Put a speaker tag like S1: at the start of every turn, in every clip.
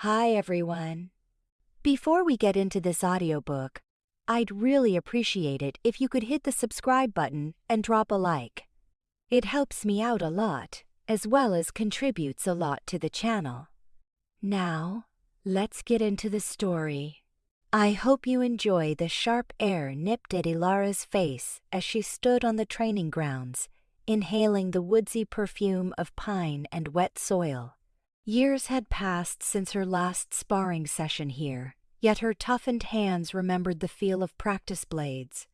S1: Hi everyone. Before we get into this audiobook, I'd really appreciate it if you could hit the subscribe button and drop a like. It helps me out a lot, as well as contributes a lot to the channel. Now, let's get into the story. I hope you enjoy the sharp air nipped at Ilara's face as she stood on the training grounds, inhaling the woodsy perfume of pine and wet soil. Years had passed since her last sparring session here, yet her toughened hands remembered the feel of practice blades,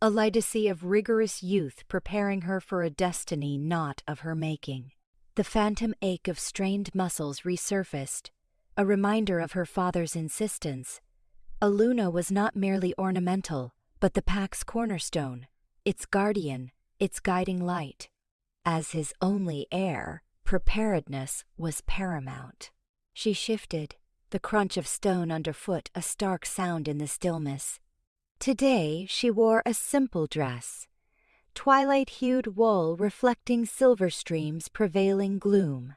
S1: a legacy of rigorous youth preparing her for a destiny not of her making. The phantom ache of strained muscles resurfaced, a reminder of her father's insistence. Aluna was not merely ornamental, but the pack's cornerstone, its guardian, its guiding light. As his only heir, preparedness was paramount. She shifted, the crunch of stone underfoot a stark sound in the stillness. Today she wore a simple dress, twilight-hued wool reflecting Silverstream's prevailing gloom.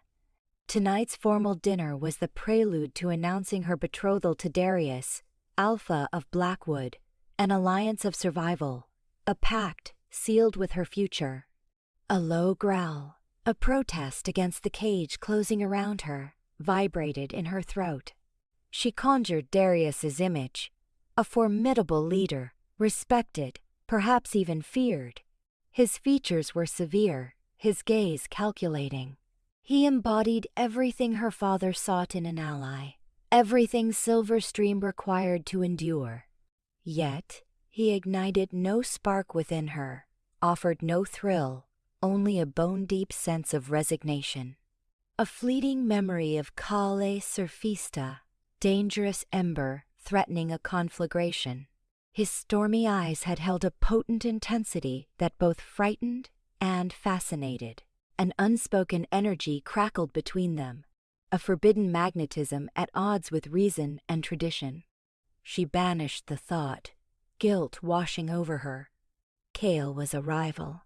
S1: Tonight's formal dinner was the prelude to announcing her betrothal to Darius, Alpha of Blackwood, an alliance of survival, a pact sealed with her future. A low growl, a protest against the cage closing around her, vibrated in her throat. She conjured Darius's image, a formidable leader, respected, perhaps even feared. His features were severe, his gaze calculating. He embodied everything her father sought in an ally, everything Silverstream required to endure. Yet, he ignited no spark within her, offered no thrill, only a bone-deep sense of resignation. A fleeting memory of Kael surfista, dangerous ember threatening a conflagration. His stormy eyes had held a potent intensity that both frightened and fascinated. An unspoken energy crackled between them, a forbidden magnetism at odds with reason and tradition. She banished the thought, guilt washing over her. Kael was a rival,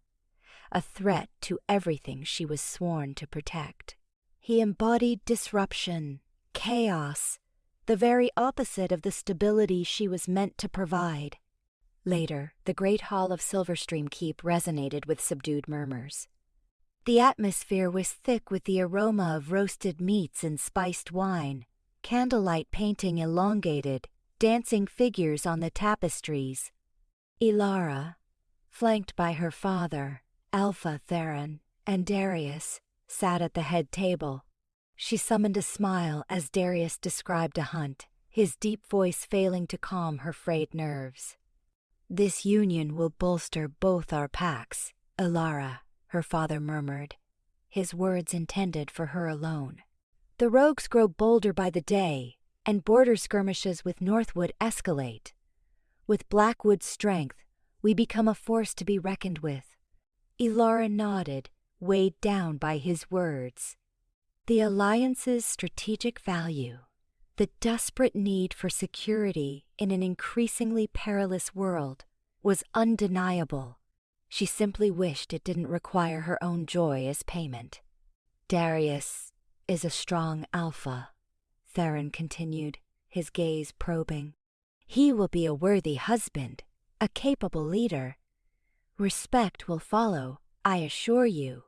S1: a threat to everything she was sworn to protect. He embodied disruption, chaos, the very opposite of the stability she was meant to provide. Later, the great hall of Silverstream Keep resonated with subdued murmurs. The atmosphere was thick with the aroma of roasted meats and spiced wine, candlelight painting elongated, dancing figures on the tapestries. Ilara, flanked by her father, Alpha Theron, and Darius, sat at the head table. She summoned a smile as Darius described a hunt, his deep voice failing to calm her frayed nerves. "This union will bolster both our packs, Ilara," her father murmured, his words intended for her alone. "The rogues grow bolder by the day, and border skirmishes with Northwood escalate. With Blackwood's strength, we become a force to be reckoned with." Ilara nodded, weighed down by his words. The alliance's strategic value, the desperate need for security in an increasingly perilous world, was undeniable. She simply wished it didn't require her own joy as payment. "Darius is a strong alpha," Theron continued, his gaze probing. "He will be a worthy husband, a capable leader. Respect will follow, I assure you."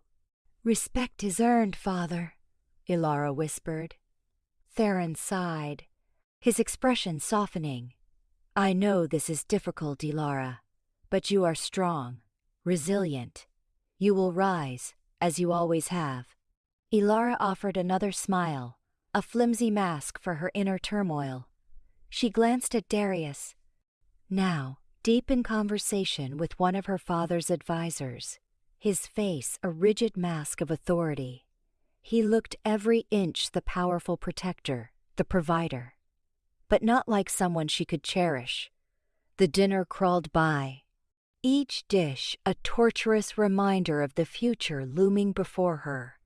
S1: "Respect is earned, father," Ilara whispered. Theron sighed, his expression softening. "I know this is difficult, Ilara, but you are strong, resilient. You will rise, as you always have." Ilara offered another smile, a flimsy mask for her inner turmoil. She glanced at Darius, now deep in conversation with one of her father's advisors, his face a rigid mask of authority. He looked every inch the powerful protector, the provider, but not like someone she could cherish. The dinner crawled by, each dish a torturous reminder of the future looming before her.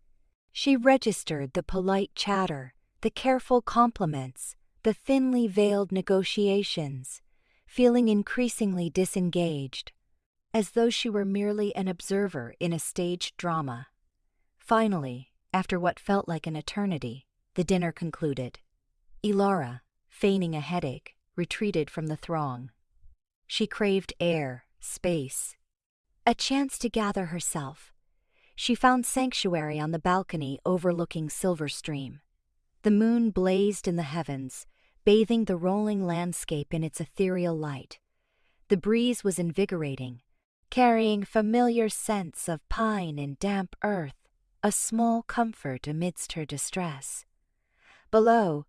S1: She registered the polite chatter, the careful compliments, the thinly veiled negotiations, feeling increasingly disengaged, as though she were merely an observer in a staged drama. Finally, after what felt like an eternity, the dinner concluded. Ilara, feigning a headache, retreated from the throng. She craved air, space, a chance to gather herself. She found sanctuary on the balcony overlooking Silverstream. The moon blazed in the heavens, bathing the rolling landscape in its ethereal light. The breeze was invigorating, carrying familiar scents of pine and damp earth, a small comfort amidst her distress. Below,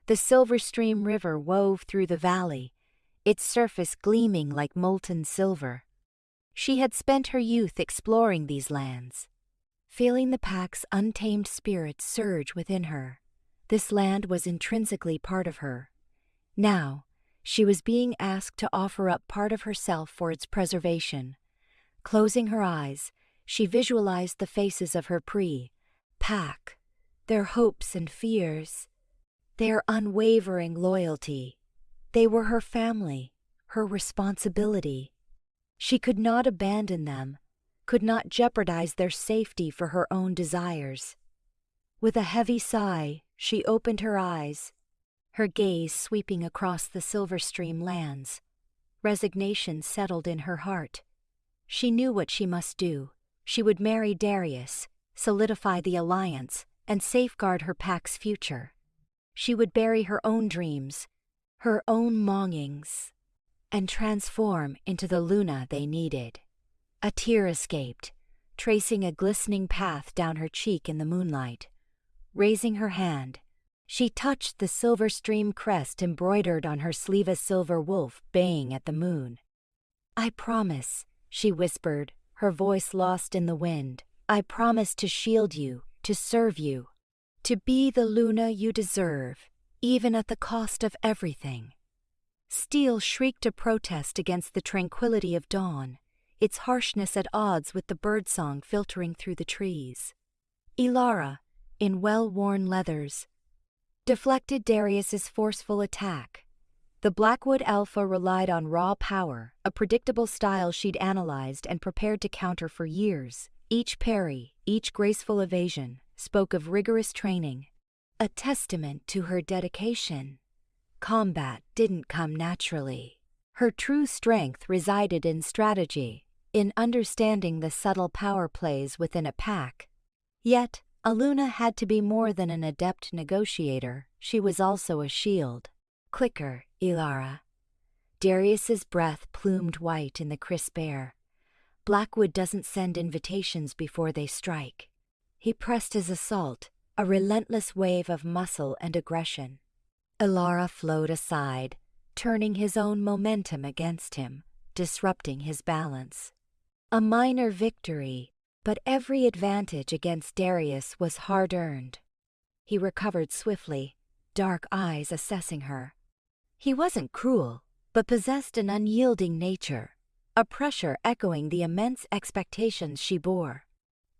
S1: the Silverstream River wove through the valley, its surface gleaming like molten silver. She had spent her youth exploring these lands. Feeling the pack's untamed spirit surge within her, this land was intrinsically part of her. Now, she was being asked to offer up part of herself for its preservation. Closing her eyes, she visualized the faces of her pack, their hopes and fears, their unwavering loyalty. They were her family, her responsibility. She could not abandon them, could not jeopardize their safety for her own desires. With a heavy sigh, she opened her eyes, her gaze sweeping across the Silverstream lands. Resignation settled in her heart. She knew what she must do. She would marry Darius, solidify the alliance, and safeguard her pack's future. She would bury her own dreams, her own longings, and transform into the Luna they needed. A tear escaped, tracing a glistening path down her cheek in the moonlight. Raising her hand, she touched the Silverstream crest embroidered on her sleeve, a silver wolf baying at the moon. "I promise," she whispered, her voice lost in the wind. "I promise to shield you, to serve you, to be the Luna you deserve, even at the cost of everything." Steel shrieked a protest against the tranquility of dawn, its harshness at odds with the birdsong filtering through the trees. Ilara, in well-worn leathers, deflected Darius's forceful attack. The Blackwood Alpha relied on raw power, a predictable style she'd analyzed and prepared to counter for years. Each parry, each graceful evasion, spoke of rigorous training, a testament to her dedication. Combat didn't come naturally. Her true strength resided in strategy, in understanding the subtle power plays within a pack. Yet, Aluna had to be more than an adept negotiator. She was also a shield. "Quicker, Ilara." Darius's breath plumed white in the crisp air. Blackwood doesn't send invitations before they strike. He pressed his assault, a relentless wave of muscle and aggression. Ilara flowed aside, turning his own momentum against him, disrupting his balance. A minor victory, but every advantage against Darius was hard-earned. He recovered swiftly, dark eyes assessing her. He wasn't cruel, but possessed an unyielding nature, a pressure echoing the immense expectations she bore.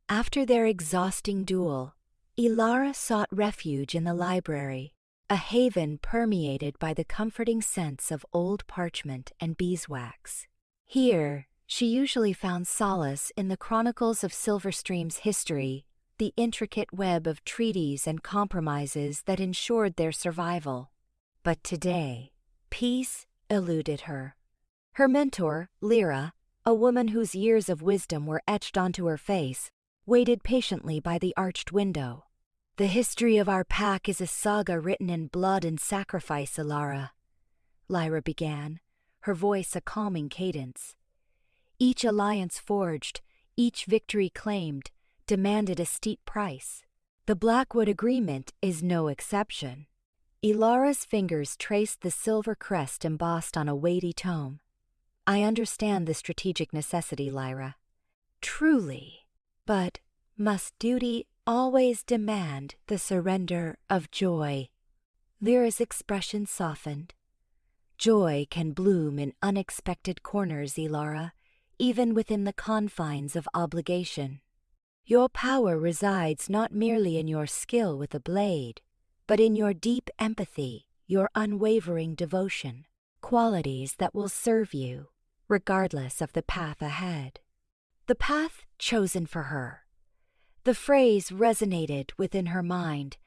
S1: After their exhausting duel, Ilara sought refuge in the library, a haven permeated by the comforting scents of old parchment and beeswax. Here, she usually found solace in the chronicles of Silverstream's history, the intricate web of treaties and compromises that ensured their survival. But today, peace eluded her. Her mentor, Lyra, a woman whose years of wisdom were etched onto her face, waited patiently by the arched window. "The history of our pack is a saga written in blood and sacrifice, Ilara," Lyra began, her voice a calming cadence. "Each alliance forged, each victory claimed, demanded a steep price. The Blackwood Agreement is no exception." Ilara's fingers traced the silver crest embossed on a weighty tome. "I understand the strategic necessity, Lyra. Truly. But must duty always demand the surrender of joy?" Lyra's expression softened. "Joy can bloom in unexpected corners, Ilara, even within the confines of obligation. Your power resides not merely in your skill with a blade, but in your deep empathy, your unwavering devotion, qualities that will serve you, regardless of the path ahead." The path chosen for her. The phrase resonated within her mind,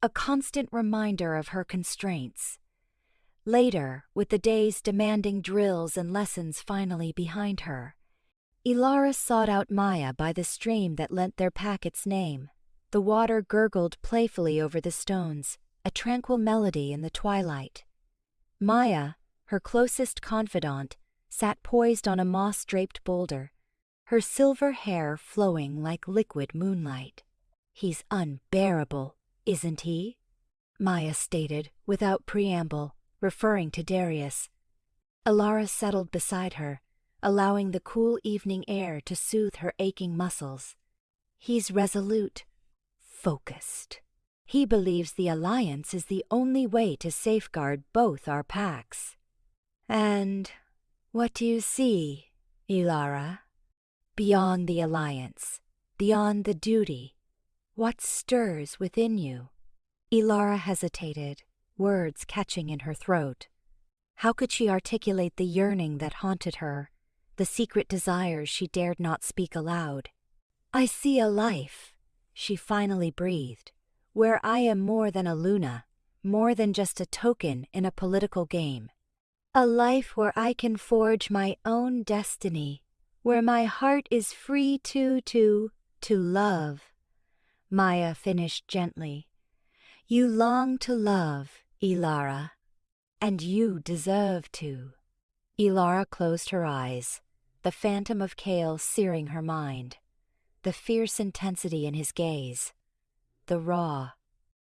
S1: a constant reminder of her constraints. Later, with the day's demanding drills and lessons finally behind her, Ilara sought out Maya by the stream that lent their pack its name. The water gurgled playfully over the stones, a tranquil melody in the twilight. Maya, her closest confidant, sat poised on a moss-draped boulder, her silver hair flowing like liquid moonlight. "He's unbearable, isn't he?" Maya stated, without preamble, referring to Darius. Ilara settled beside her, allowing the cool evening air to soothe her aching muscles. "He's resolute, focused. He believes the Alliance is the only way to safeguard both our packs." "And what do you see, Ilara? Beyond the Alliance, beyond the duty, what stirs within you?" Ilara hesitated, words catching in her throat. How could she articulate the yearning that haunted her, the secret desires she dared not speak aloud? "I see a life," she finally breathed, "where I am more than a Luna, more than just a token in a political game. A life where I can forge my own destiny, where my heart is free to love." Maya finished gently. "You long to love, Ilara, and you deserve to." Ilara closed her eyes, the phantom of Kael searing her mind, the fierce intensity in his gaze, the raw,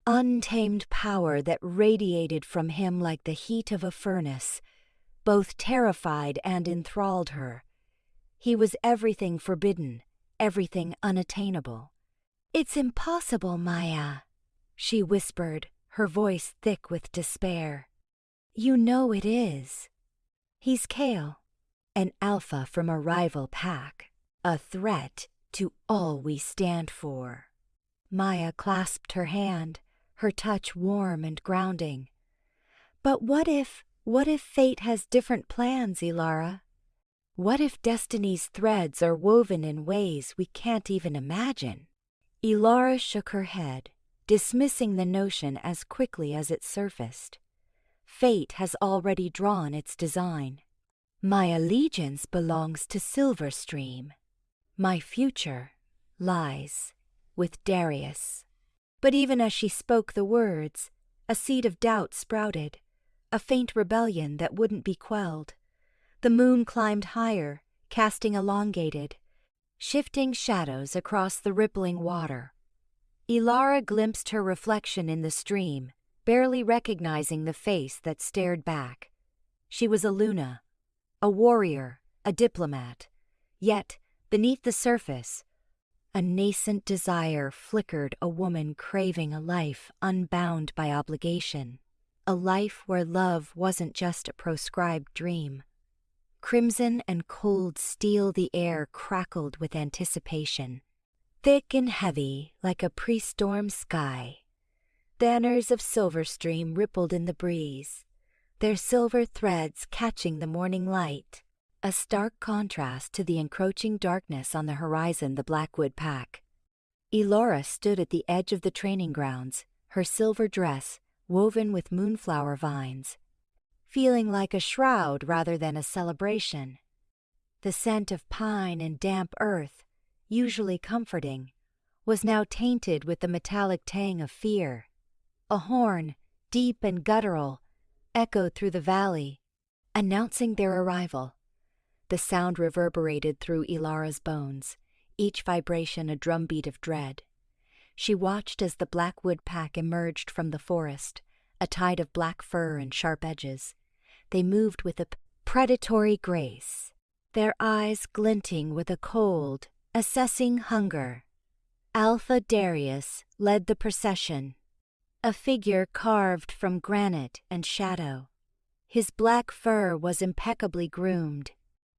S1: untamed power that radiated from him like the heat of a furnace, both terrified and enthralled her. He was everything forbidden, everything unattainable. "It's impossible, Maya," she whispered, her voice thick with despair. "You know it is. He's Kael, an alpha from a rival pack, a threat to all we stand for." Maya clasped her hand, her touch warm and grounding. "But what if fate has different plans, Ilara? What if destiny's threads are woven in ways we can't even imagine?" Ilara shook her head, dismissing the notion as quickly as it surfaced. "Fate has already drawn its design. My allegiance belongs to Silverstream. My future lies with Darius." But even as she spoke the words, a seed of doubt sprouted, a faint rebellion that wouldn't be quelled. The moon climbed higher, casting elongated, shifting shadows across the rippling water. Ilara glimpsed her reflection in the stream, barely recognizing the face that stared back. She was a Luna, a warrior, a diplomat. Yet, beneath the surface, a nascent desire flickered, a woman craving a life unbound by obligation, a life where love wasn't just a proscribed dream. Crimson and cold steel the air crackled with anticipation. Thick and heavy like a pre-storm sky, banners of Silverstream rippled in the breeze, their silver threads catching the morning light, a stark contrast to the encroaching darkness on the horizon. The Blackwood pack. Ilara stood at the edge of the training grounds, her silver dress woven with moonflower vines, feeling like a shroud rather than a celebration. The scent of pine and damp earth, usually comforting, was now tainted with the metallic tang of fear. A horn, deep and guttural, echoed through the valley, announcing their arrival. The sound reverberated through Ilara's bones, each vibration a drumbeat of dread. She watched as the Blackwood pack emerged from the forest, a tide of black fur and sharp edges. They moved with a predatory grace, their eyes glinting with a cold, assessing hunger. Alpha Darius led the procession, a figure carved from granite and shadow. His black fur was impeccably groomed,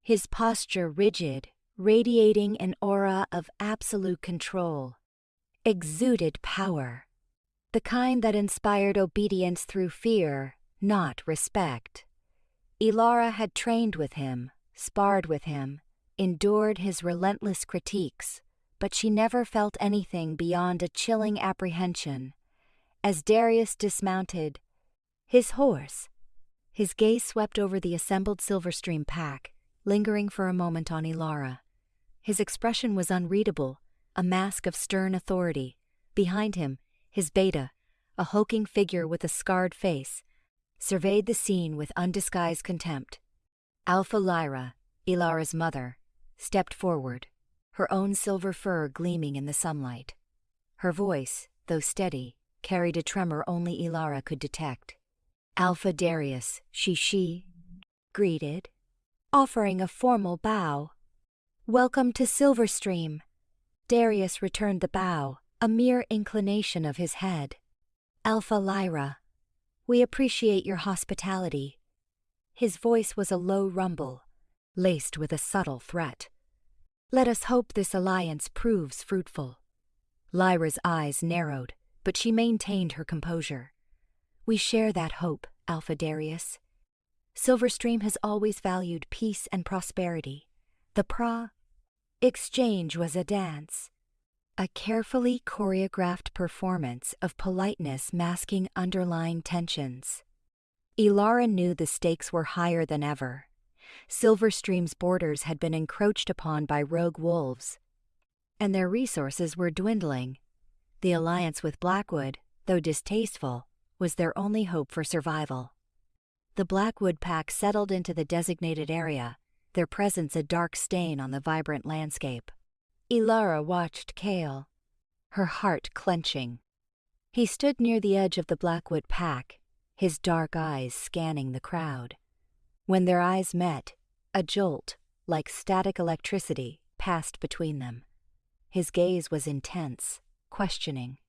S1: his posture rigid, radiating an aura of absolute control. Exuded power, the kind that inspired obedience through fear, not respect. Ilara had trained with him, sparred with him, endured his relentless critiques, but she never felt anything beyond a chilling apprehension, as Darius dismounted his horse. His gaze swept over the assembled Silverstream pack, lingering for a moment on Ilara. His expression was unreadable, a mask of stern authority. Behind him, his beta, a hulking figure with a scarred face, surveyed the scene with undisguised contempt. Alpha Lyra, Ilara's mother, stepped forward, her own silver fur gleaming in the sunlight. Her voice, though steady, carried a tremor only Ilara could detect. Alpha Darius, she greeted, offering a formal bow. "Welcome to Silverstream." Darius returned the bow, a mere inclination of his head. "Alpha Lyra, we appreciate your hospitality." His voice was a low rumble, laced with a subtle threat. "Let us hope this alliance proves fruitful." Lyra's eyes narrowed, but she maintained her composure. "We share that hope, Alpha Darius. Silverstream has always valued peace and prosperity. The exchange was a dance, a carefully choreographed performance of politeness masking underlying tensions. Ilara knew the stakes were higher than ever. Silverstream's borders had been encroached upon by rogue wolves, and their resources were dwindling. The alliance with Blackwood, though distasteful, was their only hope for survival. The Blackwood pack settled into the designated area, their presence a dark stain on the vibrant landscape. Ilara watched Kael, her heart clenching. He stood near the edge of the Blackwood pack, his dark eyes scanning the crowd. When their eyes met, a jolt, like static electricity, passed between them. His gaze was intense, questioning,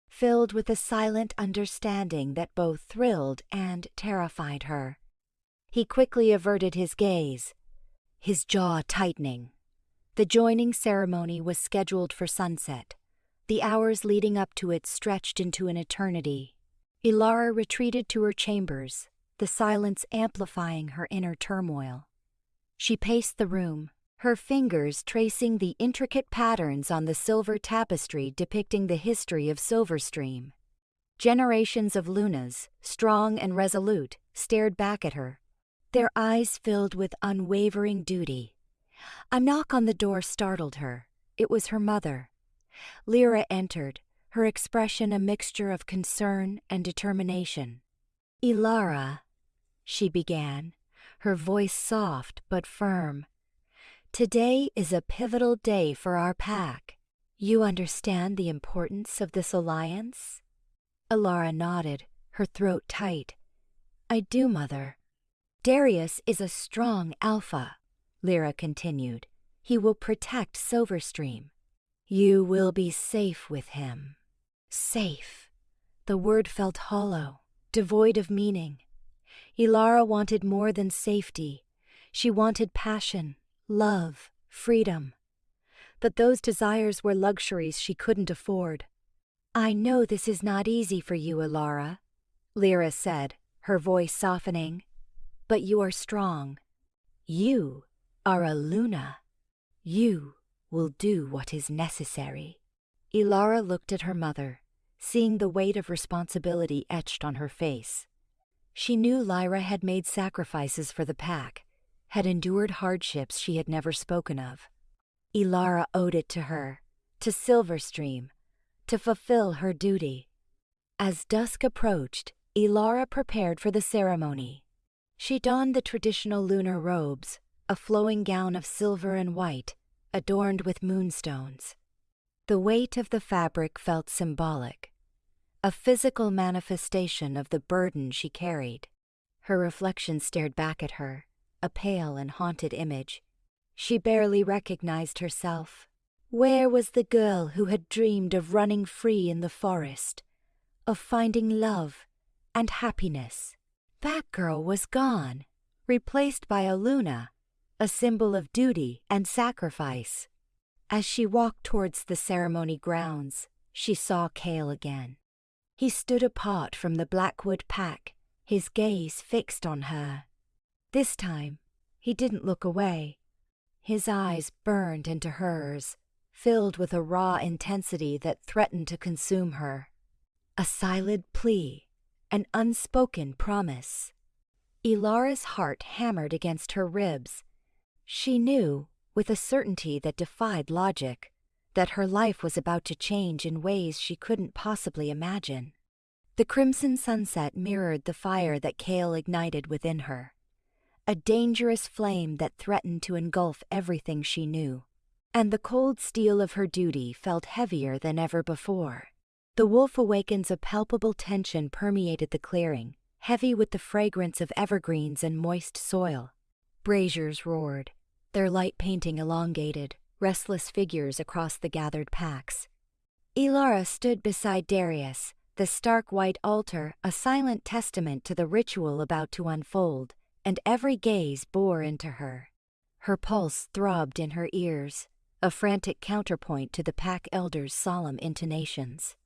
S1: filled with a silent understanding that both thrilled and terrified her. He quickly averted his gaze, his jaw tightening. The joining ceremony was scheduled for sunset. The hours leading up to it stretched into an eternity. Ilara retreated to her chambers, the silence amplifying her inner turmoil. She paced the room, her fingers tracing the intricate patterns on the silver tapestry depicting the history of Silverstream. Generations of Lunas, strong and resolute, stared back at her, their eyes filled with unwavering duty. A knock on the door startled her. It was her mother. Lyra entered, her expression a mixture of concern and determination. "Ilara," she began, her voice soft but firm. "Today is a pivotal day for our pack. You understand the importance of this alliance?" Ilara nodded, her throat tight. "I do, Mother." "Darius is a strong alpha," Lyra continued. "He will protect Silverstream. You will be safe with him." Safe. The word felt hollow, devoid of meaning. Ilara wanted more than safety. She wanted passion, love, freedom. But those desires were luxuries she couldn't afford. "I know this is not easy for you, Ilara," Lyra said, her voice softening. "But you are strong. You are a Luna. You will do what is necessary." Ilara looked at her mother, seeing the weight of responsibility etched on her face. She knew Lyra had made sacrifices for the pack, had endured hardships she had never spoken of. Ilara owed it to her, to Silverstream, to fulfill her duty. As dusk approached, Ilara prepared for the ceremony. She donned the traditional lunar robes, a flowing gown of silver and white, adorned with moonstones. The weight of the fabric felt symbolic, a physical manifestation of the burden she carried. Her reflection stared back at her, a pale and haunted image. She barely recognized herself. Where was the girl who had dreamed of running free in the forest, of finding love and happiness? That girl was gone, replaced by a Luna, a symbol of duty and sacrifice. As she walked towards the ceremony grounds, she saw Kael again. He stood apart from the Blackwood pack, his gaze fixed on her. This time, he didn't look away. His eyes burned into hers, filled with a raw intensity that threatened to consume her. A silent plea, an unspoken promise. Ilara's heart hammered against her ribs. She knew, with a certainty that defied logic, that her life was about to change in ways she couldn't possibly imagine. The crimson sunset mirrored the fire that Kael ignited within her, a dangerous flame that threatened to engulf everything she knew, and the cold steel of her duty felt heavier than ever before. The wolf awakens. A palpable tension permeated the clearing, heavy with the fragrance of evergreens and moist soil. Braziers roared, their light painting elongated, restless figures across the gathered packs. Ilara stood beside Darius, the stark white altar a silent testament to the ritual about to unfold, and every gaze bore into her. Her pulse throbbed in her ears, a frantic counterpoint to the pack elder's solemn intonations.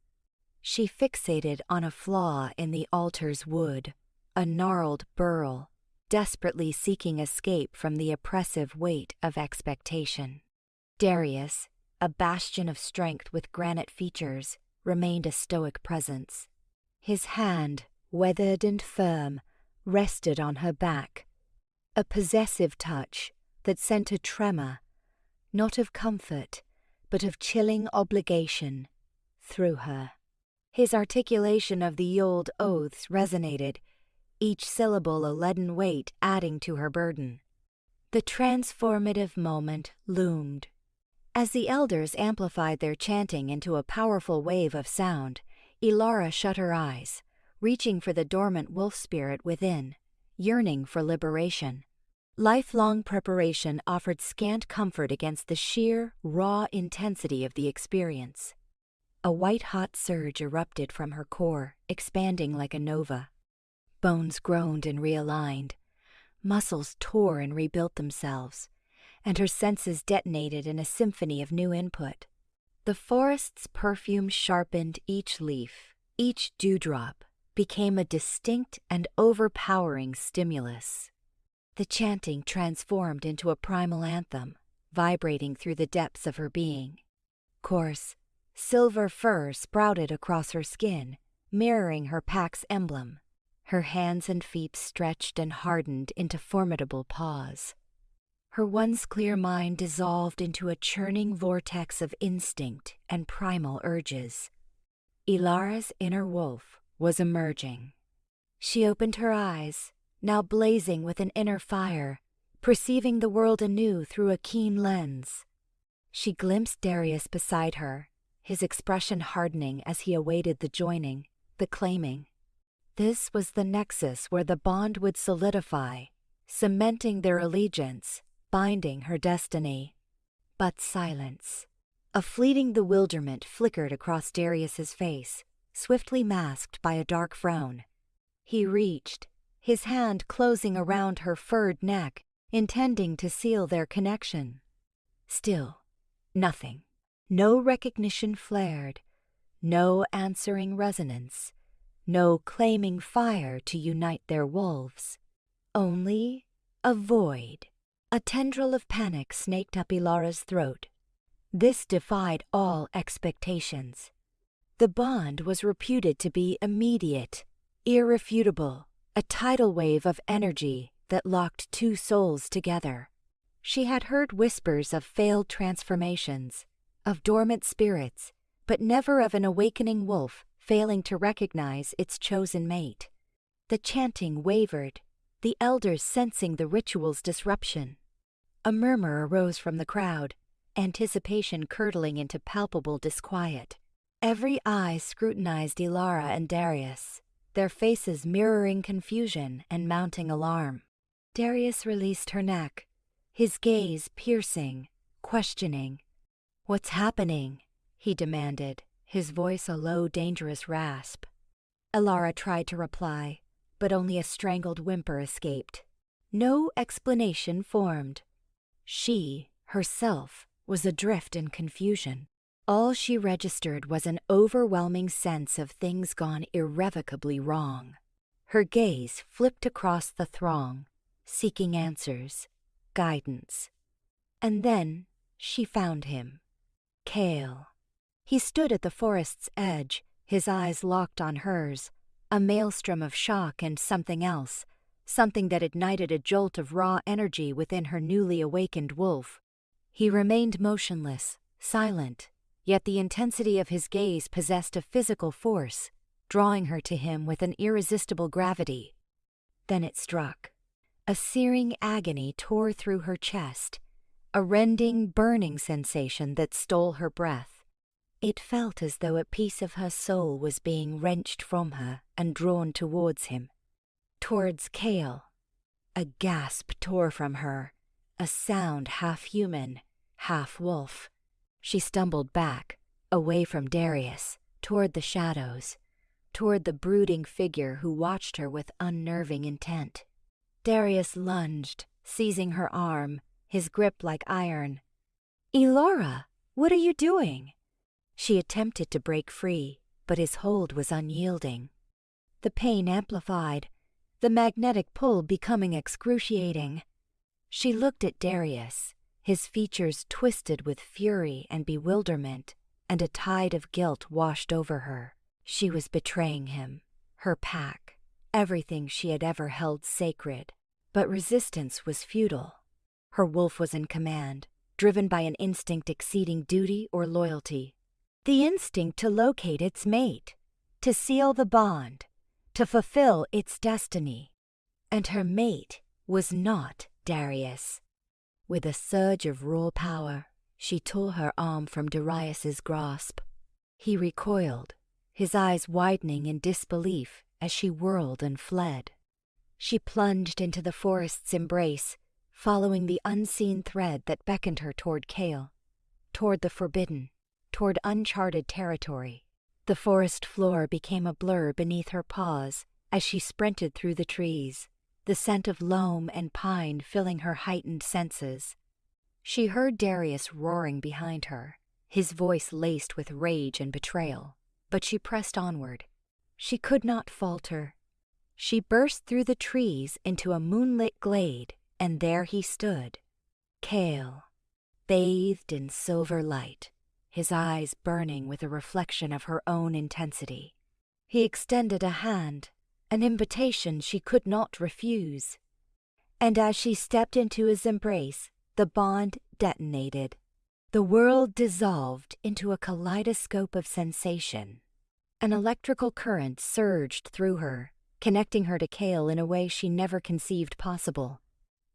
S1: She fixated on a flaw in the altar's wood, a gnarled burl, desperately seeking escape from the oppressive weight of expectation. Darius, a bastion of strength with granite features, remained a stoic presence. His hand, weathered and firm, rested on her back, a possessive touch that sent a tremor, not of comfort, but of chilling obligation, through her. His articulation of the old oaths resonated, each syllable a leaden weight adding to her burden. The transformative moment loomed. As the elders amplified their chanting into a powerful wave of sound, Ilara shut her eyes, reaching for the dormant wolf spirit within, yearning for liberation. Lifelong preparation offered scant comfort against the sheer, raw intensity of the experience. A white-hot surge erupted from her core, expanding like a nova. Bones groaned and realigned, muscles tore and rebuilt themselves, and her senses detonated in a symphony of new input. The forest's perfume sharpened each leaf, each dewdrop became a distinct and overpowering stimulus. The chanting transformed into a primal anthem, vibrating through the depths of her being. Coarse, silver fur sprouted across her skin, mirroring her pack's emblem. Her hands and feet stretched and hardened into formidable paws. Her once clear mind dissolved into a churning vortex of instinct and primal urges. Ilara's inner wolf was emerging. She opened her eyes, now blazing with an inner fire, perceiving the world anew through a keen lens. She glimpsed Darius beside her, his expression hardening as he awaited the joining, the claiming. This was the nexus where the bond would solidify, cementing their allegiance, binding her destiny. But silence. A fleeting bewilderment flickered across Darius's face, swiftly masked by a dark frown. He reached, his hand closing around her furred neck, intending to seal their connection. Still, nothing. No recognition flared, no answering resonance, no claiming fire to unite their wolves. Only a void. A tendril of panic snaked up Ilara's throat. This defied all expectations. The bond was reputed to be immediate, irrefutable, a tidal wave of energy that locked two souls together. She had heard whispers of failed transformations, of dormant spirits, but never of an awakening wolf failing to recognize its chosen mate. The chanting wavered, the elders sensing the ritual's disruption. A murmur arose from the crowd, anticipation curdling into palpable disquiet. Every eye scrutinized Ilara and Darius, their faces mirroring confusion and mounting alarm. Darius released her neck, his gaze piercing, questioning. "What's happening?" he demanded, his voice a low, dangerous rasp. Ilara tried to reply, but only a strangled whimper escaped. No explanation formed. She, herself, was adrift in confusion. All she registered was an overwhelming sense of things gone irrevocably wrong. Her gaze flipped across the throng, seeking answers, guidance. And then she found him. Kael. He stood at the forest's edge, His eyes locked on hers, a maelstrom of shock and something else, something that ignited a jolt of raw energy within her newly awakened wolf. He remained motionless, silent, yet the intensity of his gaze possessed a physical force, drawing her to him with an irresistible gravity. Then it struck. A searing agony tore through her chest, a rending, burning sensation that stole her breath. It felt as though a piece of her soul was being wrenched from her and drawn towards him, towards Kael. A gasp tore from her, a sound half human, half wolf. She stumbled back, away from Darius, toward the shadows, toward the brooding figure who watched her with unnerving intent. Darius lunged, seizing her arm, his grip like iron. "Elora, what are you doing?" She attempted to break free, but his hold was unyielding. The pain amplified, the magnetic pull becoming excruciating. She looked at Darius, his features twisted with fury and bewilderment, and a tide of guilt washed over her. She was betraying him, her pack, everything she had ever held sacred. But resistance was futile. Her wolf was in command, driven by an instinct exceeding duty or loyalty. The instinct to locate its mate, to seal the bond, to fulfill its destiny. And her mate was not Darius. With a surge of raw power, she tore her arm from Darius's grasp. He recoiled, his eyes widening in disbelief as she whirled and fled. She plunged into the forest's embrace, following the unseen thread that beckoned her toward Kael, toward the forbidden, toward uncharted territory. The forest floor became a blur beneath her paws as she sprinted through the trees, the scent of loam and pine filling her heightened senses. She heard Darius roaring behind her, his voice laced with rage and betrayal, but she pressed onward. She could not falter. She burst through the trees into a moonlit glade, and there he stood, Kael, bathed in silver light, his eyes burning with a reflection of her own intensity. He extended a hand, an invitation she could not refuse. And as she stepped into his embrace, the bond detonated. The world dissolved into a kaleidoscope of sensation. An electrical current surged through her, connecting her to Kael in a way she never conceived possible.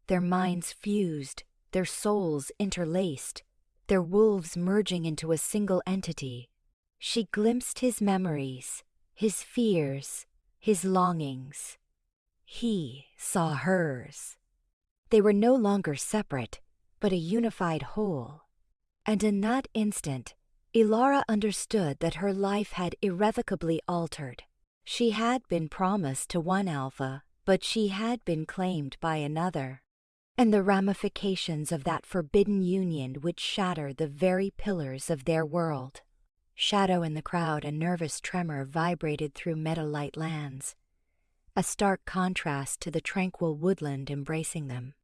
S1: Their minds fused, their souls interlaced, their wolves merging into a single entity. She glimpsed his memories, his fears, his longings. He saw hers. They were no longer separate, but a unified whole. And in that instant, Elora understood that her life had irrevocably altered. She had been promised to one Alpha, but she had been claimed by another. And the ramifications of that forbidden union would shatter the very pillars of their world. Shadow in the crowd, a nervous tremor vibrated through meadowlight lands, a stark contrast to the tranquil woodland embracing them.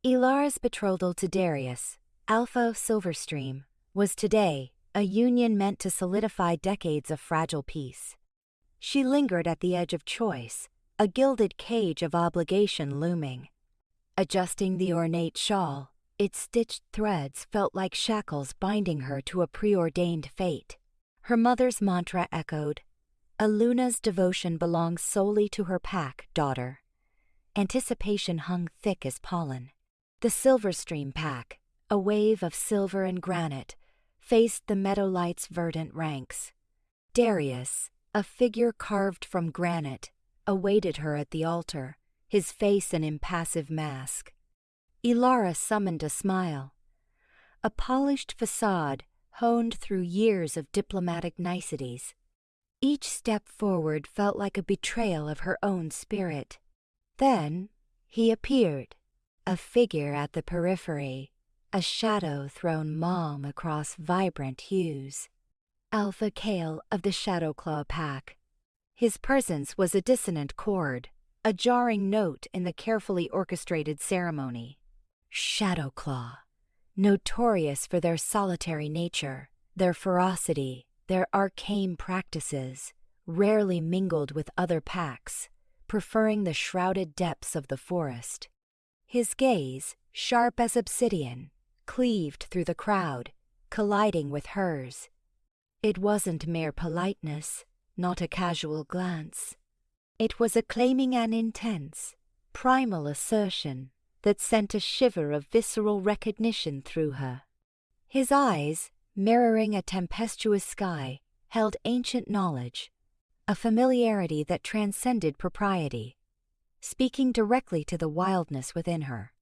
S1: Elora's betrothal to Darius, Alpha of Silverstream, was today a union meant to solidify decades of fragile peace. She lingered at the edge of choice, a gilded cage of obligation looming. Adjusting the ornate shawl, its stitched threads felt like shackles binding her to a preordained fate. Her mother's mantra echoed, "Aluna's devotion belongs solely to her pack, daughter." Anticipation hung thick as pollen. The Silverstream pack, a wave of silver and granite, faced the meadowlight's verdant ranks. Darius, a figure carved from granite, awaited her at the altar, his face an impassive mask. Elora summoned a smile, a polished facade honed through years of diplomatic niceties. Each step forward felt like a betrayal of her own spirit. Then he appeared, a figure at the periphery, a shadow thrown mom across vibrant hues. Alpha Kael of the Shadowclaw pack. His presence was a dissonant chord, a jarring note in the carefully orchestrated ceremony. Shadowclaw, notorious for their solitary nature, their ferocity, their arcane practices, rarely mingled with other packs, preferring the shrouded depths of the forest. His gaze, sharp as obsidian, cleaved through the crowd, colliding with hers. It wasn't mere politeness, not a casual glance. It was a claiming and intense, primal assertion that sent a shiver of visceral recognition through her. His eyes, mirroring a tempestuous sky, held ancient knowledge, a familiarity that transcended propriety, speaking directly to the wildness within her.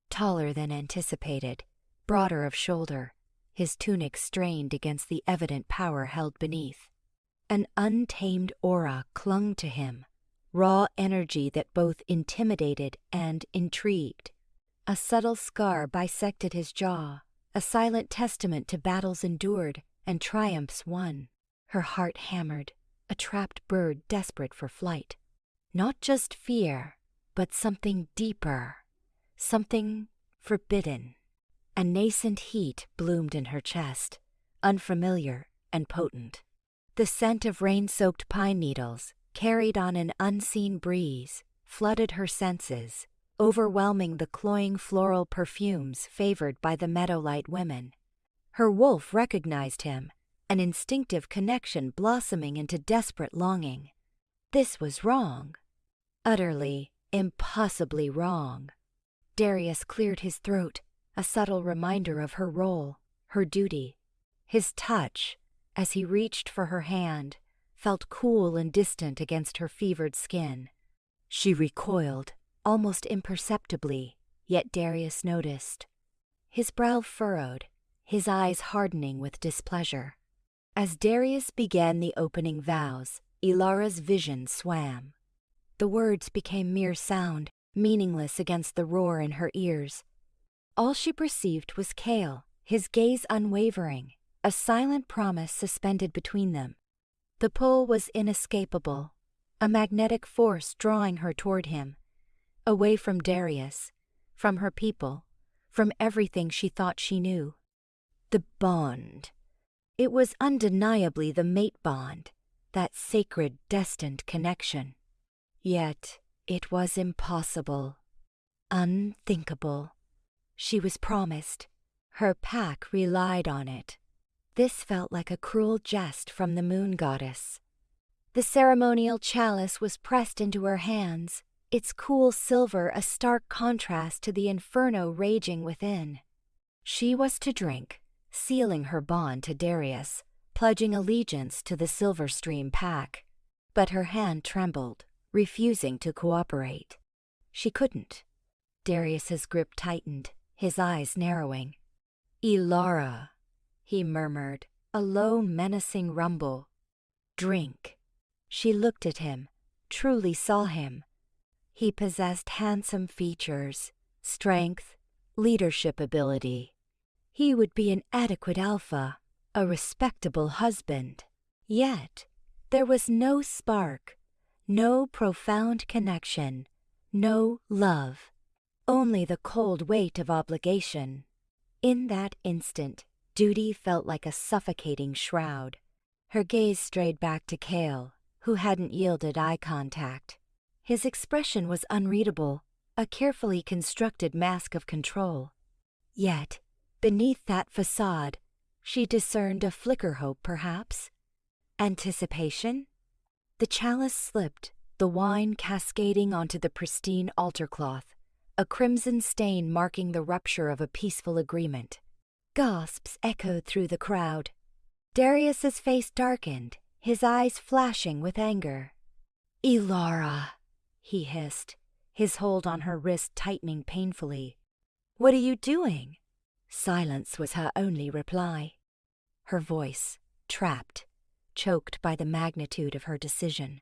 S1: Taller than anticipated, broader of shoulder, his tunic strained against the evident power held beneath. An untamed aura clung to him, raw energy that both intimidated and intrigued. A subtle scar bisected his jaw, a silent testament to battles endured and triumphs won. Her heart hammered, a trapped bird desperate for flight. Not just fear, but something deeper, something forbidden. A nascent heat bloomed in her chest, unfamiliar and potent. The scent of rain-soaked pine needles, carried on an unseen breeze, flooded her senses, overwhelming the cloying floral perfumes favored by the meadowlight women. Her wolf recognized him, an instinctive connection blossoming into desperate longing. This was wrong. Utterly, impossibly wrong. Darius cleared his throat, a subtle reminder of her role, her duty. His touch, as he reached for her hand, felt cool and distant against her fevered skin. She recoiled, almost imperceptibly, yet Darius noticed. His brow furrowed, his eyes hardening with displeasure. As Darius began the opening vows, Ilara's vision swam. The words became mere sound, meaningless against the roar in her ears. All she perceived was Kael, his gaze unwavering, a silent promise suspended between them. The pull was inescapable, a magnetic force drawing her toward him, away from Darius, from her people, from everything she thought she knew. The bond. It was undeniably the mate bond, that sacred, destined connection. Yet it was impossible, unthinkable. She was promised. Her pack relied on it. This felt like a cruel jest from the moon goddess. The ceremonial chalice was pressed into her hands, its cool silver a stark contrast to the inferno raging within. She was to drink, sealing her bond to Darius, pledging allegiance to the Silverstream pack. But her hand trembled, refusing to cooperate. She couldn't. Darius's grip tightened, his eyes narrowing. "Ilara," he murmured, a low, menacing rumble. "Drink." She looked at him, truly saw him. He possessed handsome features, strength, leadership ability. He would be an adequate alpha, a respectable husband. Yet there was no spark, no profound connection, no love, only the cold weight of obligation. In that instant, duty felt like a suffocating shroud. Her gaze strayed back to Kael, who hadn't yielded eye contact. His expression was unreadable, a carefully constructed mask of control. Yet, beneath that facade, she discerned a flicker hope, perhaps? Anticipation? The chalice slipped, the wine cascading onto the pristine altar cloth, a crimson stain marking the rupture of a peaceful agreement. Gasps echoed through the crowd. Darius's face darkened, his eyes flashing with anger. "Ilara," he hissed, his hold on her wrist tightening painfully. "What are you doing?" Silence was her only reply. Her voice, trapped, choked by the magnitude of her decision.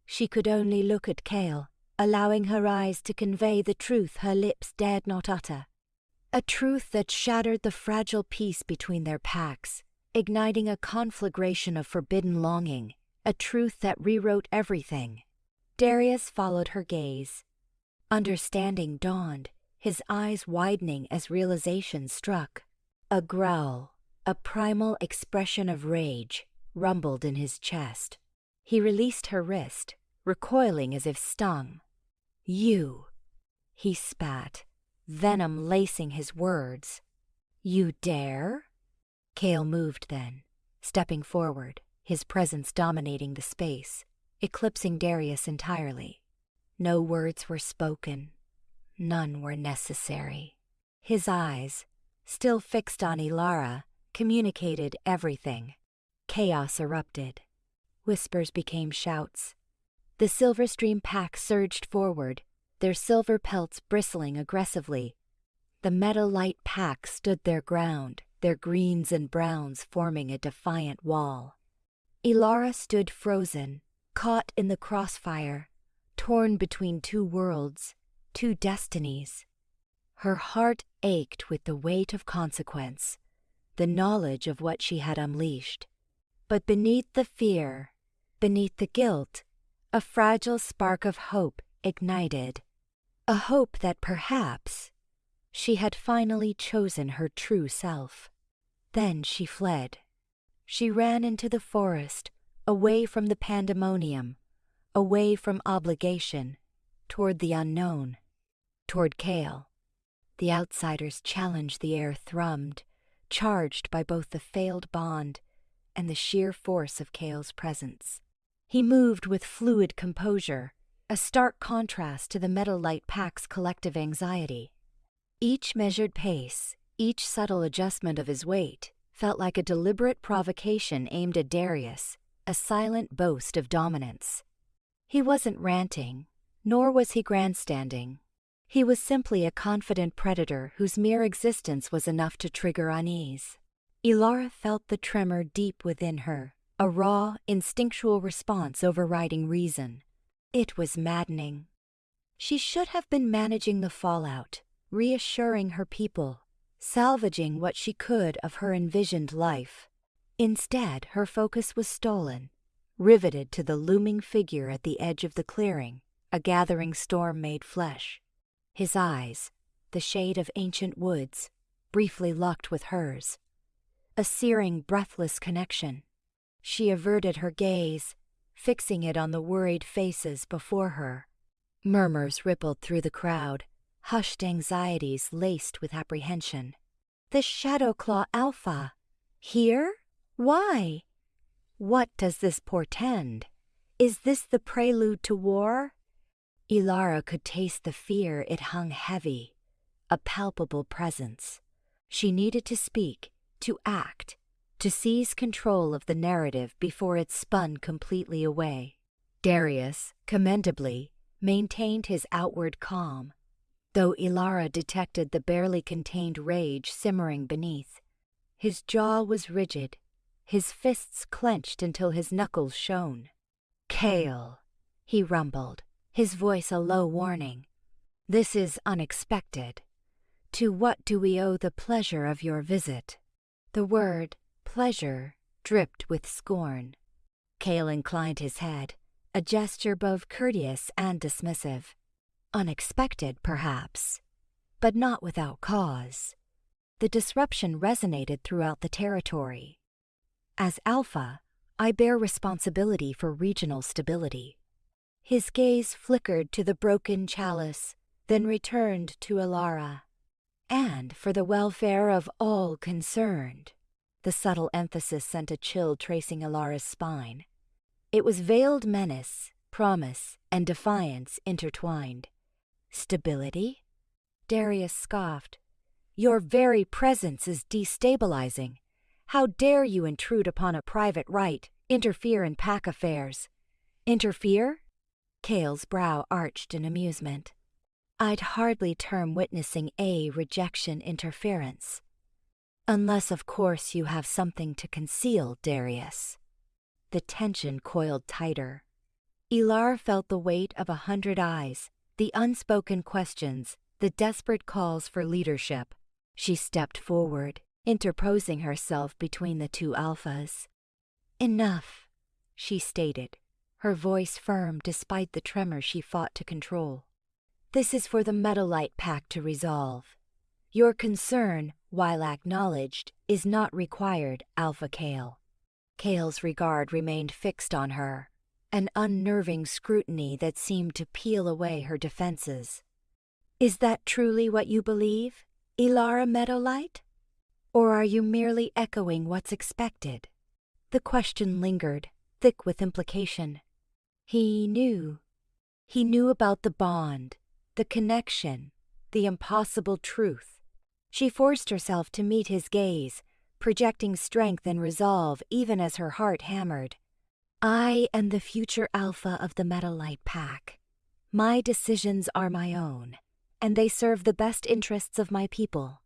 S1: She could only look at Kael, allowing her eyes to convey the truth her lips dared not utter. A truth that shattered the fragile peace between their packs, igniting a conflagration of forbidden longing, a truth that rewrote everything. Darius followed her gaze. Understanding dawned, his eyes widening as realization struck. A growl, a primal expression of rage, rumbled in his chest. He released her wrist, recoiling as if stung. "You," he spat, venom lacing his words. "You dare?" Kael moved then, stepping forward, his presence dominating the space, eclipsing Darius entirely. No words were spoken. None were necessary. His eyes, still fixed on Ilara, communicated everything. Chaos erupted. Whispers became shouts. The Silverstream pack surged forward, their silver pelts bristling aggressively. The Metal Light pack stood their ground, their greens and browns forming a defiant wall. Ilara stood frozen, caught in the crossfire, torn between two worlds, two destinies. Her heart ached with the weight of consequence, the knowledge of what she had unleashed. But beneath the fear, beneath the guilt, a fragile spark of hope ignited. A hope that perhaps she had finally chosen her true self. Then she fled. She ran into the forest, away from the pandemonium, away from obligation, toward the unknown, toward Kael. The outsider's challenge the air thrummed, charged by both the failed bond and the sheer force of Kael's presence. He moved with fluid composure, a stark contrast to the Metal Light pack's collective anxiety. Each measured pace, each subtle adjustment of his weight, felt like a deliberate provocation aimed at Darius, a silent boast of dominance. He wasn't ranting, nor was he grandstanding. He was simply a confident predator whose mere existence was enough to trigger unease. Ilara felt the tremor deep within her, a raw, instinctual response overriding reason. It was maddening. She should have been managing the fallout, reassuring her people, salvaging what she could of her envisioned life. Instead, her focus was stolen, riveted to the looming figure at the edge of the clearing, a gathering storm made flesh. His eyes, the shade of ancient woods, briefly locked with hers. A searing, breathless connection. She averted her gaze, fixing it on the worried faces before her. Murmurs rippled through the crowd, hushed anxieties laced with apprehension. The Shadowclaw Alpha? Here? Why? What does this portend? Is this the prelude to war? Ilara could taste the fear. It hung heavy, a palpable presence. She needed to speak, to act, to seize control of the narrative before it spun completely away. Darius, commendably, maintained his outward calm, though Ilara detected the barely contained rage simmering beneath. His jaw was rigid, his fists clenched until his knuckles shone. "Kael," he rumbled, his voice a low warning. "This is unexpected. To what do we owe the pleasure of your visit?" The word, pleasure, dripped with scorn. Kael inclined his head, a gesture both courteous and dismissive. Unexpected, perhaps, but not without cause. The disruption resonated throughout the territory. As Alpha, I bear responsibility for regional stability. His gaze flickered to the broken chalice, then returned to Ilara. And for the welfare of all concerned. The subtle emphasis sent a chill tracing Ilara's spine. It was veiled menace, promise, and defiance intertwined. Stability? Darius scoffed. Your very presence is destabilizing. How dare you intrude upon a private right, interfere in pack affairs? Interfere? Kael's brow arched in amusement. I'd hardly term witnessing a rejection interference. Unless, of course, you have something to conceal, Darius. The tension coiled tighter. Ilar felt the weight of 100 eyes, the unspoken questions, the desperate calls for leadership. She stepped forward, interposing herself between the two alphas. Enough, she stated, her voice firm despite the tremor she fought to control. This is for the Metal Light pack to resolve. Your concern, while acknowledged, is not required, Alpha Kael. Kael's regard remained fixed on her, an unnerving scrutiny that seemed to peel away her defenses. "Is that truly what you believe, Ilara Meadowlight? Or are you merely echoing what's expected?" The question lingered, thick with implication. He knew. He knew about the bond, the connection, the impossible truth. She forced herself to meet his gaze, projecting strength and resolve even as her heart hammered. "I am the future alpha of the Meadowlight Pack. My decisions are my own, and they serve the best interests of my people.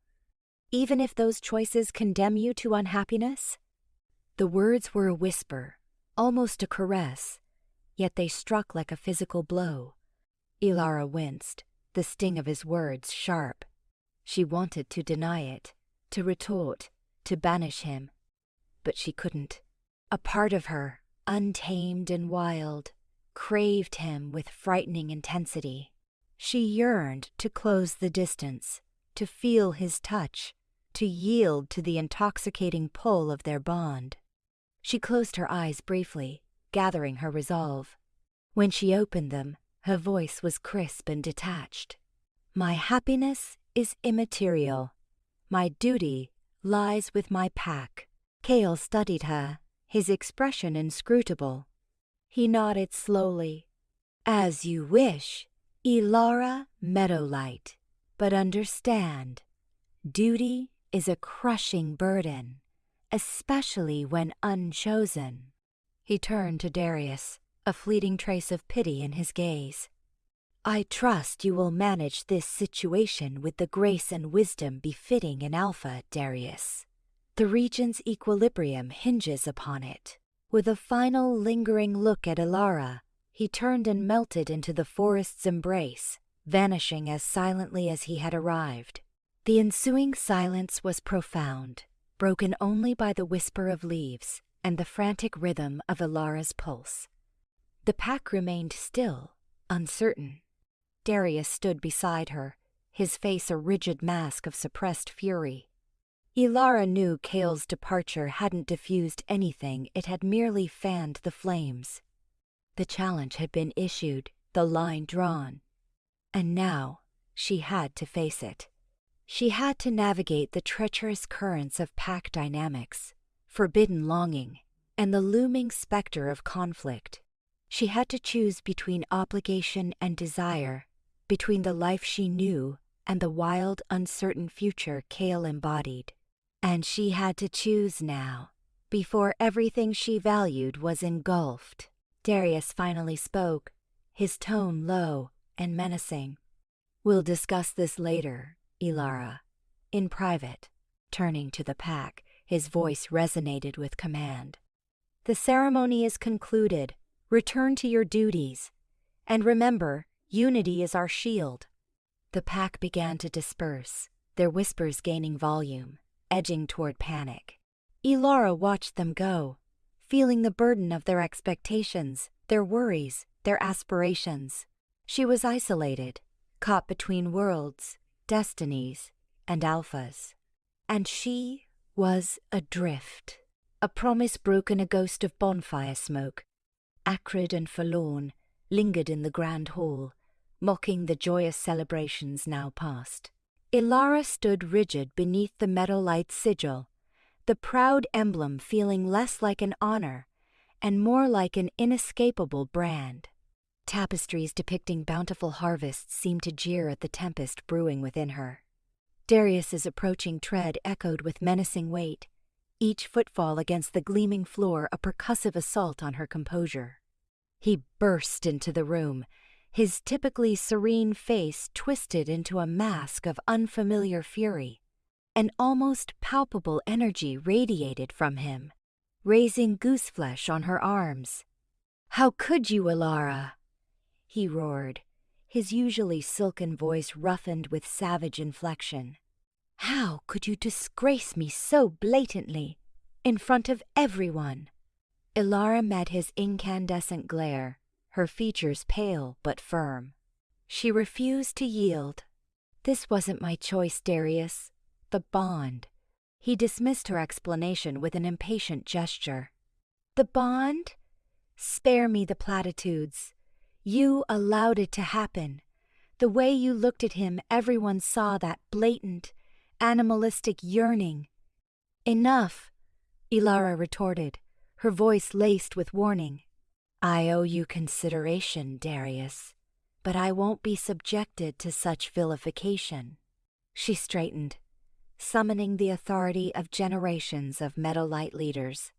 S1: Even if those choices condemn you to unhappiness?" The words were a whisper, almost a caress, yet they struck like a physical blow. Ilara winced, the sting of his words sharp. She wanted to deny it, to retort, to banish him. But she couldn't. A part of her, untamed and wild, craved him with frightening intensity. She yearned to close the distance, to feel his touch, to yield to the intoxicating pull of their bond. She closed her eyes briefly, gathering her resolve. When she opened them, her voice was crisp and detached. "My happiness is immaterial. My duty lies with my pack." Kael studied her, his expression inscrutable. He nodded slowly. "As you wish, Ilara Meadowlight. But understand, duty is a crushing burden, especially when unchosen." He turned to Darius, a fleeting trace of pity in his gaze. "I trust you will manage this situation with the grace and wisdom befitting an Alpha, Darius. The region's equilibrium hinges upon it." With a final lingering look at Ilara, he turned and melted into the forest's embrace, vanishing as silently as he had arrived. The ensuing silence was profound, broken only by the whisper of leaves and the frantic rhythm of Ilara's pulse. The pack remained still, uncertain. Darius stood beside her, his face a rigid mask of suppressed fury. Ilara knew Kael's departure hadn't diffused anything, it had merely fanned the flames. The challenge had been issued, the line drawn. And now she had to face it. She had to navigate the treacherous currents of pack dynamics, forbidden longing, and the looming specter of conflict. She had to choose between obligation and desire, between the life she knew and the wild, uncertain future Kael embodied. And she had to choose now, before everything she valued was engulfed. Darius finally spoke, his tone low and menacing. "We'll discuss this later, Ilara, in private." Turning to the pack, his voice resonated with command. "The ceremony is concluded. Return to your duties. And remember, unity is our shield." The pack began to disperse, their whispers gaining volume, edging toward panic. Ilara watched them go, feeling the burden of their expectations, their worries, their aspirations. She was isolated, caught between worlds, destinies, and alphas. And she was adrift, a promise broken, a ghost of bonfire smoke, acrid and forlorn, lingered in the grand hall, mocking the joyous celebrations now past. Ilara stood rigid beneath the Meadowlight's sigil, the proud emblem feeling less like an honor and more like an inescapable brand. Tapestries depicting bountiful harvests seemed to jeer at the tempest brewing within her. Darius's approaching tread echoed with menacing weight, each footfall against the gleaming floor a percussive assault on her composure. He burst into the room, his typically serene face twisted into a mask of unfamiliar fury. An almost palpable energy radiated from him, raising gooseflesh on her arms. "How could you, Ilara?" he roared, his usually silken voice roughened with savage inflection. "How could you disgrace me so blatantly, in front of everyone?" Ilara met his incandescent glare, her features pale but firm. She refused to yield. "This wasn't my choice, Darius. The bond." He dismissed her explanation with an impatient gesture. The bond? Spare me the platitudes. You allowed it to happen. The way you looked at him, everyone saw that blatant, animalistic yearning. Enough, Ilara retorted, her voice laced with warning. I owe you consideration, Darius, but I won't be subjected to such vilification. She straightened, summoning the authority of generations of Meadowlight leaders.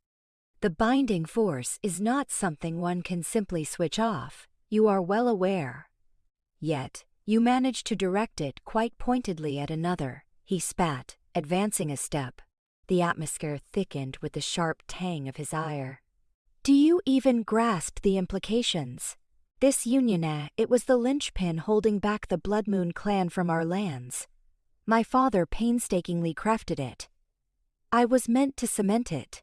S1: The binding force is not something one can simply switch off, you are well aware. Yet, you managed to direct it quite pointedly at another, he spat, advancing a step. The atmosphere thickened with the sharp tang of his ire. Do you even grasp the implications? This union, it was the linchpin holding back the Blood Moon clan from our lands. My father painstakingly crafted it. I was meant to cement it.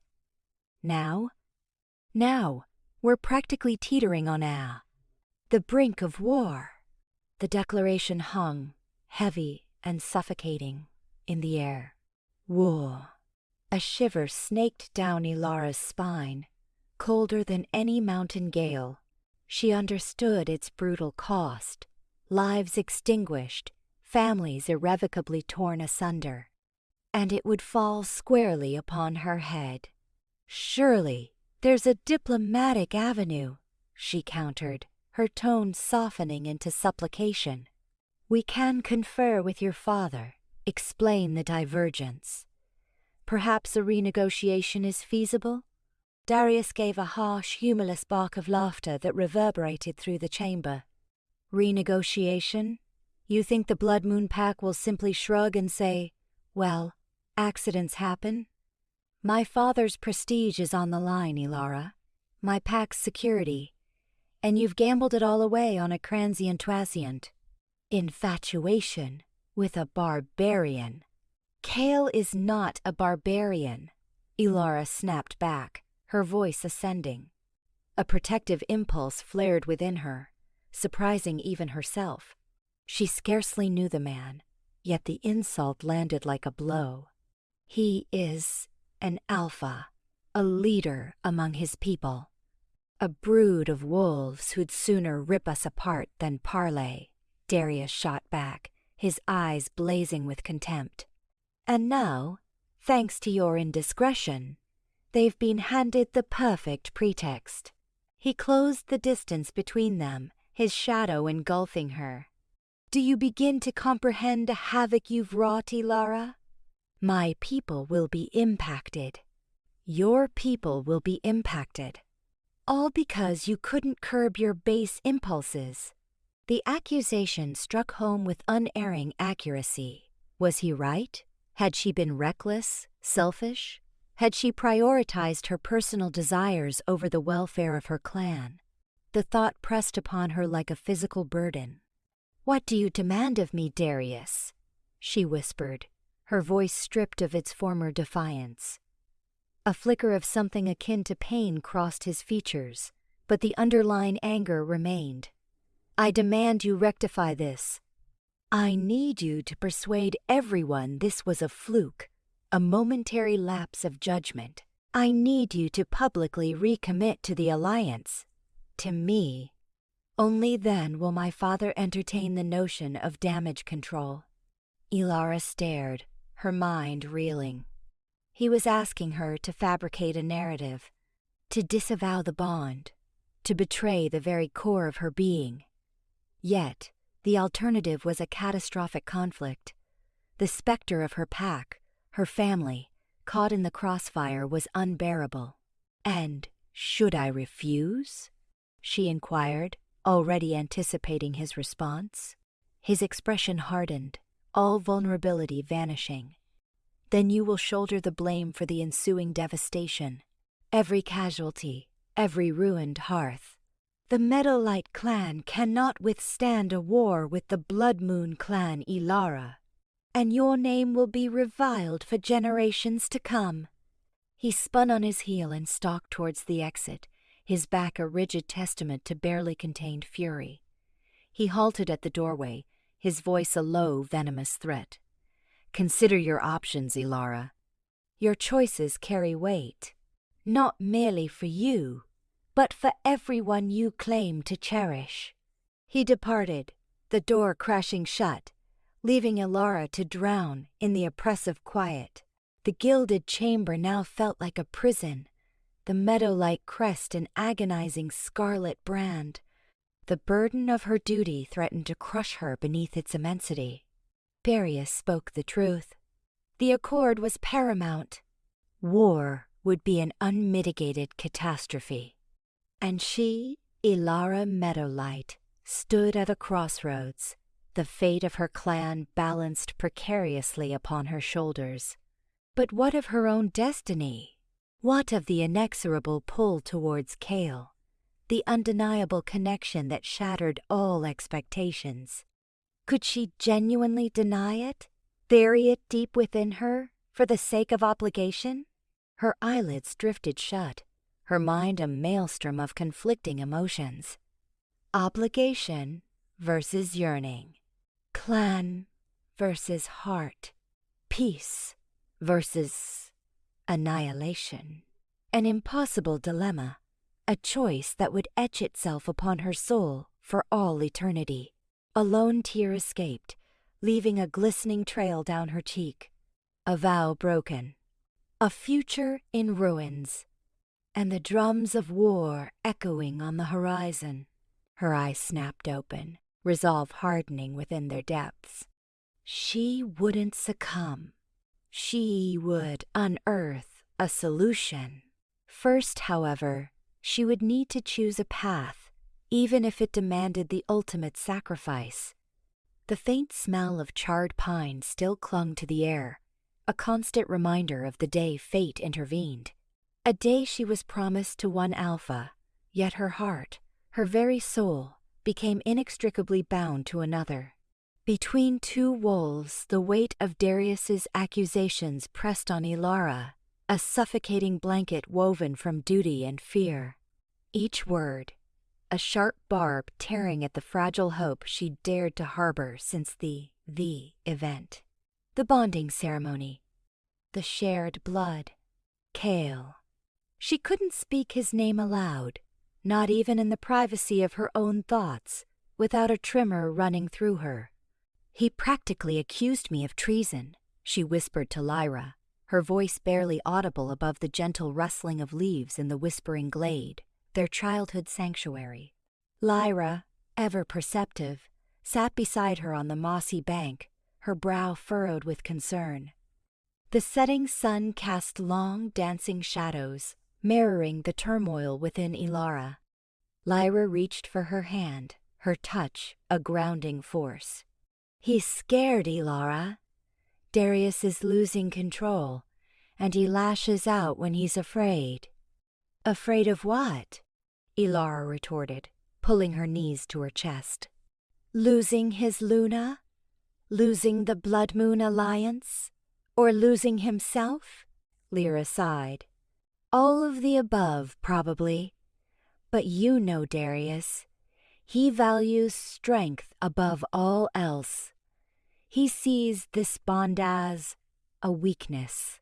S1: Now, we're practically teetering on the brink of war. The declaration hung, heavy and suffocating, in the air. War. A shiver snaked down Ilara's spine, colder than any mountain gale. She understood its brutal cost. Lives extinguished, families irrevocably torn asunder. And it would fall squarely upon her head. Surely, there's a diplomatic avenue, she countered, her tone softening into supplication. We can confer with your father, explain the divergence. Perhaps a renegotiation is feasible? Darius gave a harsh, humorless bark of laughter that reverberated through the chamber. Renegotiation? You think the Blood Moon Pack will simply shrug and say, well, accidents happen? My father's prestige is on the line, Ilara. My pack's security. And you've gambled it all away on a transient infatuation with a barbarian. Kael is not a barbarian, Ilara snapped back, her voice ascending. A protective impulse flared within her, surprising even herself. She scarcely knew the man, yet the insult landed like a blow. He is an alpha, a leader among his people. A brood of wolves who'd sooner rip us apart than parley, Darius shot back, his eyes blazing with contempt. And now, thanks to your indiscretion, they've been handed the perfect pretext. He closed the distance between them, his shadow engulfing her. Do you begin to comprehend the havoc you've wrought, Ilara? My people will be impacted. Your people will be impacted. All because you couldn't curb your base impulses. The accusation struck home with unerring accuracy. Was he right? Had she been reckless, selfish? Had she prioritized her personal desires over the welfare of her clan? The thought pressed upon her like a physical burden. What do you demand of me, Darius? She whispered, her voice stripped of its former defiance. A flicker of something akin to pain crossed his features, but the underlying anger remained. I demand you rectify this. I need you to persuade everyone this was a fluke, a momentary lapse of judgment. I need you to publicly recommit to the alliance, to me. Only then will my father entertain the notion of damage control. Ilara stared, her mind reeling. He was asking her to fabricate a narrative, to disavow the bond, to betray the very core of her being. Yet, the alternative was a catastrophic conflict. The specter of her pack, her family, caught in the crossfire was unbearable. And should I refuse? She inquired, already anticipating his response. His expression hardened, all vulnerability vanishing. Then you will shoulder the blame for the ensuing devastation. Every casualty, every ruined hearth. The Meadowlight clan cannot withstand a war with the Blood Moon clan, Ilara, and your name will be reviled for generations to come. He spun on his heel and stalked towards the exit, his back a rigid testament to barely contained fury. He halted at the doorway, his voice a low, venomous threat. Consider your options, Ilara. Your choices carry weight. not merely for you, but for everyone you claim to cherish." He departed, the door crashing shut, leaving Ilara to drown in the oppressive quiet. The gilded chamber now felt like a prison, the meadow-like crest an agonizing scarlet brand. The burden of her duty threatened to crush her beneath its immensity. Darius spoke the truth. The accord was paramount. War would be an unmitigated catastrophe. And she, Ilara Meadowlight, stood at a crossroads, the fate of her clan balanced precariously upon her shoulders. But what of her own destiny? What of the inexorable pull towards Kael, the undeniable connection that shattered all expectations? Could she genuinely deny it, bury it deep within her, for the sake of obligation? Her eyelids drifted shut, her mind a maelstrom of conflicting emotions. Obligation versus yearning. Clan versus heart. Peace versus annihilation. An impossible dilemma, a choice that would etch itself upon her soul for all eternity. A lone tear escaped, leaving a glistening trail down her cheek. A vow broken. A future in ruins. And the drums of war echoing on the horizon. Her eyes snapped open, resolve hardening within their depths. She wouldn't succumb. She would unearth a solution. First, however, she would need to choose a path, even if it demanded the ultimate sacrifice. The faint smell of charred pine still clung to the air, a constant reminder of the day fate intervened. A day she was promised to one Alpha, yet her heart, her very soul, became inextricably bound to another. Between two wolves, the weight of Darius's accusations pressed on Ilara, a suffocating blanket woven from duty and fear. Each word, a sharp barb tearing at the fragile hope she'd dared to harbor since the event. The bonding ceremony. The shared blood. Kael. She couldn't speak his name aloud, not even in the privacy of her own thoughts, without a tremor running through her. "He practically accused me of treason," she whispered to Lyra, her voice barely audible above the gentle rustling of leaves in the whispering glade, their childhood sanctuary. Lyra, ever perceptive, sat beside her on the mossy bank, her brow furrowed with concern. The setting sun cast long, dancing shadows, mirroring the turmoil within Ilara. Lyra reached for her hand, her touch a grounding force. "He's scared, Ilara. Darius is losing control, and he lashes out when he's afraid." "Afraid of what?" Ilara retorted, pulling her knees to her chest. "Losing his Luna? Losing the Blood Moon Alliance? Or losing himself?" Lyra sighed. "All of the above, probably. But you know Darius. He values strength above all else. He sees this bond as a weakness."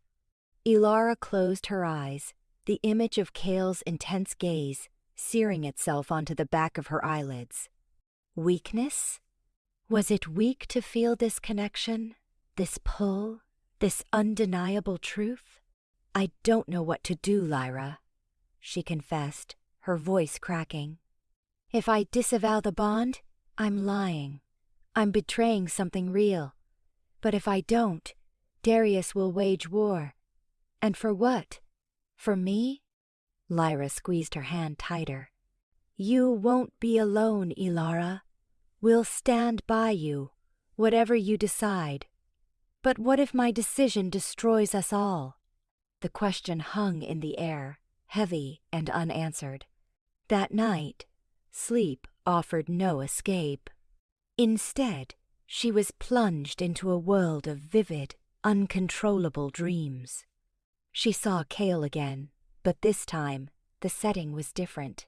S1: Ilara closed her eyes, the image of Kael's intense gaze searing itself onto the back of her eyelids. Weakness? Was it weak to feel this connection, this pull, this undeniable truth? "I don't know what to do, Lyra," she confessed, her voice cracking. "If I disavow the bond, I'm lying. I'm betraying something real. But if I don't, Darius will wage war. And for what? For me?" Lyra squeezed her hand tighter. "You won't be alone, Ilara. We'll stand by you, whatever you decide. But what if my decision destroys us all?" The question hung in the air, heavy and unanswered. That night, sleep offered no escape. Instead, she was plunged into a world of vivid, uncontrollable dreams. She saw Kael again, but this time the setting was different.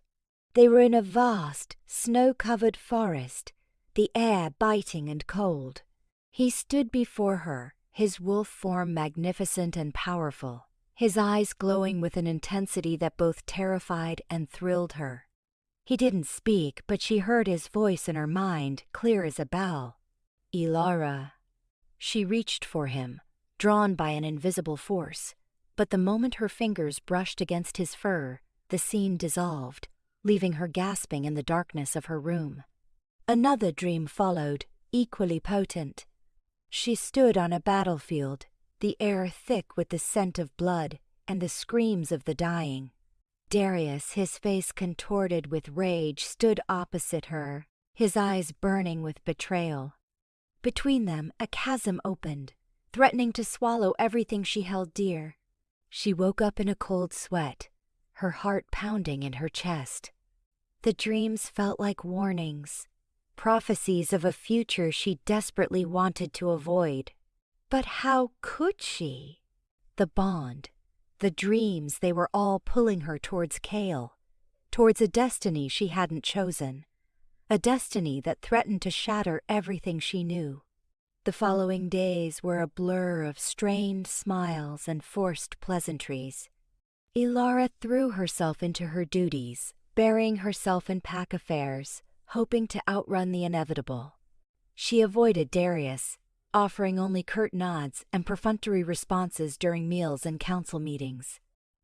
S1: They were in a vast, snow-covered forest, the air biting and cold. He stood before her, his wolf form magnificent and powerful, his eyes glowing with an intensity that both terrified and thrilled her. He didn't speak, but she heard his voice in her mind, clear as a bell. "Ilara." She reached for him, drawn by an invisible force, but the moment her fingers brushed against his fur, the scene dissolved, leaving her gasping in the darkness of her room. Another dream followed, equally potent. She stood on a battlefield, the air thick with the scent of blood and the screams of the dying. Darius, his face contorted with rage, stood opposite her, his eyes burning with betrayal. Between them, a chasm opened, threatening to swallow everything she held dear. She woke up in a cold sweat, her heart pounding in her chest. The dreams felt like warnings, prophecies of a future she desperately wanted to avoid. But how could she? The bond, the dreams, they were all pulling her towards Kael, towards a destiny she hadn't chosen, a destiny that threatened to shatter everything she knew. The following days were a blur of strained smiles and forced pleasantries. Ilara threw herself into her duties, burying herself in pack affairs, hoping to outrun the inevitable. She avoided Darius, offering only curt nods and perfunctory responses during meals and council meetings.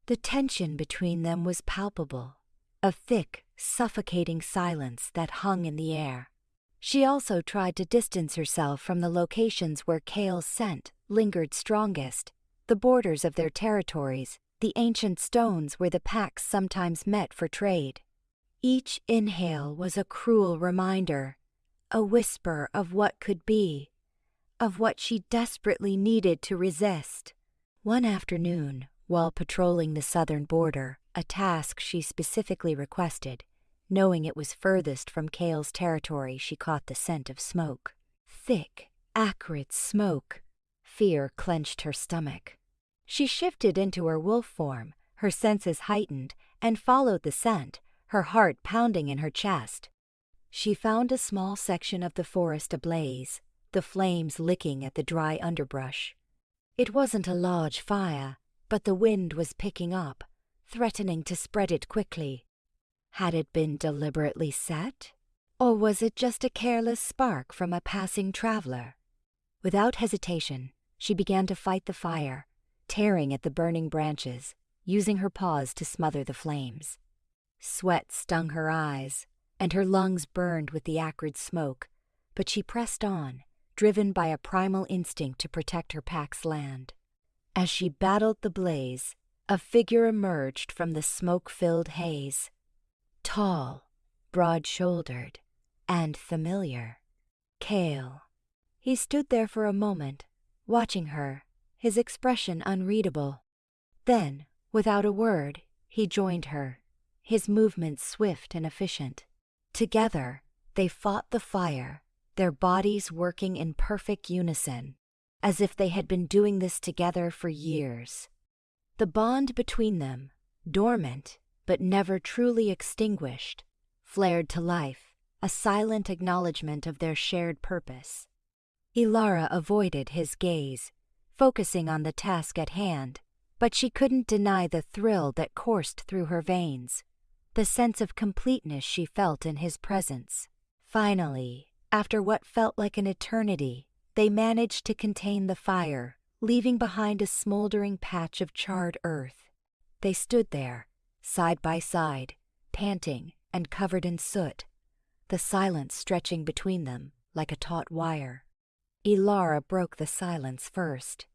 S1: The tension between them was palpable, a thick, suffocating silence that hung in the air. She also tried to distance herself from the locations where Kael's scent lingered strongest, the borders of their territories, the ancient stones where the packs sometimes met for trade. Each inhale was a cruel reminder, a whisper of what could be, of what she desperately needed to resist. One afternoon, while patrolling the southern border, a task she specifically requested, knowing it was furthest from Kael's territory, she caught the scent of smoke. Thick, acrid smoke. Fear clenched her stomach. She shifted into her wolf form, her senses heightened, and followed the scent, her heart pounding in her chest. She found a small section of the forest ablaze, the flames licking at the dry underbrush. It wasn't a large fire, but the wind was picking up, threatening to spread it quickly. Had it been deliberately set? Or was it just a careless spark from a passing traveler? Without hesitation, she began to fight the fire, tearing at the burning branches, using her paws to smother the flames. Sweat stung her eyes, and her lungs burned with the acrid smoke, but she pressed on, driven by a primal instinct to protect her pack's land. As she battled the blaze, a figure emerged from the smoke-filled haze. Tall, broad-shouldered, and familiar. Kael. He stood there for a moment, watching her, his expression unreadable. Then, without a word, he joined her, his movements swift and efficient. Together, they fought the fire, their bodies working in perfect unison, as if they had been doing this together for years. The bond between them, dormant but never truly extinguished, flared to life, a silent acknowledgement of their shared purpose. Ilara avoided his gaze, focusing on the task at hand, but she couldn't deny the thrill that coursed through her veins, the sense of completeness she felt in his presence. Finally, after what felt like an eternity, they managed to contain the fire, leaving behind a smoldering patch of charred earth. They stood there, side by side, panting and covered in soot, the silence stretching between them like a taut wire. Ilara broke the silence first.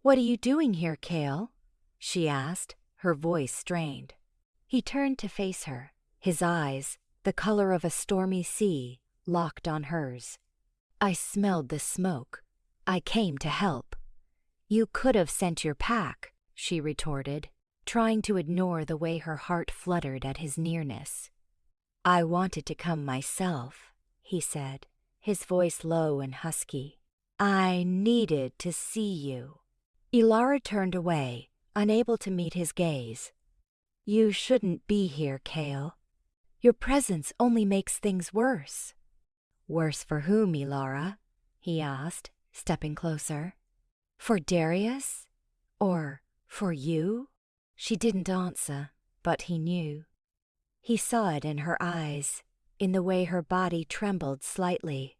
S1: "What are you doing here, Kael?" she asked, her voice strained. He turned to face her, his eyes, the color of a stormy sea, locked on hers. "I smelled the smoke. I came to help." "You could have sent your pack," she retorted, trying to ignore the way her heart fluttered at his nearness. "I wanted to come myself," he said, his voice low and husky. "I needed to see you." Ilara turned away, unable to meet his gaze. "You shouldn't be here, Kael. Your presence only makes things worse." "Worse for whom, Ilara?" he asked, stepping closer. "For Darius? Or For you? She didn't answer, but he knew. He saw it in her eyes, in the way her body trembled slightly.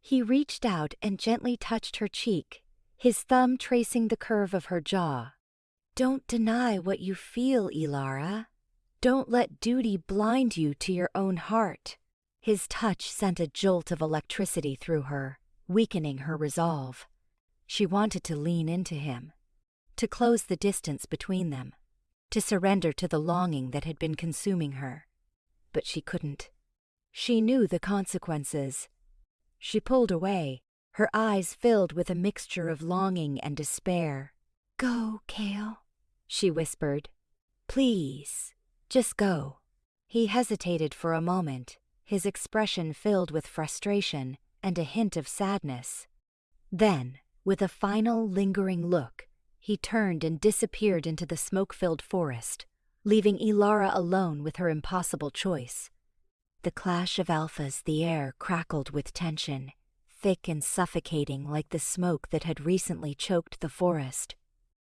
S1: He reached out and gently touched her cheek, his thumb tracing the curve of her jaw. Don't deny what you feel, Ilara. Don't let duty blind you to your own heart. His touch sent a jolt of electricity through her, weakening her resolve. She wanted to lean into him, to close the distance between them, to surrender to the longing that had been consuming her. But she couldn't. She knew the consequences. She pulled away, her eyes filled with a mixture of longing and despair. Go, Kael, she whispered. Please, just go. He hesitated for a moment, his expression filled with frustration and a hint of sadness. Then, with a final lingering look, he turned and disappeared into the smoke-filled forest, leaving Ilara alone with her impossible choice. The clash of alphas, the air crackled with tension, thick and suffocating like the smoke that had recently choked the forest.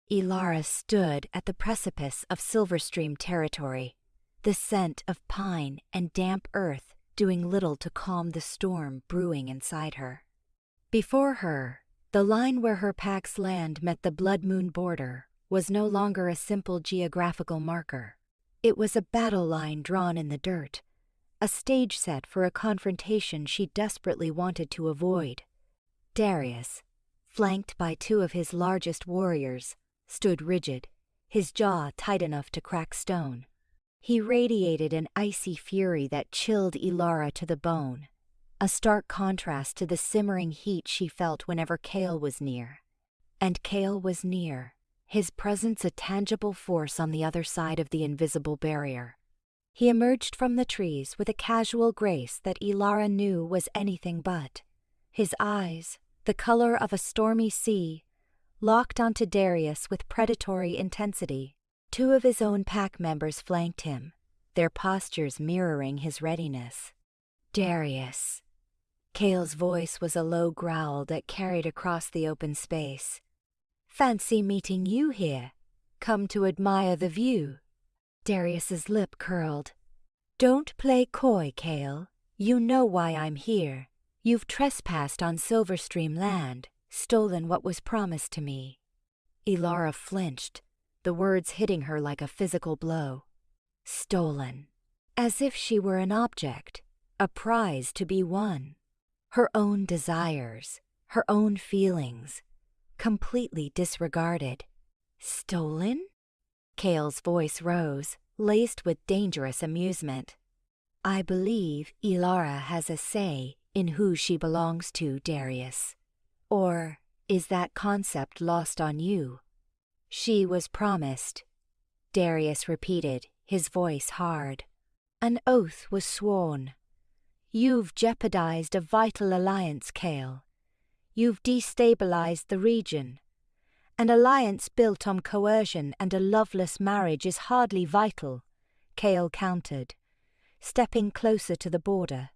S1: Ilara stood at the precipice of Silverstream territory, the scent of pine and damp earth doing little to calm the storm brewing inside her. Before her, the line where her pack's land met the Blood Moon border was no longer a simple geographical marker. It was a battle line drawn in the dirt, a stage set for a confrontation she desperately wanted to avoid. Darius, flanked by two of his largest warriors, stood rigid, his jaw tight enough to crack stone. He radiated an icy fury that chilled Ilara to the bone, a stark contrast to the simmering heat she felt whenever Kael was near. And Kael was near, his presence a tangible force on the other side of the invisible barrier. He emerged from the trees with a casual grace that Ilara knew was anything but. His eyes, the color of a stormy sea, locked onto Darius with predatory intensity. Two of his own pack members flanked him, their postures mirroring his readiness. Darius. Kael's voice was a low growl that carried across the open space. Fancy meeting you here. Come to admire the view. Darius's lip curled. Don't play coy, Kael. You know why I'm here. You've trespassed on Silverstream land, stolen what was promised to me. Ilara flinched, the words hitting her like a physical blow. Stolen. As if she were an object, a prize to be won. Her own desires, her own feelings, completely disregarded. Stolen? Kael's voice rose, laced with dangerous amusement. I believe Ilara has a say in who she belongs to, Darius. Or is that concept lost on you? She was promised, Darius repeated, his voice hard. An oath was sworn. You've jeopardized a vital alliance, Kael. You've destabilized the region. An alliance built on coercion and a loveless marriage is hardly vital, Kael countered, stepping closer to the border,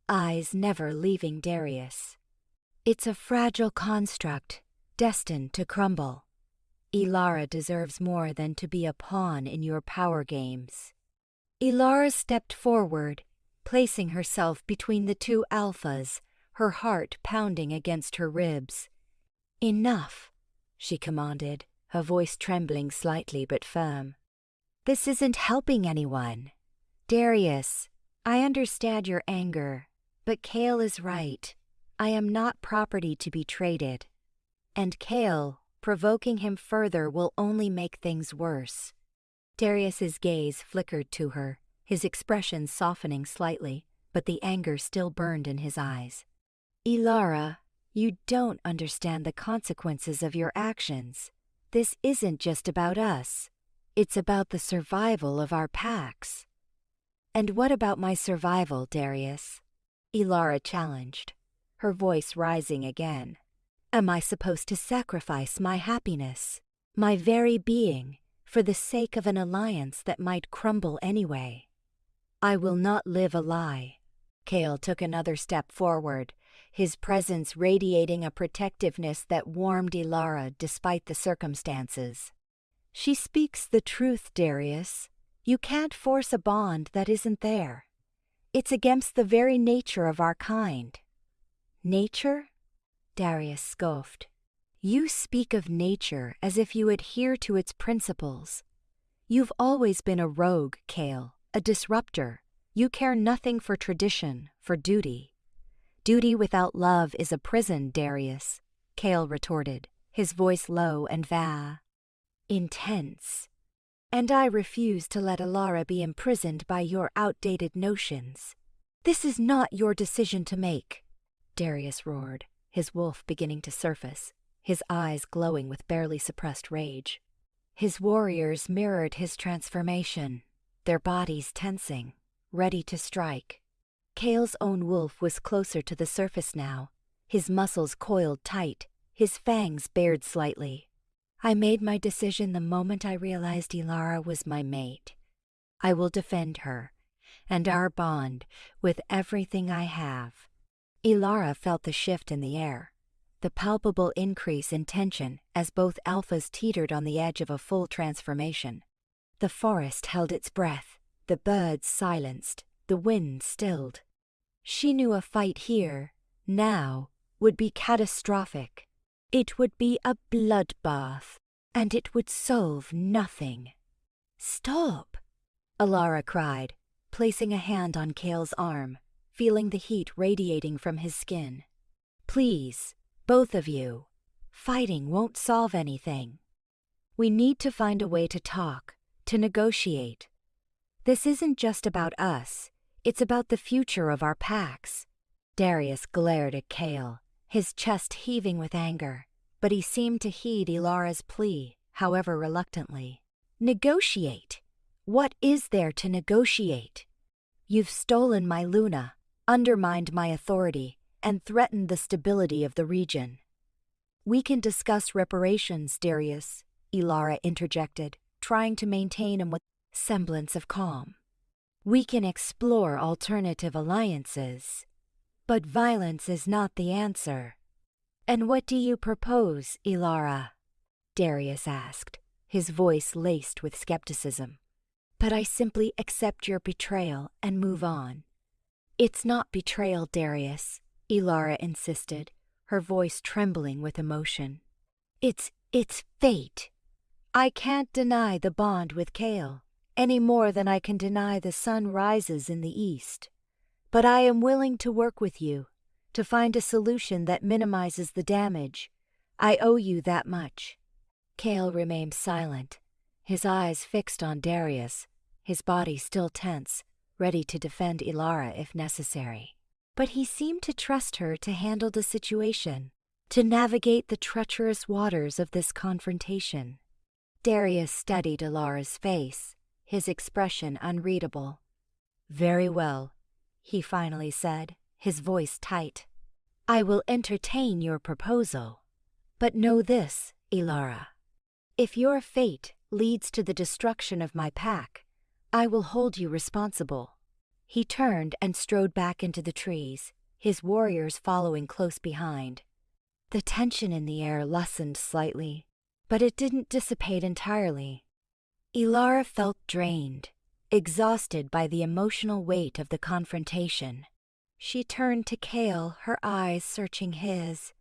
S1: eyes never leaving Darius. It's a fragile construct, destined to crumble. Ilara deserves more than to be a pawn in your power games. Ilara stepped forward, placing herself between the two alphas, her heart pounding against her ribs. Enough, she commanded, her voice trembling slightly but firm. This isn't helping anyone. Darius, I understand your anger, but Kael is right. I am not property to be traded. And Kael, provoking him further will only make things worse. Darius's gaze flickered to her, his expression softening slightly, but the anger still burned in his eyes. Ilara, you don't understand the consequences of your actions. This isn't just about us. It's about the survival of our packs. And what about my survival, Darius? Ilara challenged, her voice rising again. Am I supposed to sacrifice my happiness, my very being, for the sake of an alliance that might crumble anyway? I will not live a lie. Kael took another step forward, his presence radiating a protectiveness that warmed Ilara despite the circumstances. She speaks the truth, Darius. You can't force a bond that isn't there. It's against the very nature of our kind. Nature? Darius scoffed. You speak of nature as if you adhere to its principles. You've always been a rogue, Kael, a disruptor. You care nothing for tradition, for duty. Duty without love is a prison, Darius, Kael retorted, his voice low and intense. And I refuse to let Ilara be imprisoned by your outdated notions. This is not your decision to make, Darius roared, his wolf beginning to surface, his eyes glowing with barely suppressed rage. His warriors mirrored his transformation, their bodies tensing, ready to strike. Kael's own wolf was closer to the surface now, his muscles coiled tight, his fangs bared slightly. I made my decision the moment I realized Ilara was my mate. I will defend her, and our bond, with everything I have. Ilara felt the shift in the air, the palpable increase in tension as both alphas teetered on the edge of a full transformation. The forest held its breath, the birds silenced, the wind stilled. She knew a fight here, now, would be catastrophic. It would be a bloodbath, and it would solve nothing. Stop! Ilara cried, placing a hand on Kael's arm, feeling the heat radiating from his skin. Please, both of you. Fighting won't solve anything. We need to find a way to talk, to negotiate. This isn't just about us, it's about the future of our packs. Darius glared at Kael, his chest heaving with anger, but he seemed to heed Ilara's plea, however reluctantly. Negotiate? What is there to negotiate? You've stolen my Luna, undermined my authority, and threatened the stability of the region. We can discuss reparations, Darius, Ilara interjected, trying to maintain a semblance of calm. We can explore alternative alliances. But violence is not the answer. And what do you propose, Ilara? Darius asked, his voice laced with skepticism. But I simply accept your betrayal and move on. It's not betrayal, Darius, Ilara insisted, her voice trembling with emotion. It's fate. I can't deny the bond with Kael, any more than I can deny the sun rises in the east. But I am willing to work with you, to find a solution that minimizes the damage. I owe you that much. Kael remained silent, his eyes fixed on Darius, his body still tense, ready to defend Ilara if necessary. But he seemed to trust her to handle the situation, to navigate the treacherous waters of this confrontation. Darius studied Ilara's face, his expression unreadable. Very well, he finally said, his voice tight. I will entertain your proposal. But know this, Ilara. If your fate leads to the destruction of my pack, I will hold you responsible. He turned and strode back into the trees, his warriors following close behind. The tension in the air lessened slightly, but it didn't dissipate entirely. Ilara felt drained, exhausted by the emotional weight of the confrontation. She turned to Kael, her eyes searching his.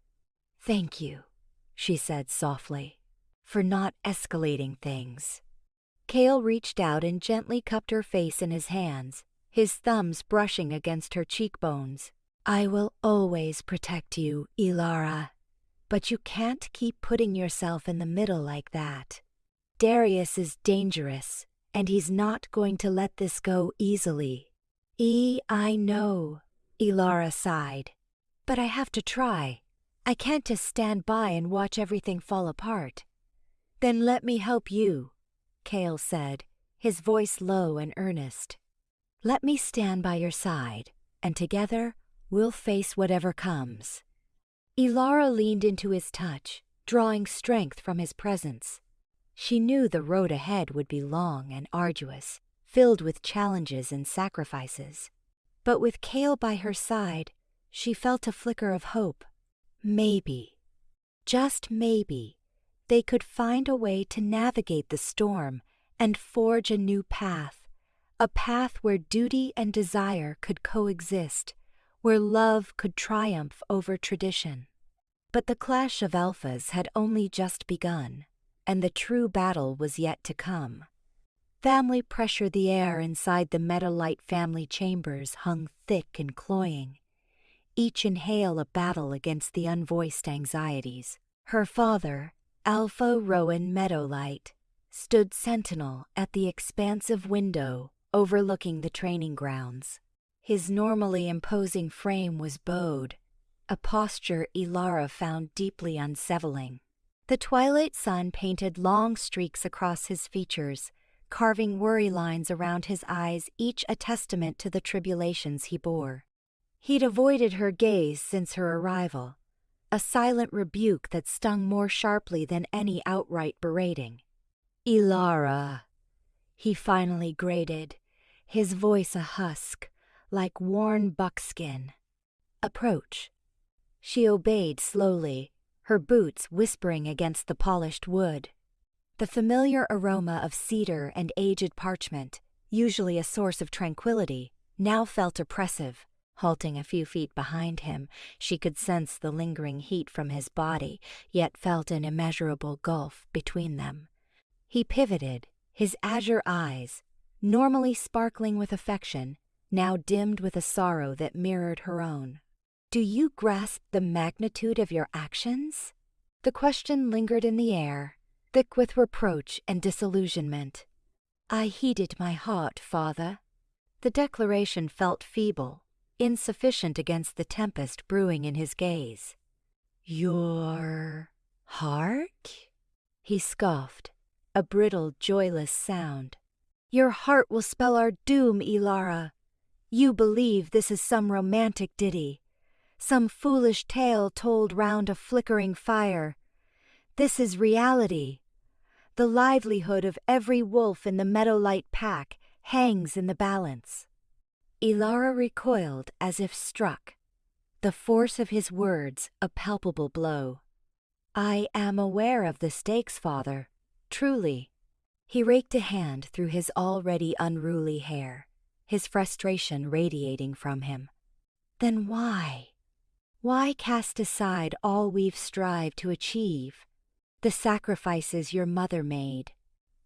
S1: Thank you, she said softly, for not escalating things. Kael reached out and gently cupped her face in his hands, his thumbs brushing against her cheekbones. I will always protect you, Ilara. But you can't keep putting yourself in the middle like that. Darius is dangerous, and he's not going to let this go easily. I know, Ilara sighed. But I have to try. I can't just stand by and watch everything fall apart. Then let me help you, Kael said, his voice low and earnest. Let me stand by your side, and together we'll face whatever comes. Ilara leaned into his touch, drawing strength from his presence. She knew the road ahead would be long and arduous, filled with challenges and sacrifices. But with Kael by her side, she felt a flicker of hope. Maybe, just maybe, they could find a way to navigate the storm and forge a new path, a path where duty and desire could coexist, where love could triumph over tradition. But the clash of alphas had only just begun, and the true battle was yet to come. Family pressure, the air inside the Meadowlight family chambers hung thick and cloying, each inhale a battle against the unvoiced anxieties. Her father, Alpha Rowan Meadowlight, stood sentinel at the expansive window overlooking the training grounds. His normally imposing frame was bowed, a posture Ilara found deeply unsettling. The twilight sun painted long streaks across his features, carving worry lines around his eyes, each a testament to the tribulations he bore. He'd avoided her gaze since her arrival, a silent rebuke that stung more sharply than any outright berating. "Ilara," he finally grated, his voice a husk, like worn buckskin. "Approach." She obeyed slowly, her boots whispering against the polished wood. The familiar aroma of cedar and aged parchment, usually a source of tranquility, now felt oppressive. Halting a few feet behind him, she could sense the lingering heat from his body, yet felt an immeasurable gulf between them. He pivoted, his azure eyes, normally sparkling with affection, now dimmed with a sorrow that mirrored her own. "Do you grasp the magnitude of your actions?" The question lingered in the air, thick with reproach and disillusionment. "I heeded my heart, father." The declaration felt feeble, insufficient against the tempest brewing in his gaze. "Your heart?" he scoffed, a brittle, joyless sound. "Your heart will spell our doom, Ilara. You believe this is some romantic ditty, some foolish tale told round a flickering fire. This is reality. The livelihood of every wolf in the Meadowlight pack hangs in the balance." Ilara recoiled as if struck, the force of his words a palpable blow. "I am aware of the stakes, father, truly." He raked a hand through his already unruly hair, his frustration radiating from him. "Then why? Why cast aside all we've strived to achieve? The sacrifices your mother made,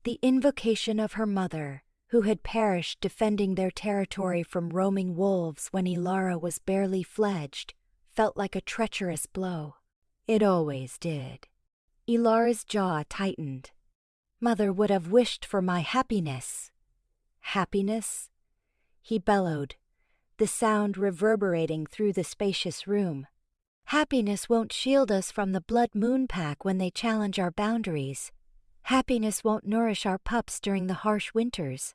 S1: the invocation of her mother, who had perished defending their territory from roaming wolves when Ilara was barely fledged, felt like a treacherous blow. It always did. Ilara's jaw tightened. "Mother would have wished for my happiness." "Happiness?" he bellowed, the sound reverberating through the spacious room. "Happiness won't shield us from the Blood Moon Pack when they challenge our boundaries. Happiness won't nourish our pups during the harsh winters.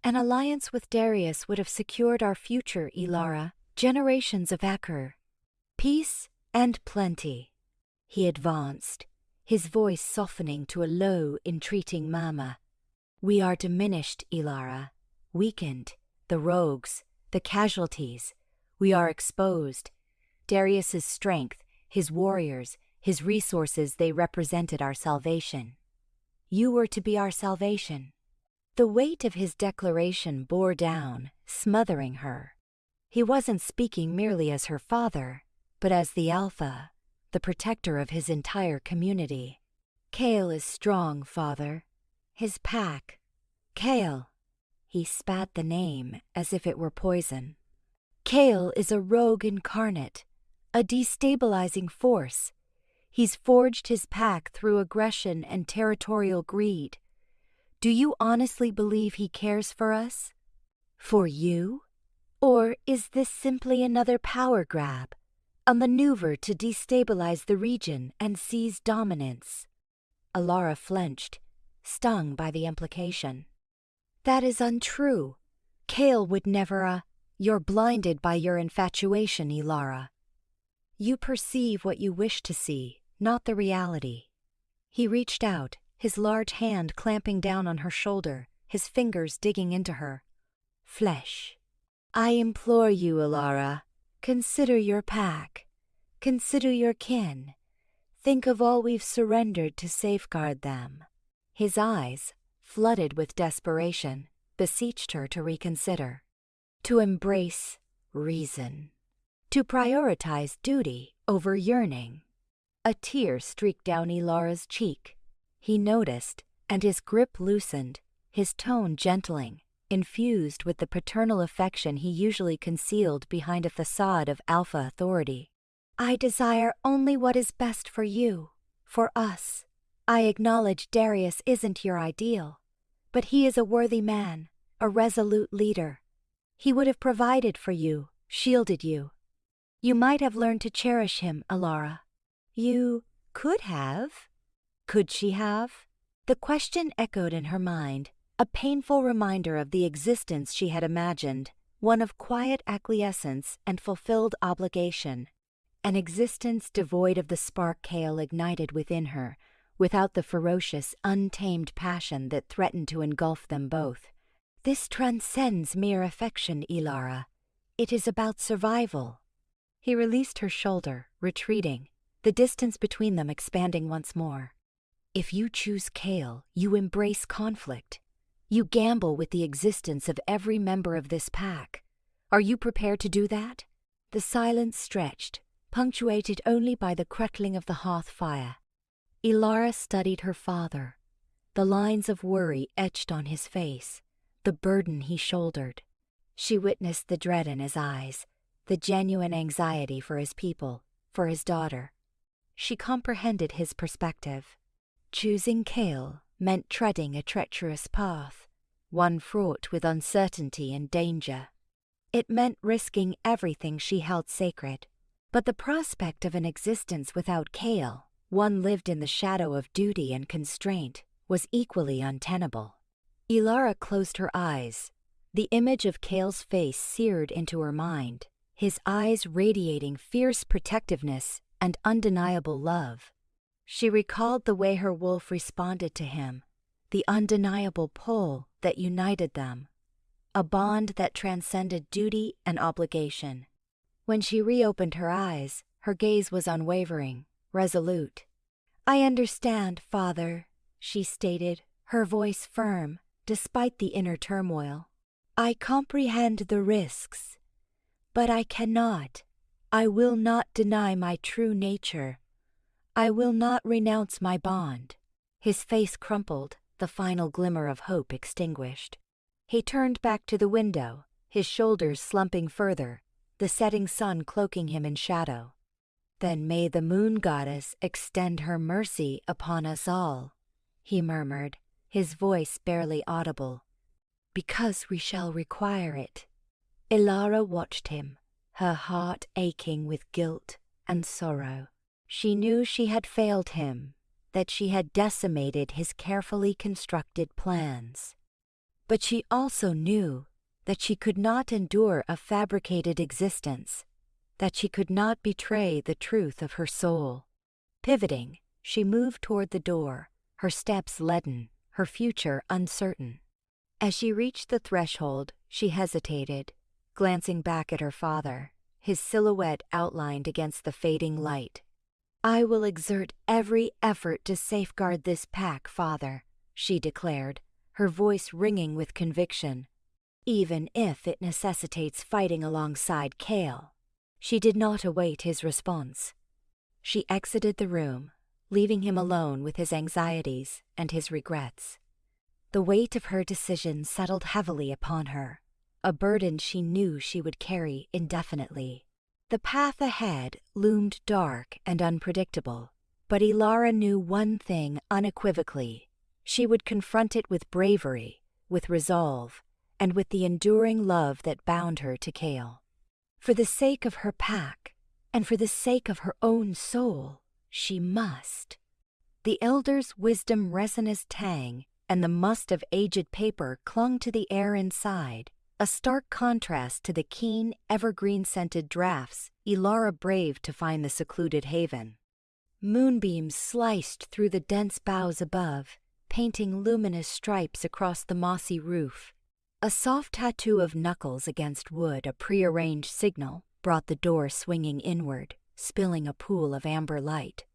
S1: An alliance with Darius would have secured our future, Ilara, generations of Aker. Peace and plenty." He advanced, his voice softening to a low, entreating murmur. "We are diminished, Ilara, weakened, the rogues, the casualties. We are exposed. Darius's strength, his warriors, his resources, they represented our salvation. You were to be our salvation." The weight of his declaration bore down, smothering her. He wasn't speaking merely as her father, but as the Alpha, the protector of his entire community. "Kael is strong, father. His pack. Kael." He spat the name as if it were poison. "Kael is a rogue incarnate, a destabilizing force. He's forged his pack through aggression and territorial greed. Do you honestly believe he cares for us? For you? Or is this simply another power grab, a maneuver to destabilize the region and seize dominance?" Ilara flinched, stung by the implication. "That is untrue. Kael would never. You're blinded by your infatuation, Ilara. You perceive what you wish to see, not the reality." He reached out, his large hand clamping down on her shoulder, his fingers digging into her. "Flesh. I implore you, Ilara, consider your pack. Consider your kin. Think of all we've surrendered to safeguard them. His eyes, flooded with desperation, beseeched her to reconsider, to embrace reason, to prioritize duty over yearning. A tear streaked down Ilara's cheek. He noticed, and his grip loosened, his tone gentling, infused with the paternal affection he usually concealed behind a facade of alpha authority. I desire only what is best for you, for us. I acknowledge Darius isn't your ideal, but he is a worthy man, a resolute leader. He would have provided for you, shielded you. You might have learned to cherish him, Ilara. You could have. Could she have? The question echoed in her mind, a painful reminder of the existence she had imagined, one of quiet acquiescence and fulfilled obligation. An existence devoid of the spark Kael ignited within her, without the ferocious, untamed passion that threatened to engulf them both. This transcends mere affection, Ilara. It is about survival. He released her shoulder, retreating, the distance between them expanding once more. If you choose Kael, you embrace conflict. You gamble with the existence of every member of this pack. Are you prepared to do that? The silence stretched, punctuated only by the crackling of the hearth fire. Ilara studied her father, the lines of worry etched on his face, the burden he shouldered. She witnessed the dread in his eyes, the genuine anxiety for his people, for his daughter. She comprehended his perspective. Choosing Kael meant treading a treacherous path, one fraught with uncertainty and danger. It meant risking everything she held sacred. But the prospect of an existence without Kael, one lived in the shadow of duty and constraint, was equally untenable. Ilara closed her eyes. The image of Kael's face seared into her mind, his eyes radiating fierce protectiveness and undeniable love. She recalled the way her wolf responded to him, the undeniable pull that united them, a bond that transcended duty and obligation. When she reopened her eyes, her gaze was unwavering, resolute. I understand, Father, she stated, her voice firm, despite the inner turmoil. I comprehend the risks, but I will not deny my true nature. I will not renounce my bond. His face crumpled, the final glimmer of hope extinguished. He turned back to the window, his shoulders slumping further, the setting sun cloaking him in shadow. Then may the moon goddess extend her mercy upon us all, he murmured, his voice barely audible. Because we shall require it. Ilara watched him, her heart aching with guilt and sorrow. She knew she had failed him, that she had decimated his carefully constructed plans. But she also knew that she could not endure a fabricated existence, that she could not betray the truth of her soul. Pivoting, she moved toward the door, her steps leaden, her future uncertain. As she reached the threshold, she hesitated, glancing back at her father, his silhouette outlined against the fading light. I will exert every effort to safeguard this pack, Father, she declared, her voice ringing with conviction, even if it necessitates fighting alongside Kael. She did not await his response. She exited the room, leaving him alone with his anxieties and his regrets. The weight of her decision settled heavily upon her, a burden she knew she would carry indefinitely. The path ahead loomed dark and unpredictable, but Ilara knew one thing unequivocally. She would confront it with bravery, with resolve, and with the enduring love that bound her to Kael. For the sake of her pack, and for the sake of her own soul, she must. The elder's wisdom resinous tang and the must of aged paper clung to the air inside, a stark contrast to the keen, evergreen-scented drafts Ilara braved to find the secluded haven. Moonbeams sliced through the dense boughs above, painting luminous stripes across the mossy roof. A soft tattoo of knuckles against wood, a prearranged signal, brought the door swinging inward, spilling a pool of amber light.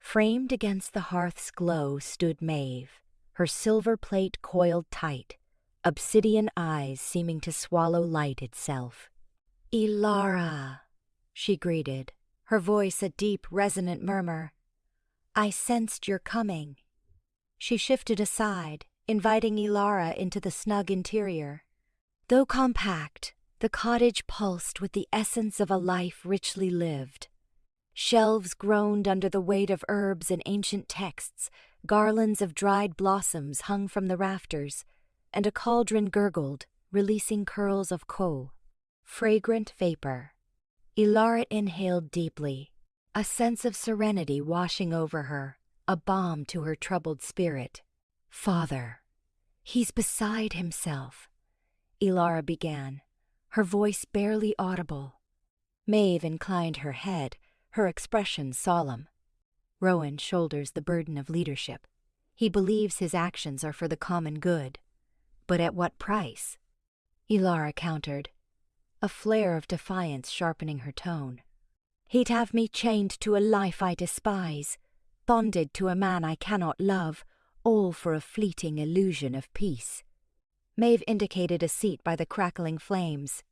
S1: Framed against the hearth's glow stood Maeve, her silver plate coiled tight, obsidian eyes seeming to swallow light itself. "Ilara," she greeted, her voice a deep, resonant murmur. "I sensed your coming." She shifted aside, inviting Ilara into the snug interior. Though compact, the cottage pulsed with the essence of a life richly lived. Shelves groaned under the weight of herbs and ancient texts, garlands of dried blossoms hung from the rafters, and a cauldron gurgled, releasing curls of kohl, fragrant vapor. Ilara inhaled deeply, a sense of serenity washing over her, a balm to her troubled spirit. "Father, he's beside himself," Ilara began, her voice barely audible. Maeve inclined her head, her expression solemn. "Rowan shoulders the burden of leadership. He believes his actions are for the common good. But at what price?" Ilara countered, a flare of defiance sharpening her tone. "He'd have me chained to a life I despise, bonded to a man I cannot love, all for a fleeting illusion of peace." Maeve indicated a seat by the crackling flames.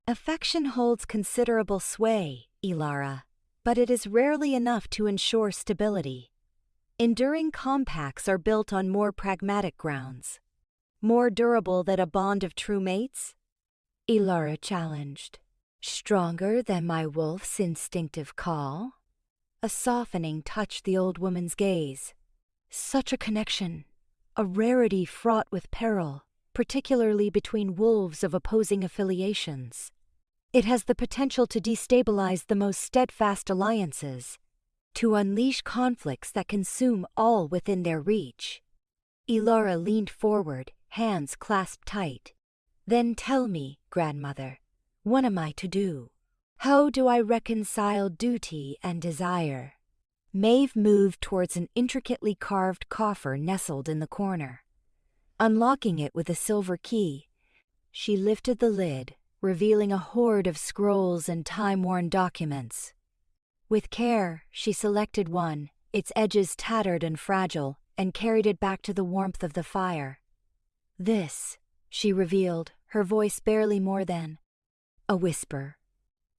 S1: "Affection holds considerable sway, Ilara, but it is rarely enough to ensure stability. Enduring compacts are built on more pragmatic grounds. More durable than a bond of true mates?" Ilara challenged. "Stronger than my wolf's instinctive call?" A softening touched the old woman's gaze. "Such a connection, a rarity fraught with peril, particularly between wolves of opposing affiliations. It has the potential to destabilize the most steadfast alliances, to unleash conflicts that consume all within their reach." Ilara leaned forward, hands clasped tight. "Then tell me, grandmother, what am I to do? How do I reconcile duty and desire?" Maeve moved towards an intricately carved coffer nestled in the corner. Unlocking it with a silver key, she lifted the lid, revealing a hoard of scrolls and time-worn documents. With care, she selected one, its edges tattered and fragile, and carried it back to the warmth of the fire. "This," she revealed, her voice barely more than a whisper,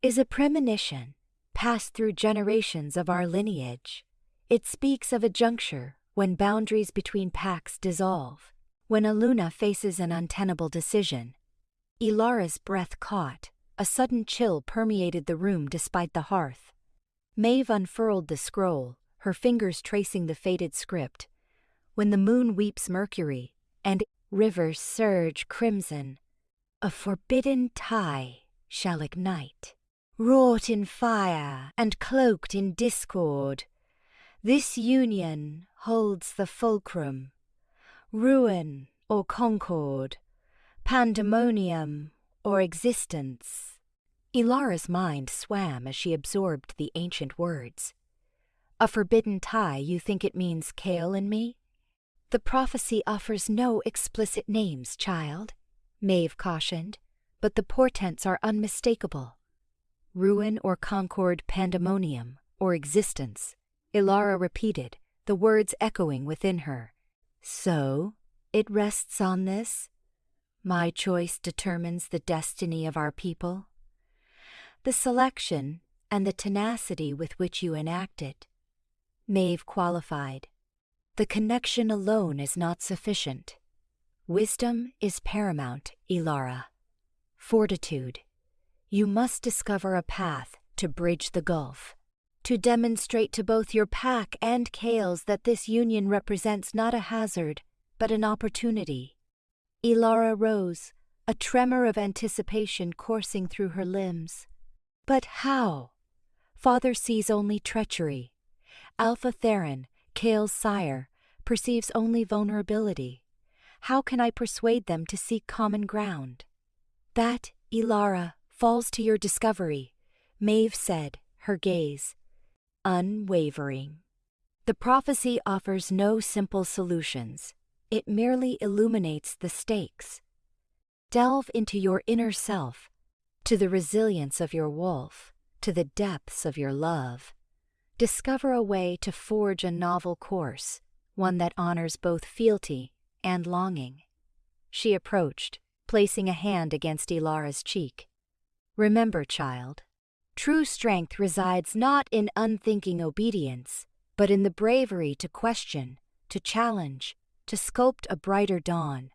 S1: "is a premonition passed through generations of our lineage. It speaks of a juncture when boundaries between packs dissolve, when a Luna faces an untenable decision." Ilara's breath caught. A sudden chill permeated the room despite the hearth. Maeve unfurled the scroll, her fingers tracing the faded script. "When the moon weeps Mercury, and rivers surge crimson, a forbidden tie shall ignite. Wrought in fire and cloaked in discord, this union holds the fulcrum. Ruin or concord, pandemonium or existence." Ilara's mind swam as she absorbed the ancient words. "A forbidden tie, you think it means Kael and me?" "The prophecy offers no explicit names, child," Maeve cautioned, "but the portents are unmistakable. Ruin or concord, pandemonium or existence," Ilara repeated, the words echoing within her. "So, it rests on this? My choice determines the destiny of our people? The selection and the tenacity with which you enact it," Maeve qualified. "The connection alone is not sufficient. Wisdom is paramount, Ilara. Fortitude. You must discover a path to bridge the gulf, to demonstrate to both your pack and Kael's that this union represents not a hazard, but an opportunity." Ilara rose, a tremor of anticipation coursing through her limbs. "But how? Father sees only treachery. Alpha Theron, Kael's sire, perceives only vulnerability. How can I persuade them to seek common ground?" "That, Ilara, falls to your discovery," Maeve said, her gaze unwavering. "The prophecy offers no simple solutions. It merely illuminates the stakes. Delve into your inner self, to the resilience of your wolf, to the depths of your love, Discover a way to forge a novel course, one that honors both fealty and longing. She approached, placing a hand against Ilara's cheek. Remember, child, true strength resides not in unthinking obedience, but in the bravery to question, to challenge, to sculpt a brighter dawn.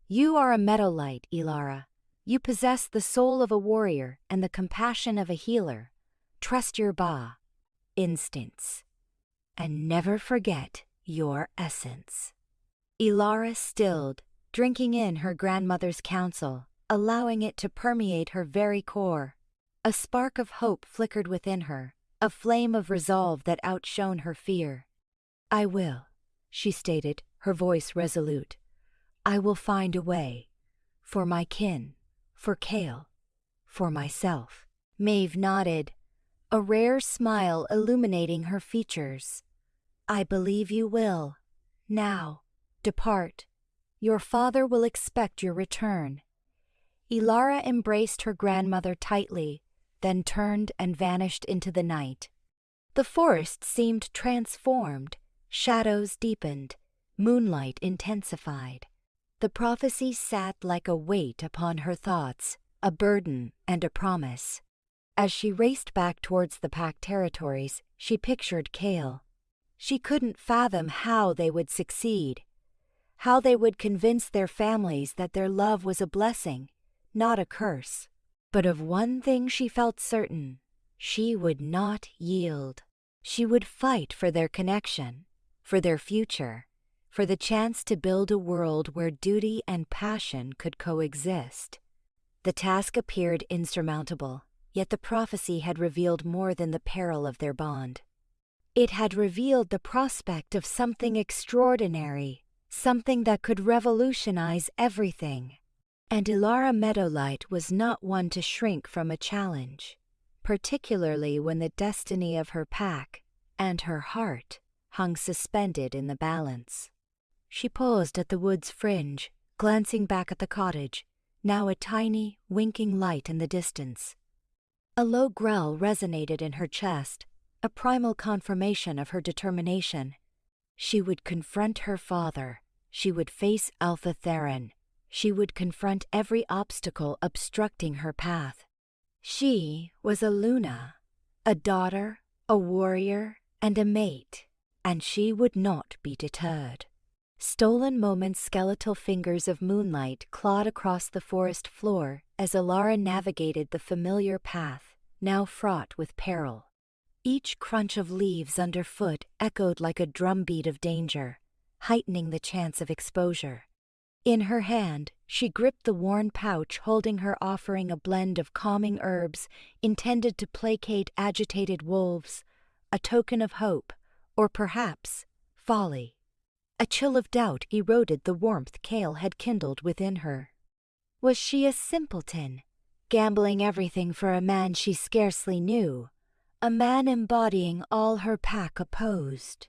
S1: You are a meadowlight, Ilara. You possess the soul of a warrior and the compassion of a healer. Trust your Ba instincts, and never forget your essence. Ilara stilled, drinking in her grandmother's counsel, allowing it to permeate her very core. A spark of hope flickered within her, a flame of resolve that outshone her fear. I will, she stated, her voice resolute. I will find a way. For my kin, for Kael, for myself. Maeve nodded, a rare smile illuminating her features. I believe you will. Now, depart. Your father will expect your return. Ilara embraced her grandmother tightly, then turned and vanished into the night. The forest seemed transformed, shadows deepened, moonlight intensified. The prophecy sat like a weight upon her thoughts, a burden and a promise. As she raced back towards the packed territories, she pictured Kael. She couldn't fathom how they would succeed, how they would convince their families that their love was a blessing, not a curse. But of one thing she felt certain, she would not yield. She would fight for their connection, for their future, for the chance to build a world where duty and passion could coexist. The task appeared insurmountable, yet the prophecy had revealed more than the peril of their bond. It had revealed the prospect of something extraordinary, something that could revolutionize everything. And Ilara Meadowlight was not one to shrink from a challenge, particularly when the destiny of her pack and her heart hung suspended in the balance. She paused at the wood's fringe, glancing back at the cottage, now a tiny, winking light in the distance. A low growl resonated in her chest, a primal confirmation of her determination. She would confront her father. She would face Alpha Darius. She would confront every obstacle obstructing her path. She was a Luna, a daughter, a warrior, and a mate, and she would not be deterred. Stolen moments' skeletal fingers of moonlight clawed across the forest floor as Ilara navigated the familiar path, now fraught with peril. Each crunch of leaves underfoot echoed like a drumbeat of danger, heightening the chance of exposure. In her hand, she gripped the worn pouch holding her offering, a blend of calming herbs intended to placate agitated wolves, a token of hope, or perhaps folly. A chill of doubt eroded the warmth Kael had kindled within her. Was she a simpleton, gambling everything for a man she scarcely knew, a man embodying all her pack opposed?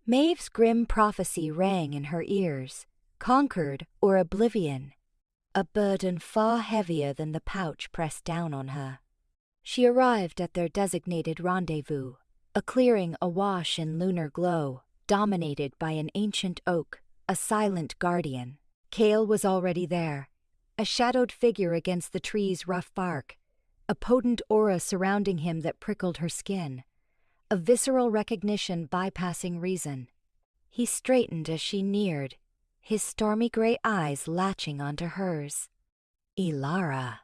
S1: Maeve's grim prophecy rang in her ears. Conquered or oblivion, a burden far heavier than the pouch pressed down on her. She arrived at their designated rendezvous, a clearing awash in lunar glow, dominated by an ancient oak, a silent guardian. Kael was already there, a shadowed figure against the tree's rough bark, a potent aura surrounding him that prickled her skin, a visceral recognition bypassing reason. He straightened as she neared, his stormy gray eyes latching onto hers. Ilara,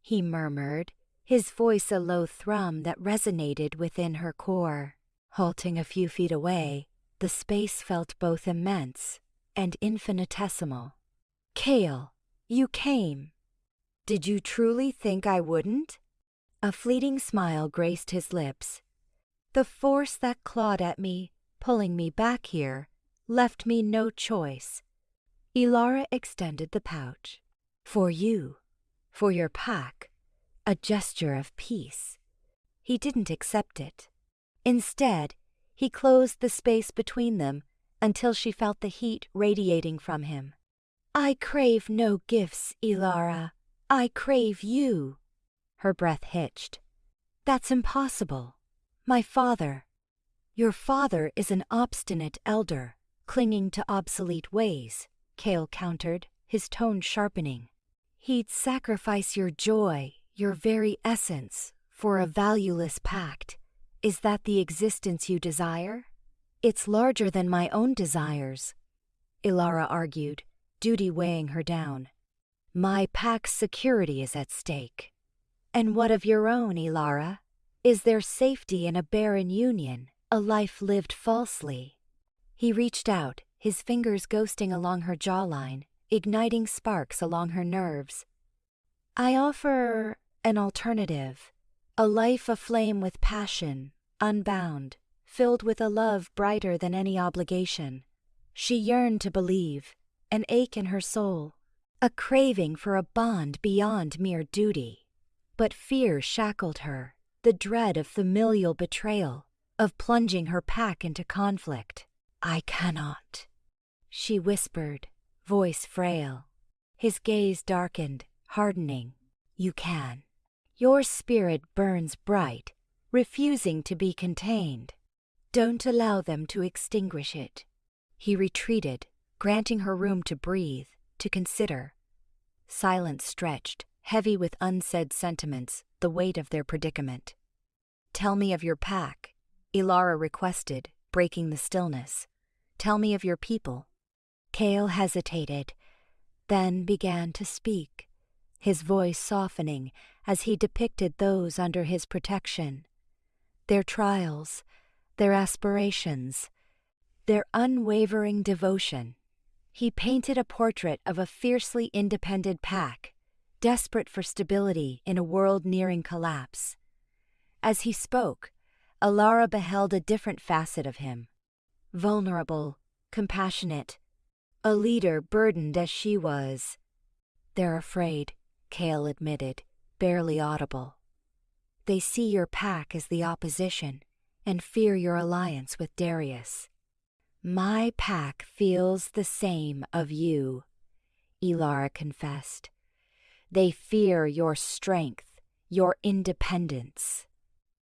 S1: he murmured, his voice a low thrum that resonated within her core. Halting a few feet away, the space felt both immense and infinitesimal. Kael, you came. Did you truly think I wouldn't? A fleeting smile graced his lips. The force that clawed at me, pulling me back here, left me no choice. Ilara extended the pouch. For you, for your pack, a gesture of peace. He didn't accept it. Instead, he closed the space between them until she felt the heat radiating from him. I crave no gifts, Ilara. I crave you. Her breath hitched. That's impossible. My father. Your father is an obstinate elder, clinging to obsolete ways, Kael countered, his tone sharpening. He'd sacrifice your joy, your very essence, for a valueless pact. Is that the existence you desire? It's larger than my own desires, Ilara argued, duty weighing her down. My pack's security is at stake. And what of your own, Ilara? Is there safety in a barren union, a life lived falsely? He reached out, his fingers ghosting along her jawline, igniting sparks along her nerves. I offer an alternative, a life aflame with passion, unbound, filled with a love brighter than any obligation. She yearned to believe, an ache in her soul, a craving for a bond beyond mere duty. But fear shackled her, the dread of familial betrayal, of plunging her pack into conflict. I cannot, she whispered, voice frail. His gaze darkened, hardening. You can. Your spirit burns bright, refusing to be contained. Don't allow them to extinguish it. He retreated, granting her room to breathe, to consider. Silence stretched, heavy with unsaid sentiments, the weight of their predicament. Tell me of your pack, Ilara requested, breaking the stillness. Tell me of your people. Kael hesitated, then began to speak, his voice softening as he depicted those under his protection. Their trials, their aspirations, their unwavering devotion. He painted a portrait of a fiercely independent pack, desperate for stability in a world nearing collapse. As he spoke, Ilara beheld a different facet of him. Vulnerable, compassionate, a leader burdened as she was. They're afraid, Kael admitted, barely audible. They see your pack as the opposition and fear your alliance with Darius. My pack feels the same of you, Ilara confessed. They fear your strength, your independence.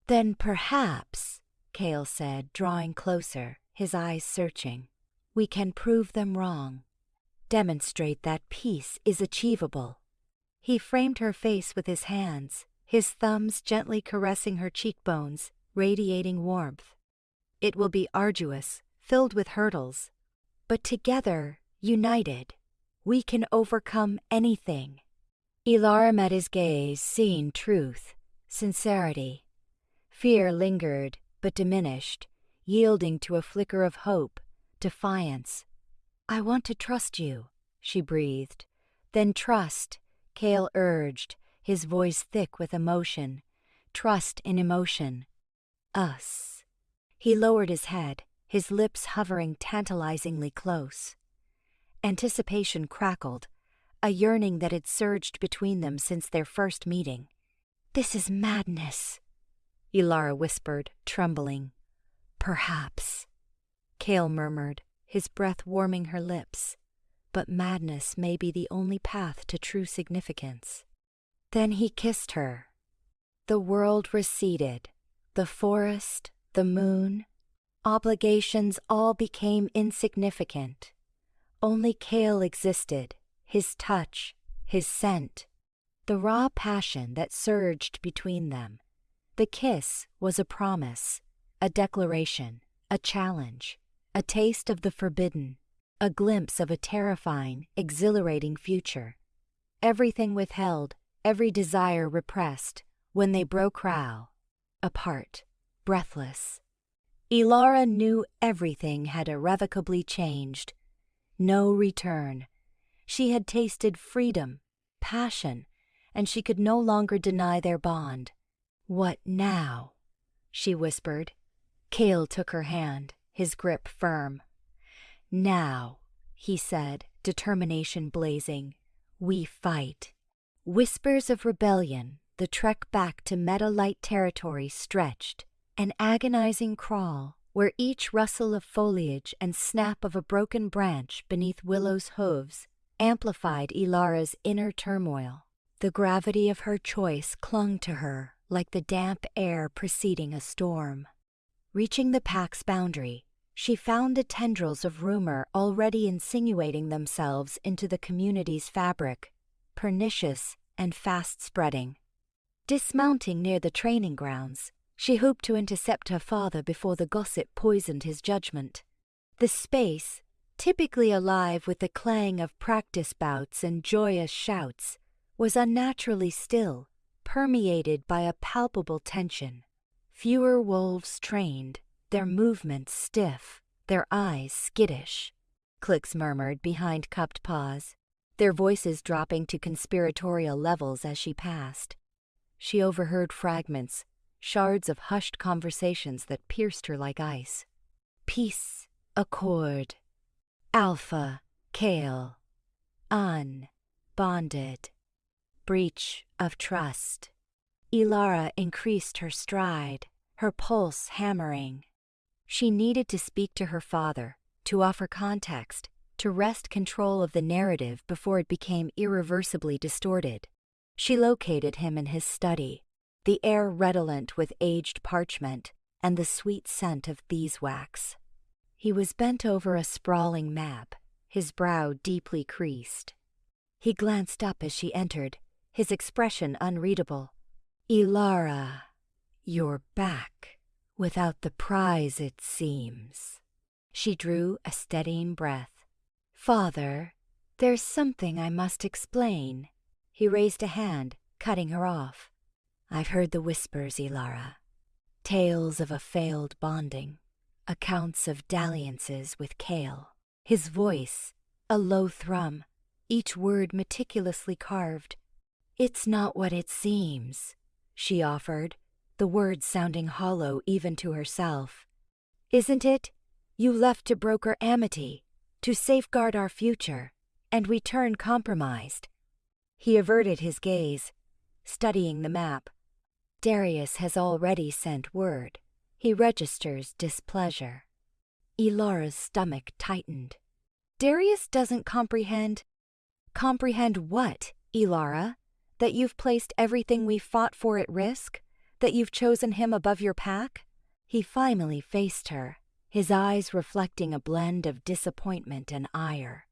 S1: Then perhaps, Kael said, drawing closer, his eyes searching, we can prove them wrong. Demonstrate that peace is achievable. He framed her face with his hands, his thumbs gently caressing her cheekbones, radiating warmth. It will be arduous, filled with hurdles. But together, united, we can overcome anything. Ilara met his gaze, seeing truth, sincerity. Fear lingered, but diminished, yielding to a flicker of hope, defiance. I want to trust you, she breathed. Then trust, Kael urged, his voice thick with emotion. Trust in emotion. Us. He lowered his head, his lips hovering tantalizingly close. Anticipation crackled, a yearning that had surged between them since their first meeting. This is madness, Ilara whispered, trembling. Perhaps, Kael murmured, his breath warming her lips. But madness may be the only path to true significance. Then he kissed her. The world receded, the forest, the moon. Obligations all became insignificant. Only Kael existed, his touch, his scent, the raw passion that surged between them. The kiss was a promise, a declaration, a challenge, a taste of the forbidden, a glimpse of a terrifying, exhilarating future. Everything withheld, every desire repressed, when they broke ground, apart, breathless. Ilara knew everything had irrevocably changed. No return. She had tasted freedom, passion, and she could no longer deny their bond. What now? She whispered. Kael took her hand, his grip firm. Now, he said, determination blazing, we fight. Whispers of rebellion, the trek back to Meta-Light territory stretched, an agonizing crawl where each rustle of foliage and snap of a broken branch beneath Willow's hooves amplified Ilara's inner turmoil. The gravity of her choice clung to her like the damp air preceding a storm. Reaching the pack's boundary, she found the tendrils of rumor already insinuating themselves into the community's fabric, pernicious and fast-spreading. Dismounting near the training grounds, she hoped to intercept her father before the gossip poisoned his judgment. The space, typically alive with the clang of practice bouts and joyous shouts, was unnaturally still, permeated by a palpable tension. Fewer wolves trained, their movements stiff, their eyes skittish. Clicks murmured behind cupped paws, their voices dropping to conspiratorial levels as she passed. She overheard fragments, shards of hushed conversations that pierced her like ice. Peace, accord. Alpha, Kael. Bonded. Breach of trust. Ilara increased her stride, her pulse hammering. She needed to speak to her father, to offer context, to wrest control of the narrative before it became irreversibly distorted. She located him in his study, the air redolent with aged parchment and the sweet scent of beeswax. He was bent over a sprawling map, his brow deeply creased. He glanced up as she entered, his expression unreadable. Ilara, you're back, without the prize it seems. She drew a steadying breath. Father, there's something I must explain. He raised a hand, cutting her off. I've heard the whispers, Ilara. Tales of a failed bonding, accounts of dalliances with Kael. His voice, a low thrum, each word meticulously carved. It's not what it seems, she offered, the words sounding hollow even to herself. Isn't it? You left to broker amity, to safeguard our future, and we turn compromised. He averted his gaze, studying the map. Darius has already sent word. He registers displeasure. Ilara's stomach tightened. Darius doesn't comprehend. Comprehend what, Ilara? That you've placed everything we fought for at risk? That you've chosen him above your pack? He finally faced her, his eyes reflecting a blend of disappointment and ire.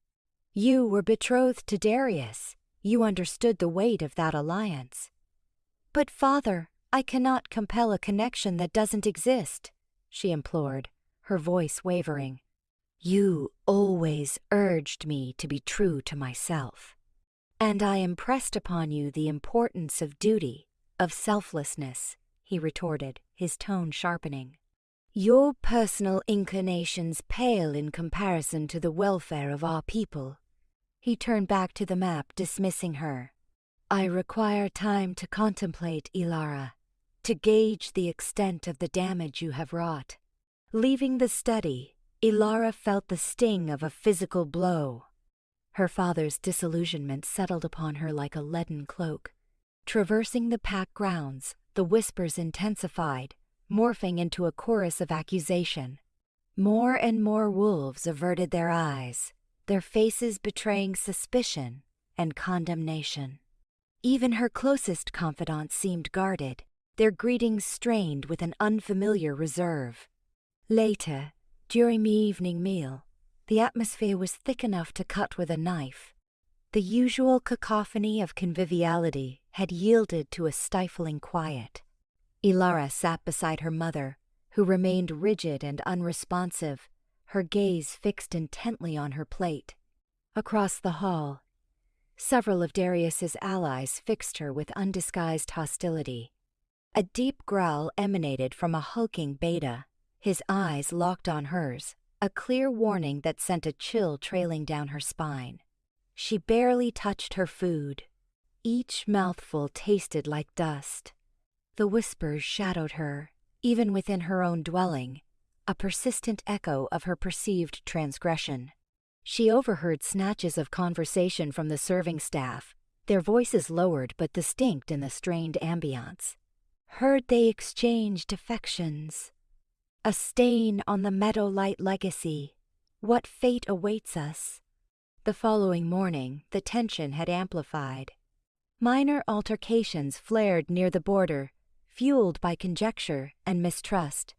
S1: You were betrothed to Darius. You understood the weight of that alliance. But father, I cannot compel a connection that doesn't exist, she implored, her voice wavering. You always urged me to be true to myself. And I impressed upon you the importance of duty, of selflessness, he retorted, his tone sharpening. Your personal inclinations pale in comparison to the welfare of our people. He turned back to the map, dismissing her. I require time to contemplate, Ilara, to gauge the extent of the damage you have wrought. Leaving the study, Ilara felt the sting of a physical blow. Her father's disillusionment settled upon her like a leaden cloak. Traversing the pack grounds, the whispers intensified, morphing into a chorus of accusation. More and more wolves averted their eyes, their faces betraying suspicion and condemnation. Even her closest confidants seemed guarded, their greetings strained with an unfamiliar reserve. Later, during the evening meal, the atmosphere was thick enough to cut with a knife. The usual cacophony of conviviality had yielded to a stifling quiet. Ilara sat beside her mother, who remained rigid and unresponsive, her gaze fixed intently on her plate. Across the hall, several of Darius's allies fixed her with undisguised hostility. A deep growl emanated from a hulking beta, his eyes locked on hers, a clear warning that sent a chill trailing down her spine. She barely touched her food. Each mouthful tasted like dust. The whispers shadowed her, even within her own dwelling, a persistent echo of her perceived transgression. She overheard snatches of conversation from the serving staff, their voices lowered but distinct in the strained ambience. Heard they exchanged affections. A stain on the Meadowlight legacy. What fate awaits us? The following morning, the tension had amplified. Minor altercations flared near the border, fueled by conjecture and mistrust.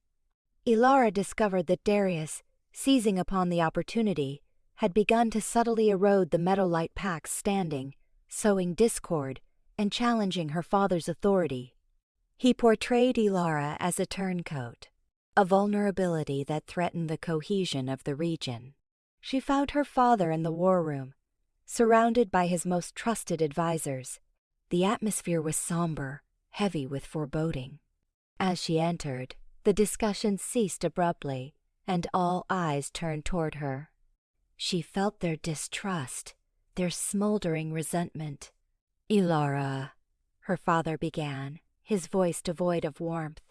S1: Ilara discovered that Darius, seizing upon the opportunity, had begun to subtly erode the Meadowlight Pack's standing, sowing discord and challenging her father's authority. He portrayed Ilara as a turncoat, a vulnerability that threatened the cohesion of the region. She found her father in the war room, surrounded by his most trusted advisors. The atmosphere was somber, heavy with foreboding. As she entered, the discussion ceased abruptly, and all eyes turned toward her. She felt their distrust, their smoldering resentment. "Ilara," her father began, his voice devoid of warmth.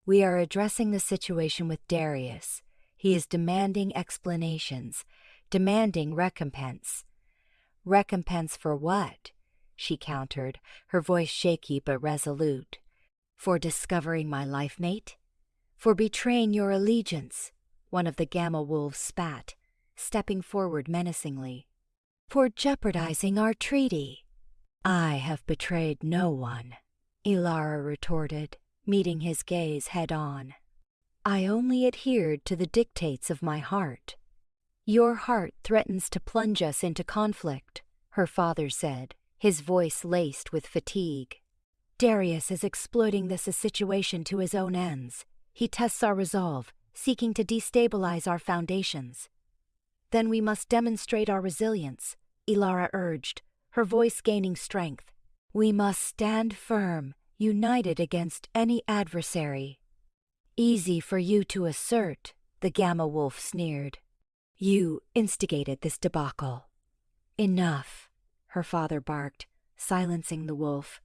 S1: "We are addressing the situation with Darius. He is demanding explanations, demanding recompense." "Recompense for what?" she countered, her voice shaky but resolute. "For discovering my life mate? For betraying your allegiance?" One of the Gamma Wolves spat, stepping forward menacingly. "For jeopardizing our treaty?" "I have betrayed no one," Ilara retorted, meeting his gaze head-on. "I only adhered to the dictates of my heart." "Your heart threatens to plunge us into conflict," her father said, his voice laced with fatigue. "Darius is exploiting this situation to his own ends. He tests our resolve, seeking to destabilize our foundations." "Then we must demonstrate our resilience," Ilara urged, her voice gaining strength. "We must stand firm, united against any adversary." "Easy for you to assert," the Gamma Wolf sneered. "You instigated this debacle." "Enough," her father barked, silencing the wolf.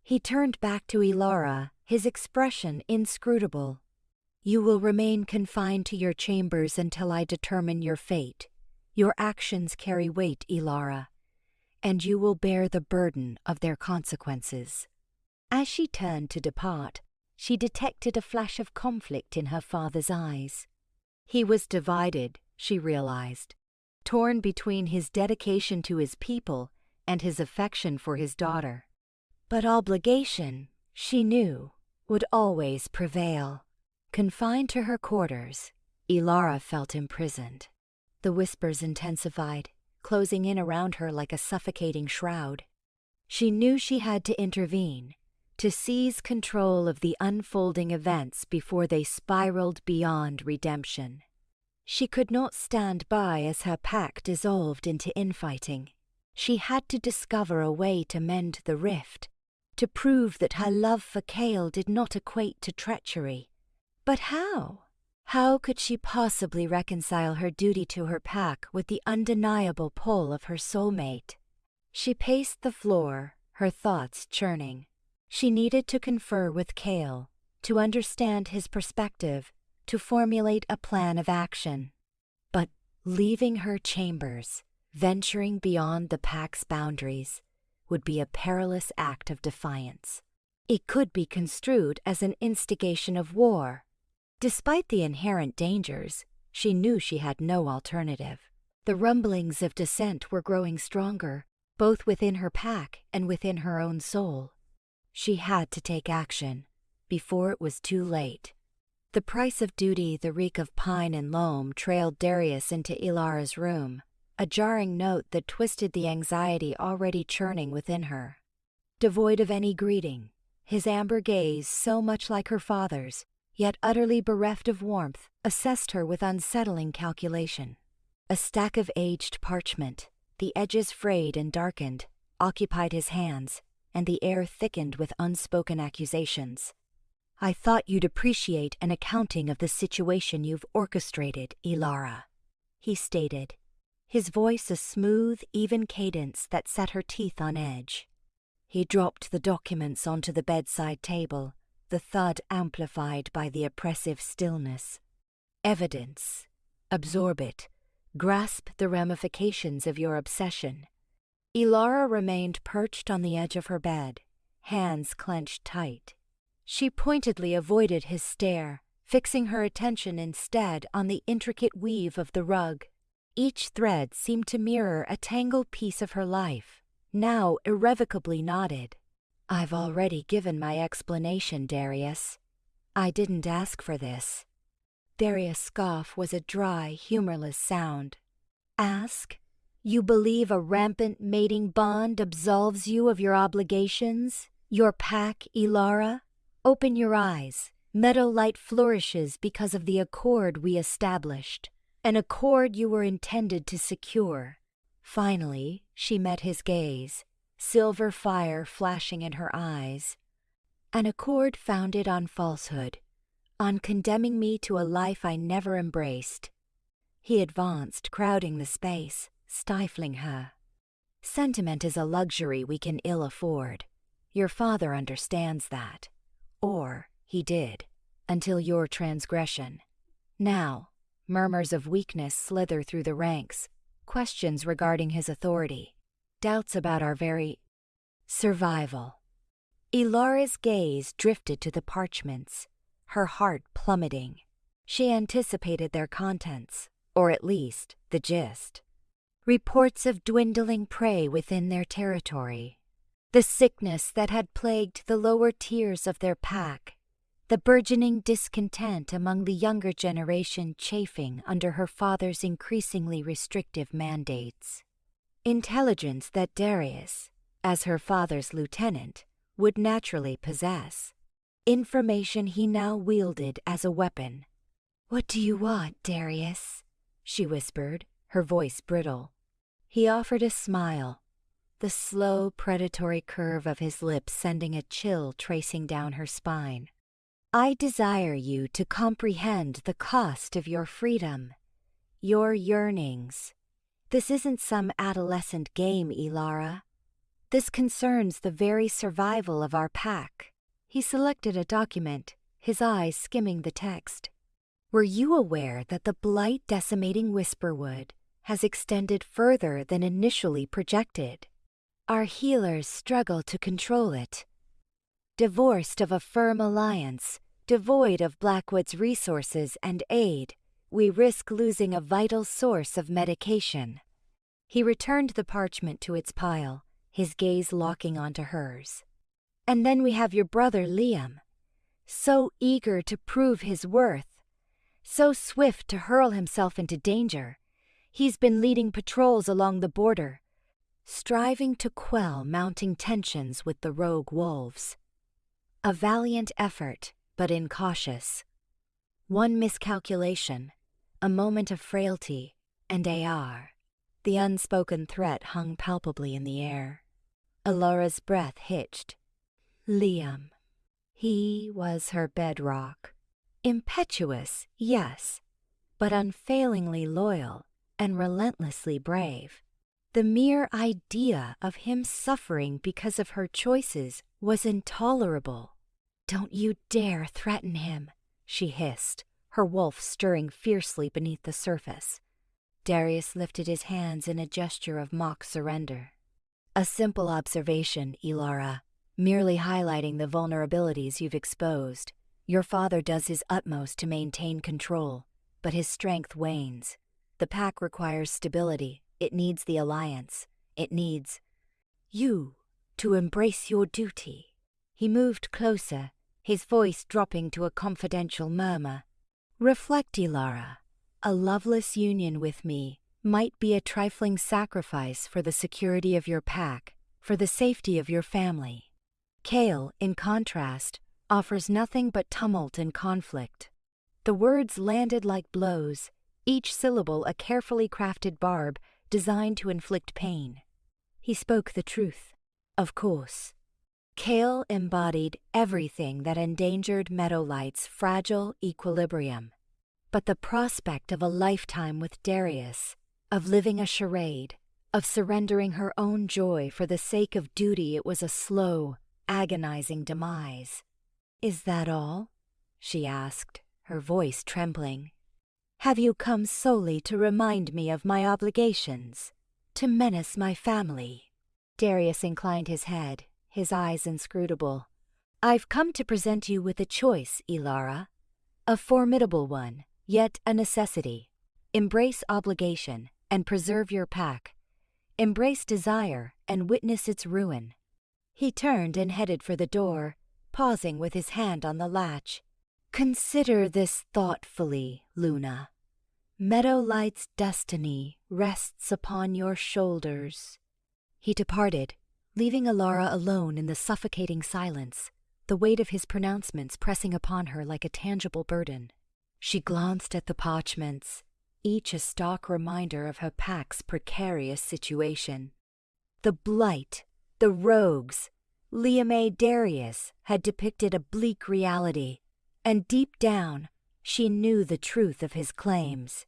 S1: He turned back to Ilara, his expression inscrutable. "You will remain confined to your chambers until I determine your fate. Your actions carry weight, Ilara, and you will bear the burden of their consequences." As she turned to depart, she detected a flash of conflict in her father's eyes. He was divided, she realized, torn between his dedication to his people and his affection for his daughter. But obligation, she knew, would always prevail. Confined to her quarters, Ilara felt imprisoned. The whispers intensified, closing in around her like a suffocating shroud. She knew she had to intervene, to seize control of the unfolding events before they spiraled beyond redemption. She could not stand by as her pack dissolved into infighting. She had to discover a way to mend the rift, to prove that her love for Kael did not equate to treachery. But how? How could she possibly reconcile her duty to her pack with the undeniable pull of her soulmate? She paced the floor, her thoughts churning. She needed to confer with Kael, to understand his perspective, to formulate a plan of action. But leaving her chambers, venturing beyond the pack's boundaries, would be a perilous act of defiance. It could be construed as an instigation of war. Despite the inherent dangers, she knew she had no alternative. The rumblings of dissent were growing stronger, both within her pack and within her own soul. She had to take action, before it was too late. The price of duty, the reek of pine and loam, trailed Darius into Ilara's room, a jarring note that twisted the anxiety already churning within her. Devoid of any greeting, his amber gaze, so much like her father's, yet utterly bereft of warmth, assessed her with unsettling calculation. A stack of aged parchment, the edges frayed and darkened, occupied his hands, and the air thickened with unspoken accusations. "I thought you'd appreciate an accounting of the situation you've orchestrated, Ilara," he stated, his voice a smooth, even cadence that set her teeth on edge. He dropped the documents onto the bedside table, the thud amplified by the oppressive stillness. "Evidence. Absorb it. Grasp the ramifications of your obsession." Ilara remained perched on the edge of her bed, hands clenched tight. She pointedly avoided his stare, fixing her attention instead on the intricate weave of the rug. Each thread seemed to mirror a tangled piece of her life, now irrevocably knotted. "I've already given my explanation, Darius. I didn't ask for this." Darius' scoff was a dry, humorless sound. Ask? You believe a rampant mating bond absolves you of your obligations? Your pack, Ilara? Open your eyes. Meadowlight flourishes because of the accord we established, an accord you were intended to secure. Finally, she met his gaze, silver fire flashing in her eyes. An accord founded on falsehood, on condemning me to a life I never embraced. He advanced, crowding the space, stifling her. Sentiment is a luxury we can ill afford. Your father understands that. Or he did, until your transgression. Now, murmurs of weakness slither through the ranks, questions regarding his authority, doubts about our very survival. Ilara's gaze drifted to the parchments, her heart plummeting. She anticipated their contents, or at least the gist. Reports of dwindling prey within their territory, the sickness that had plagued the lower tiers of their pack, the burgeoning discontent among the younger generation chafing under her father's increasingly restrictive mandates. Intelligence that Darius, as her father's lieutenant, would naturally possess. Information he now wielded as a weapon. "What do you want, Darius?" she whispered, her voice brittle. He offered a smile, the slow, predatory curve of his lips sending a chill tracing down her spine. "I desire you to comprehend the cost of your freedom, your yearnings. This isn't some adolescent game, Ilara. This concerns the very survival of our pack." He selected a document, his eyes skimming the text. "Were you aware that the blight decimating Whisperwood has extended further than initially projected? Our healers struggle to control it. Divorced of a firm alliance, devoid of Blackwood's resources and aid, we risk losing a vital source of medication." He returned the parchment to its pile, his gaze locking onto hers. "And then we have your brother Liam, so eager to prove his worth, so swift to hurl himself into danger. He's been leading patrols along the border, striving to quell mounting tensions with the rogue wolves. A valiant effort, but incautious. One miscalculation, a moment of frailty, and AR. The unspoken threat hung palpably in the air. Ilara's breath hitched. Liam. He was her bedrock. Impetuous, yes, but unfailingly loyal and relentlessly brave. The mere idea of him suffering because of her choices was intolerable. "Don't you dare threaten him," she hissed, her wolf stirring fiercely beneath the surface. Darius lifted his hands in a gesture of mock surrender. "A simple observation, Ilara, merely highlighting the vulnerabilities you've exposed. Your father does his utmost to maintain control, but his strength wanes. The pack requires stability. It needs the alliance. It needs you to embrace your duty." He moved closer, his voice dropping to a confidential murmur. "Reflect, Ilara. A loveless union with me might be a trifling sacrifice for the security of your pack, for the safety of your family. Kael, in contrast, offers nothing but tumult and conflict." The words landed like blows, each syllable a carefully crafted barb designed to inflict pain. He spoke the truth. Of course. Kael embodied everything that endangered Meadowlight's fragile equilibrium. But the prospect of a lifetime with Darius, of living a charade, of surrendering her own joy for the sake of duty, it was a slow, agonizing demise. "Is that all?" she asked, her voice trembling. "Have you come solely to remind me of my obligations, to menace my family?" Darius inclined his head, his eyes inscrutable. "I've come to present you with a choice, Ilara. A formidable one, yet a necessity. Embrace obligation and preserve your pack. Embrace desire and witness its ruin." He turned and headed for the door, pausing with his hand on the latch. Consider this thoughtfully, Luna. Meadowlight's destiny rests upon your shoulders. He departed, leaving Ilara alone in the suffocating silence, the weight of his pronouncements pressing upon her like a tangible burden. She glanced at the parchments, each a stark reminder of her pack's precarious situation. The Blight, the Rogues, Alpha Darius had depicted a bleak reality, and deep down she knew the truth of his claims.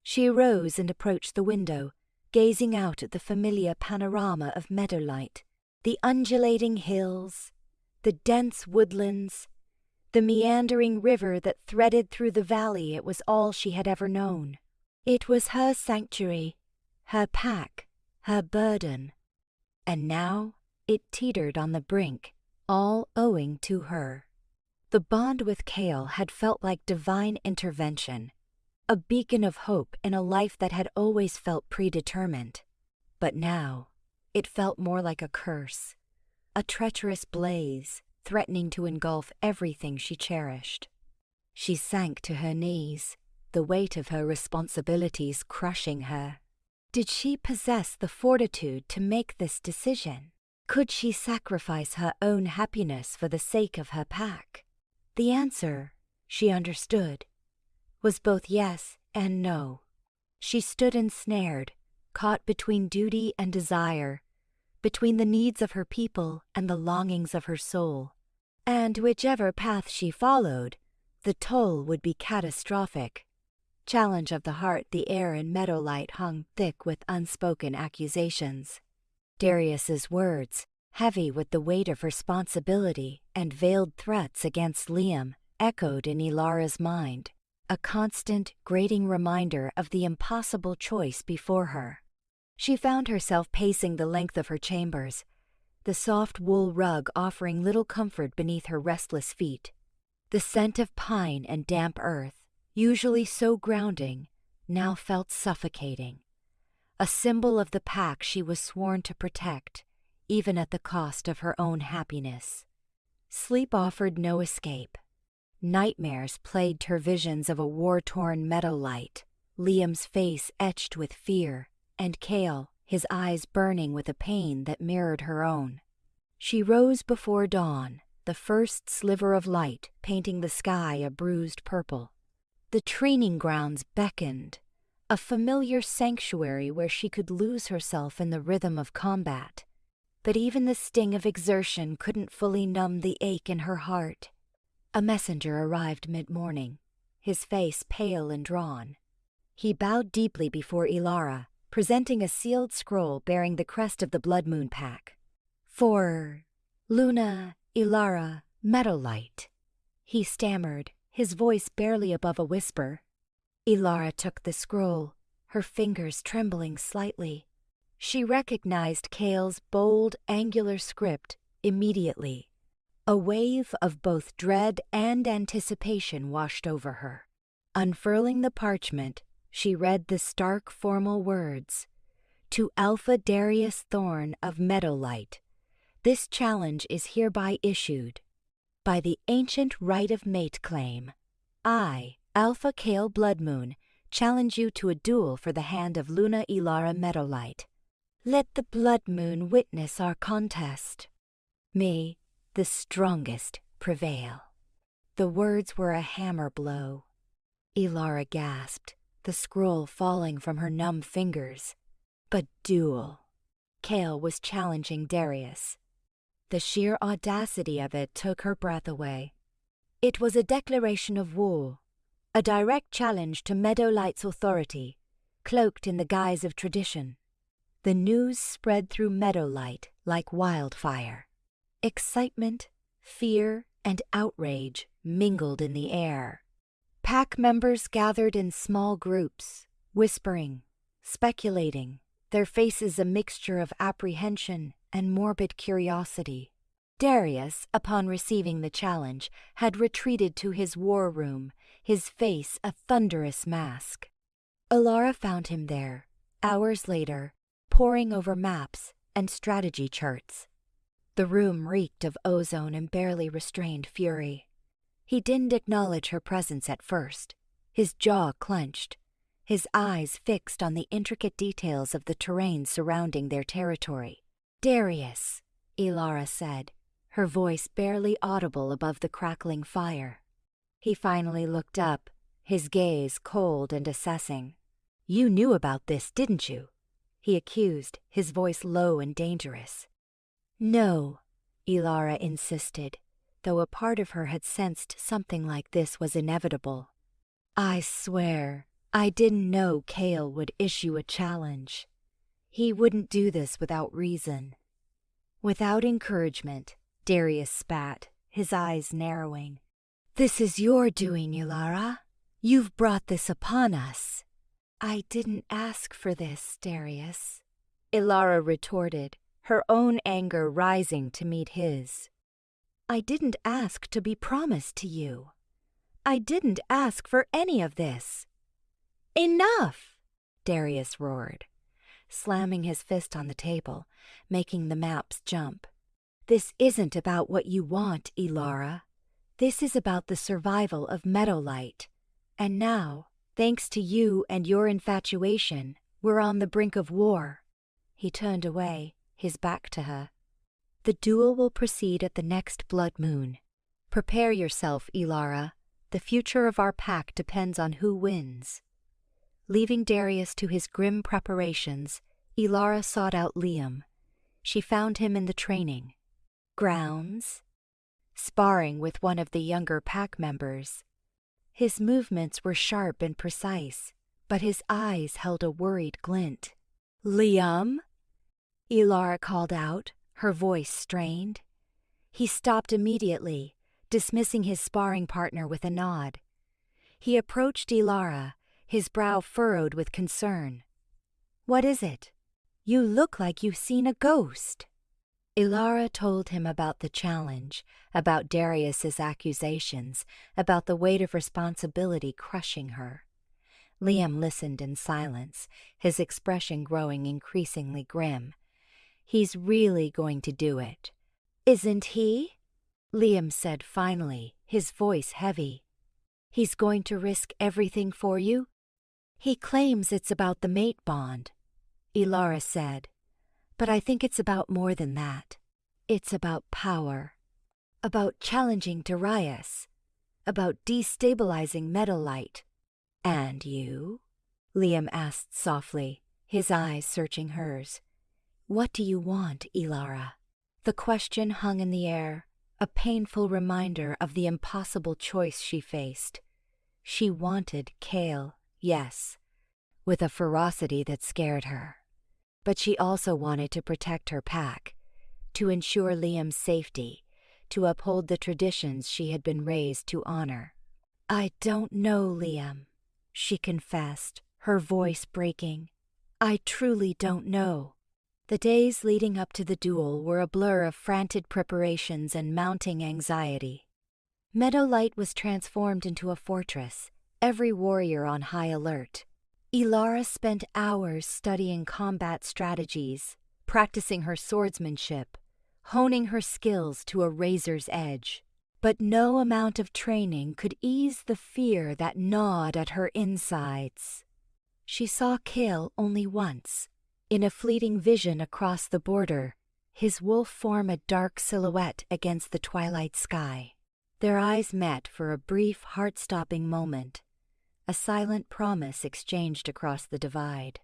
S1: She arose and approached the window, gazing out at the familiar panorama of Meadowlight, the undulating hills, the dense woodlands, the meandering river that threaded through the valley. It was all she had ever known. It was her sanctuary, her pack, her burden. And now it teetered on the brink, all owing to her. The bond with Kael had felt like divine intervention, a beacon of hope in a life that had always felt predetermined. But now it felt more like a curse, a treacherous blaze threatening to engulf everything she cherished. She sank to her knees, the weight of her responsibilities crushing her. Did she possess the fortitude to make this decision? Could she sacrifice her own happiness for the sake of her pack? The answer, she understood, was both yes and no. She stood ensnared, caught between duty and desire, between the needs of her people and the longings of her soul. And whichever path she followed, the toll would be catastrophic. Challenge of the heart, the air in Meadowlight hung thick with unspoken accusations. Darius's words, heavy with the weight of responsibility and veiled threats against Liam, echoed in Ilara's mind, a constant, grating reminder of the impossible choice before her. She found herself pacing the length of her chambers, the soft wool rug offering little comfort beneath her restless feet. The scent of pine and damp earth, usually so grounding, now felt suffocating, a symbol of the pack she was sworn to protect, even at the cost of her own happiness. Sleep offered no escape. Nightmares plagued her visions of a war-torn Meadowlight, Liam's face etched with fear, and Kael, his eyes burning with a pain that mirrored her own. She rose before dawn, the first sliver of light painting the sky a bruised purple. The training grounds beckoned, a familiar sanctuary where she could lose herself in the rhythm of combat. But even the sting of exertion couldn't fully numb the ache in her heart. A messenger arrived mid-morning, his face pale and drawn. He bowed deeply before Ilara, presenting a sealed scroll bearing the crest of the Blood Moon Pack. "For Luna, Ilara, Meadowlight," he stammered, his voice barely above a whisper. Ilara took the scroll, her fingers trembling slightly. She recognized Kael's bold, angular script immediately. A wave of both dread and anticipation washed over her. Unfurling the parchment, she read the stark formal words, "To Alpha Darius Thorn of Meadowlight, this challenge is hereby issued. By the ancient right of mate claim, I, Alpha Kael Bloodmoon, challenge you to a duel for the hand of Luna Ilara Meadowlight. Let the Blood Moon witness our contest. May the strongest prevail." The words were a hammer blow. Ilara gasped, the scroll falling from her numb fingers. But duel. Kael was challenging Darius. The sheer audacity of it took her breath away. It was a declaration of war, a direct challenge to Meadowlight's authority, cloaked in the guise of tradition. The news spread through Meadowlight like wildfire. Excitement, fear, and outrage mingled in the air. Pack members gathered in small groups, whispering, speculating, their faces a mixture of apprehension and morbid curiosity. Darius, upon receiving the challenge, had retreated to his war room, his face a thunderous mask. Ilara found him there, hours later, poring over maps and strategy charts. The room reeked of ozone and barely restrained fury. He didn't acknowledge her presence at first, his jaw clenched, his eyes fixed on the intricate details of the terrain surrounding their territory. "Darius," Ilara said, her voice barely audible above the crackling fire. He finally looked up, his gaze cold and assessing. "You knew about this, didn't you?" he accused, his voice low and dangerous. "No," Ilara insisted, though a part of her had sensed something like this was inevitable. "I swear, I didn't know Kael would issue a challenge. He wouldn't do this without reason." Without encouragement, Darius spat, his eyes narrowing. "This is your doing, Ilara. You've brought this upon us." "I didn't ask for this, Darius," Ilara retorted, her own anger rising to meet his. "I didn't ask to be promised to you. I didn't ask for any of this." "Enough!" Darius roared, slamming his fist on the table, making the maps jump. "This isn't about what you want, Ilara. This is about the survival of Meadowlight. And now, thanks to you and your infatuation, we're on the brink of war." He turned away, his back to her. "The duel will proceed at the next blood moon. Prepare yourself, Ilara. The future of our pack depends on who wins." Leaving Darius to his grim preparations, Ilara sought out Liam. She found him in the training grounds, sparring with one of the younger pack members. His movements were sharp and precise, but his eyes held a worried glint. "Liam?" Ilara called out, her voice strained. He stopped immediately, dismissing his sparring partner with a nod. He approached Ilara, his brow furrowed with concern. "What is it? You look like you've seen a ghost." Ilara told him about the challenge, about Darius's accusations, about the weight of responsibility crushing her. Liam listened in silence, his expression growing increasingly grim. "He's really going to do it." "Isn't he?" Liam said finally, his voice heavy. "He's going to risk everything for you?" "He claims it's about the mate bond," Ilara said. "But I think it's about more than that. It's about power. About challenging Darius. About destabilizing Meadowlight." "And you?" Liam asked softly, his eyes searching hers. "What do you want, Ilara?" The question hung in the air, a painful reminder of the impossible choice she faced. She wanted Kael, yes, with a ferocity that scared her. But she also wanted to protect her pack, to ensure Liam's safety, to uphold the traditions she had been raised to honor. "I don't know, Liam," she confessed, her voice breaking. "I truly don't know." The days leading up to the duel were a blur of frantic preparations and mounting anxiety. Meadowlight was transformed into a fortress, every warrior on high alert. Ilara spent hours studying combat strategies, practicing her swordsmanship, honing her skills to a razor's edge. But no amount of training could ease the fear that gnawed at her insides. She saw Kael only once, in a fleeting vision across the border, his wolf form a dark silhouette against the twilight sky. Their eyes met for a brief, heart-stopping moment, a silent promise exchanged across the divide.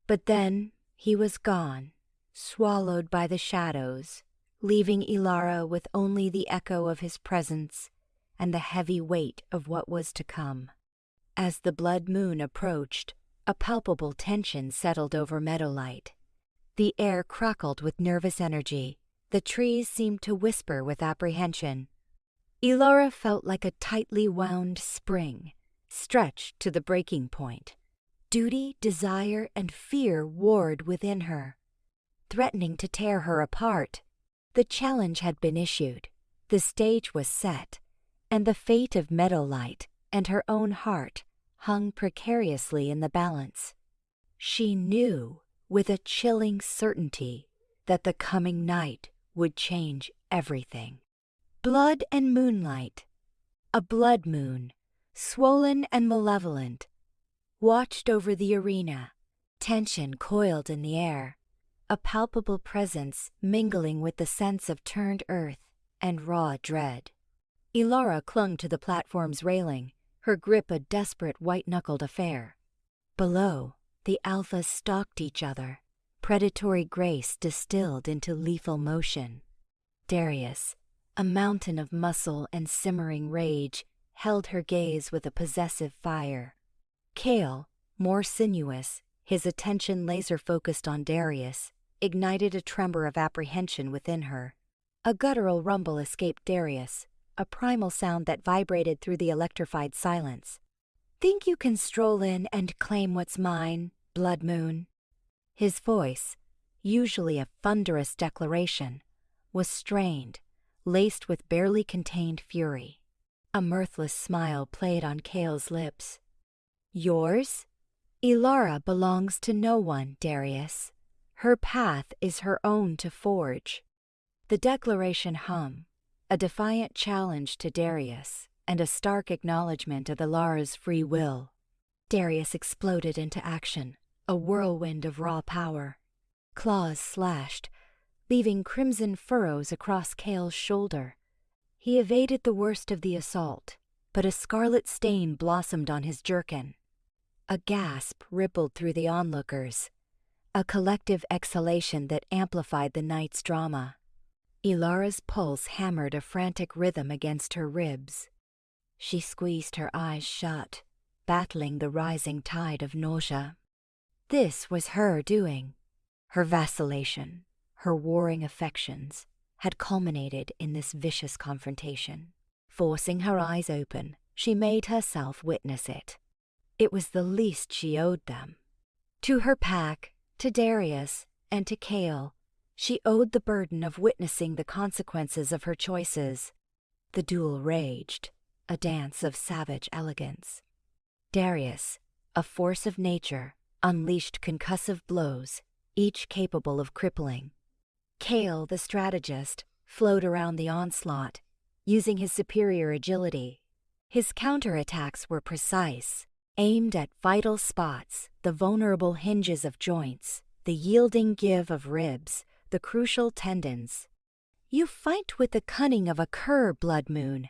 S1: But then he was gone, swallowed by the shadows, leaving Ilara with only the echo of his presence and the heavy weight of what was to come. As the blood moon approached, a palpable tension settled over Meadowlight. The air crackled with nervous energy, the trees seemed to whisper with apprehension. Ilara felt like a tightly wound spring, stretched to the breaking point. Duty, desire, and fear warred within her, threatening to tear her apart. The challenge had been issued, the stage was set, and the fate of Meadowlight and her own heart hung precariously in the balance. She knew with a chilling certainty that the coming night would change everything. Blood and moonlight. A blood moon, swollen and malevolent, watched over the arena. Tension coiled in the air, a palpable presence mingling with the sense of turned earth and raw dread. Ilara clung to the platform's railing, her grip a desperate white-knuckled affair. Below, the alphas stalked each other, predatory grace distilled into lethal motion. Darius, a mountain of muscle and simmering rage, held her gaze with a possessive fire. Kael, more sinuous, his attention laser-focused on Darius, ignited a tremor of apprehension within her. A guttural rumble escaped Darius, a primal sound that vibrated through the electrified silence. "Think you can stroll in and claim what's mine, Blood Moon?" His voice, usually a thunderous declaration, was strained, laced with barely contained fury. A mirthless smile played on Kael's lips. "Yours? Ilara belongs to no one, Darius. Her path is her own to forge." The declaration hum, a defiant challenge to Darius and a stark acknowledgement of Ilara's free will. Darius exploded into action, a whirlwind of raw power. Claws slashed, leaving crimson furrows across Kael's shoulder. He evaded the worst of the assault, but a scarlet stain blossomed on his jerkin. A gasp rippled through the onlookers, a collective exhalation that amplified the night's drama. Ilara's pulse hammered a frantic rhythm against her ribs. She squeezed her eyes shut, battling the rising tide of nausea. This was her doing. Her vacillation, her warring affections, had culminated in this vicious confrontation. Forcing her eyes open, she made herself witness it. It was the least she owed them. To her pack, to Darius, and to Kael, she owed the burden of witnessing the consequences of her choices. The duel raged, a dance of savage elegance. Darius, a force of nature, unleashed concussive blows, each capable of crippling. Kael, the strategist, flowed around the onslaught, using his superior agility. His counterattacks were precise, aimed at vital spots, the vulnerable hinges of joints, the yielding give of ribs, the crucial tendons. "You fight with the cunning of a cur, Blood Moon,"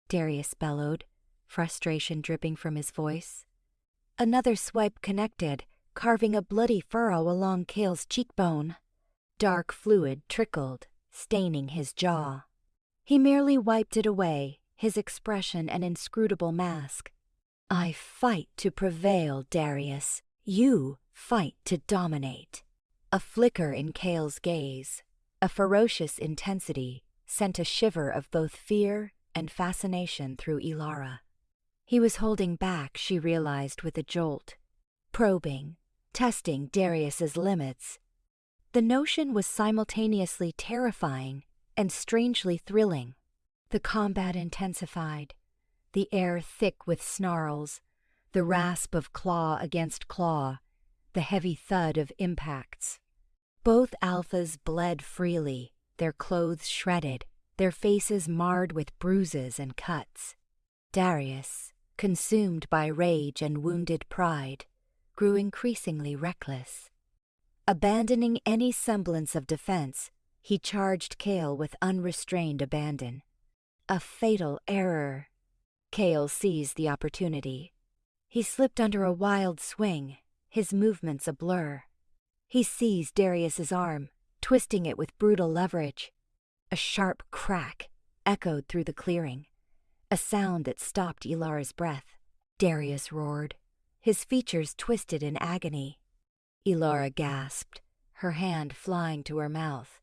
S1: Darius bellowed, frustration dripping from his voice. Another swipe connected, carving a bloody furrow along Kael's cheekbone. Dark fluid trickled, staining his jaw. He merely wiped it away, his expression an inscrutable mask. "I fight to prevail, Darius. You fight to dominate." A flicker in Kael's gaze, a ferocious intensity, sent a shiver of both fear and fascination through Ilara. He was holding back, she realized with a jolt, probing, testing Darius's limits. The notion was simultaneously terrifying and strangely thrilling. The combat intensified, the air thick with snarls, the rasp of claw against claw, the heavy thud of impacts. Both alphas bled freely, their clothes shredded, their faces marred with bruises and cuts. Darius, consumed by rage and wounded pride, grew increasingly reckless. Abandoning any semblance of defense, he charged Kael with unrestrained abandon. A fatal error. Kael seized the opportunity. He slipped under a wild swing, his movements a blur. He seized Darius's arm, twisting it with brutal leverage. A sharp crack echoed through the clearing, a sound that stopped Ilara's breath. Darius roared, his features twisted in agony. Ilara gasped, her hand flying to her mouth.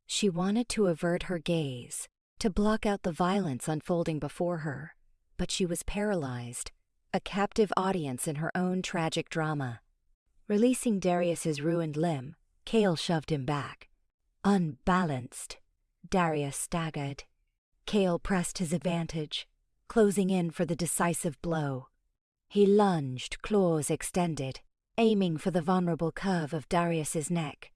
S1: She wanted to avert her gaze, to block out the violence unfolding before her, but she was paralyzed, a captive audience in her own tragic drama. Releasing Darius's ruined limb, Kael shoved him back. Unbalanced, Darius staggered. Kael pressed his advantage, closing in for the decisive blow. He lunged, claws extended, aiming for the vulnerable curve of Darius's neck.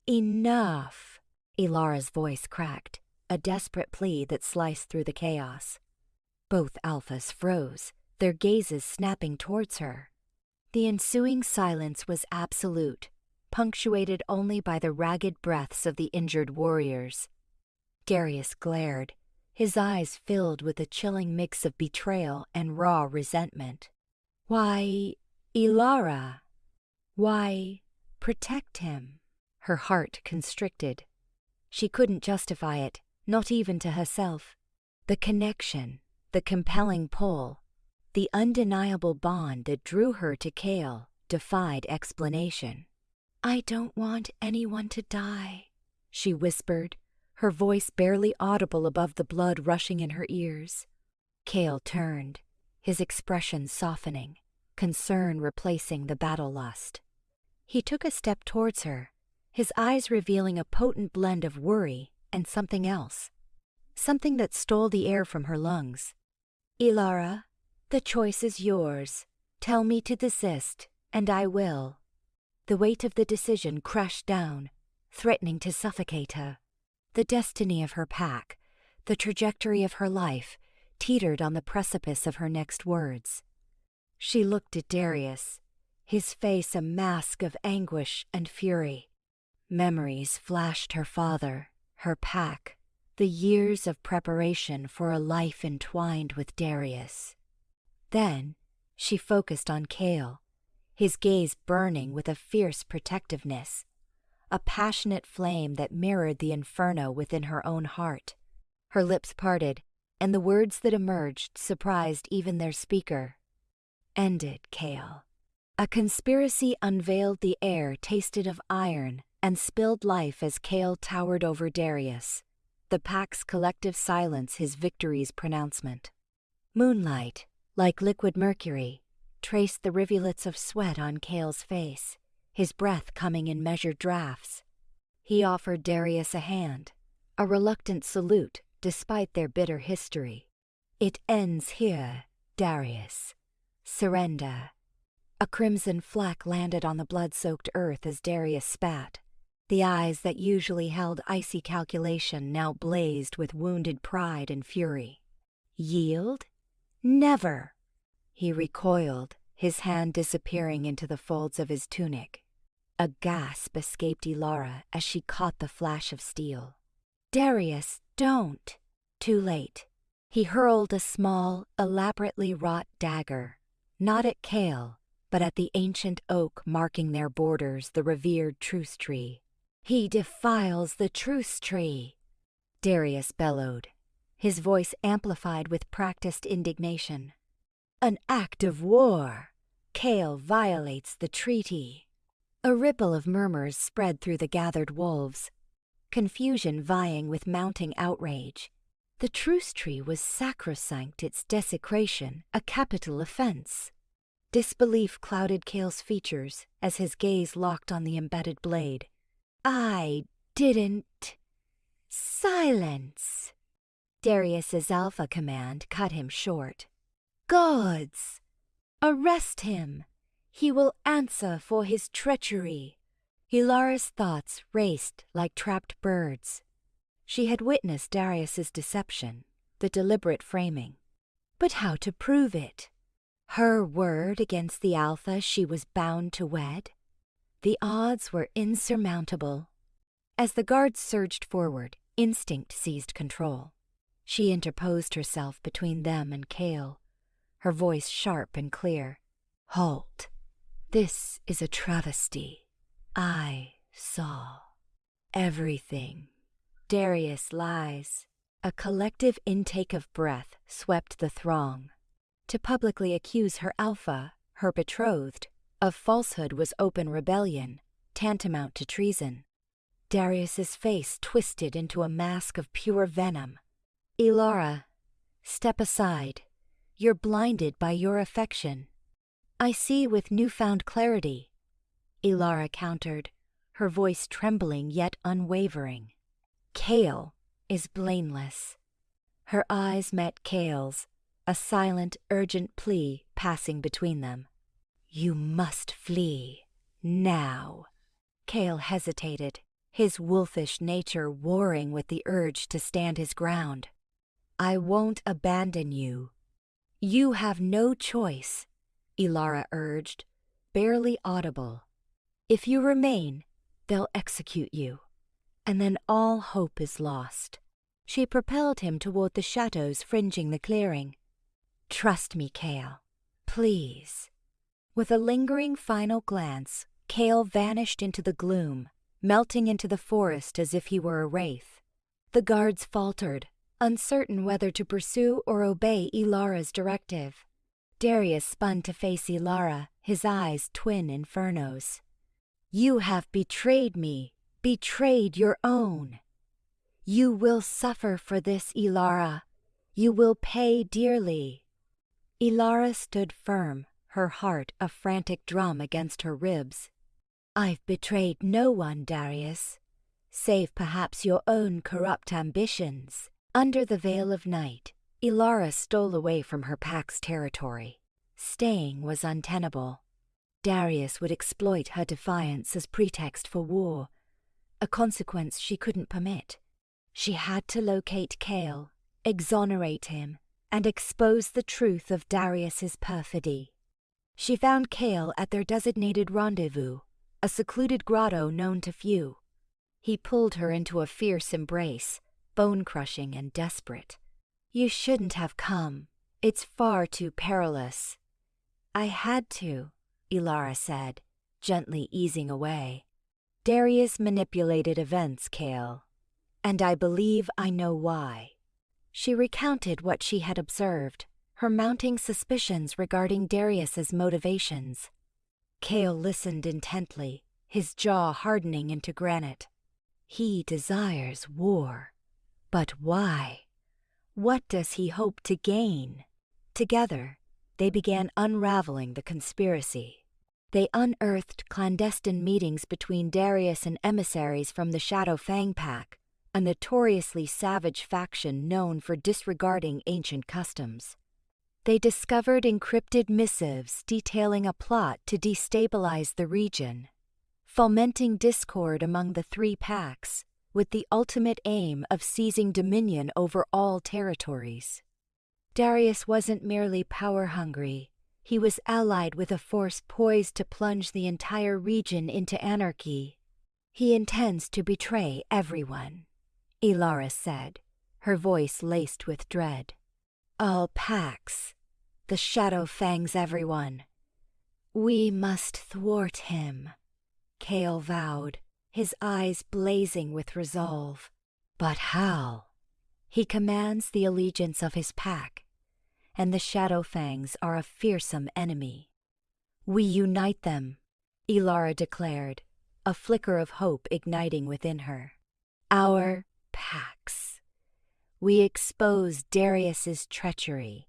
S1: "Enough!" Ilara's voice cracked, a desperate plea that sliced through the chaos. Both alphas froze, their gazes snapping towards her. The ensuing silence was absolute, punctuated only by the ragged breaths of the injured warriors. Darius glared, his eyes filled with a chilling mix of betrayal and raw resentment. Why, Ilara? Why, protect him? Her heart constricted. She couldn't justify it, not even to herself. The connection, the compelling pull, the undeniable bond that drew her to Kael defied explanation. "I don't want anyone to die," she whispered, her voice barely audible above the blood rushing in her ears. Kael turned, his expression softening, concern replacing the battle lust. He took a step towards her, his eyes revealing a potent blend of worry and something else. Something that stole the air from her lungs. "Ilara, the choice is yours. Tell me to desist, and I will." The weight of the decision crashed down, threatening to suffocate her. The destiny of her pack, the trajectory of her life, teetered on the precipice of her next words. She looked at Darius, his face a mask of anguish and fury. Memories flashed her father, her pack, the years of preparation for a life entwined with Darius. Then she focused on Kael, his gaze burning with a fierce protectiveness, a passionate flame that mirrored the inferno within her own heart. Her lips parted, and the words that emerged surprised even their speaker. "Ended, Kael." A conspiracy unveiled the air tasted of iron and spilled life as Kael towered over Darius, the pack's collective silence his victory's pronouncement. Moonlight, like liquid mercury, traced the rivulets of sweat on Kael's face, his breath coming in measured drafts. He offered Darius a hand, a reluctant salute despite their bitter history. "It ends here, Darius. Surrender." A crimson fleck landed on the blood-soaked earth as Darius spat. The eyes that usually held icy calculation now blazed with wounded pride and fury. "Yield? Never!" He recoiled, his hand disappearing into the folds of his tunic. A gasp escaped Ilara as she caught the flash of steel. "Darius, don't!" Too late. He hurled a small, elaborately wrought dagger, not at Kael, but at the ancient oak marking their borders, the revered truce tree. "He defiles the truce tree!" Darius bellowed, his voice amplified with practiced indignation. "An act of war! Kael violates the treaty!" A ripple of murmurs spread through the gathered wolves, confusion vying with mounting outrage. The truce tree was sacrosanct, its desecration a capital offense. Disbelief clouded Kael's features as his gaze locked on the embedded blade. "I didn't..." "Silence!" Darius's alpha command cut him short. "Gods! Arrest him! He will answer for his treachery." Ilara's thoughts raced like trapped birds. She had witnessed Darius's deception, the deliberate framing. But how to prove it? Her word against the alpha she was bound to wed? The odds were insurmountable. As the guards surged forward, instinct seized control. She interposed herself between them and Kael, her voice sharp and clear. "Halt. This is a travesty. I saw everything. Darius lies." A collective intake of breath swept the throng. To publicly accuse her alpha, her betrothed, of falsehood was open rebellion, tantamount to treason. Darius's face twisted into a mask of pure venom. "Ilara, step aside. You're blinded by your affection." "I see with newfound clarity," Ilara countered, her voice trembling yet unwavering. "Kael is blameless." Her eyes met Kael's, a silent, urgent plea passing between them. "You must flee. Now." Kael hesitated, his wolfish nature warring with the urge to stand his ground. "I won't abandon you," You have no choice, Ilara urged, barely audible. If you remain, they'll execute you, and then all hope is lost. She propelled him toward the shadows fringing the clearing. Trust me, Kael. Please. With a lingering final glance, Kael vanished into the gloom, melting into the forest as if he were a wraith. The guards faltered, uncertain whether to pursue or obey Ilara's directive. Darius spun to face Ilara, his eyes twin infernos. You have betrayed me, betrayed your own. You will suffer for this, Ilara. You will pay dearly. Ilara stood firm, her heart a frantic drum against her ribs. I've betrayed no one, Darius, save perhaps your own corrupt ambitions. Under the veil of night, Ilara stole away from her pack's territory. Staying was untenable. Darius would exploit her defiance as pretext for war, a consequence she couldn't permit. She had to locate Kael, exonerate him, and expose the truth of Darius's perfidy. She found Kael at their designated rendezvous, a secluded grotto known to few. He pulled her into a fierce embrace, bone-crushing and desperate. You shouldn't have come. It's far too perilous. I had to, Ilara said, gently easing away. Darius manipulated events, Kael, and I believe I know why. She recounted what she had observed, her mounting suspicions regarding Darius's motivations. Kael listened intently, his jaw hardening into granite. He desires war. But why? What does he hope to gain? Together, they began unraveling the conspiracy. They unearthed clandestine meetings between Darius and emissaries from the Shadow Fang Pack, a notoriously savage faction known for disregarding ancient customs. They discovered encrypted missives detailing a plot to destabilize the region, fomenting discord among the three packs, with the ultimate aim of seizing dominion over all territories. Darius wasn't merely power-hungry. He was allied with a force poised to plunge the entire region into anarchy. He intends to betray everyone, Ilara said, her voice laced with dread. All packs. The Shadow Fangs everyone. We must thwart him, Kael vowed, his eyes blazing with resolve. But how? He commands the allegiance of his pack, and the Shadow Fangs are a fearsome enemy. We unite them, Ilara declared, a flicker of hope igniting within her. Our packs. We expose Darius's treachery,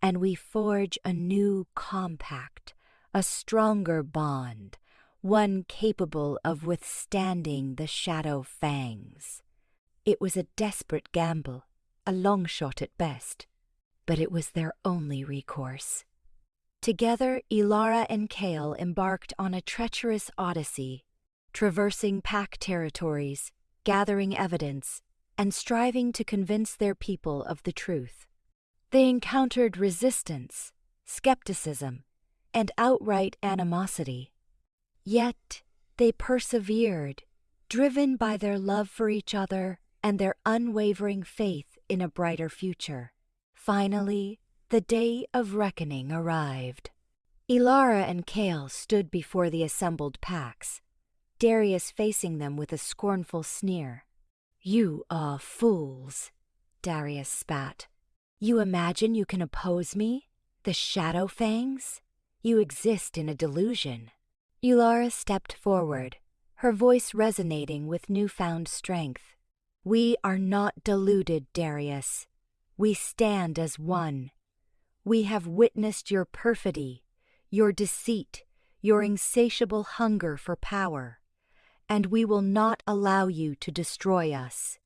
S1: and we forge a new compact, a stronger bond, one capable of withstanding the Shadow Fangs. It was a desperate gamble, a long shot at best, but it was their only recourse. Together, Ilara and Kael embarked on a treacherous odyssey, traversing pack territories, gathering evidence, and striving to convince their people of the truth. They encountered resistance, skepticism, and outright animosity. Yet they persevered, driven by their love for each other and their unwavering faith in a brighter future. Finally, the day of reckoning arrived. Ilara and Kael stood before the assembled packs, Darius facing them with a scornful sneer. You are fools, Darius spat. You imagine you can oppose me, the Shadow Fangs? You exist in a delusion. Ilara stepped forward, her voice resonating with newfound strength. We are not deluded, Darius. We stand as one. We have witnessed your perfidy, your deceit, your insatiable hunger for power, and we will not allow you to destroy us.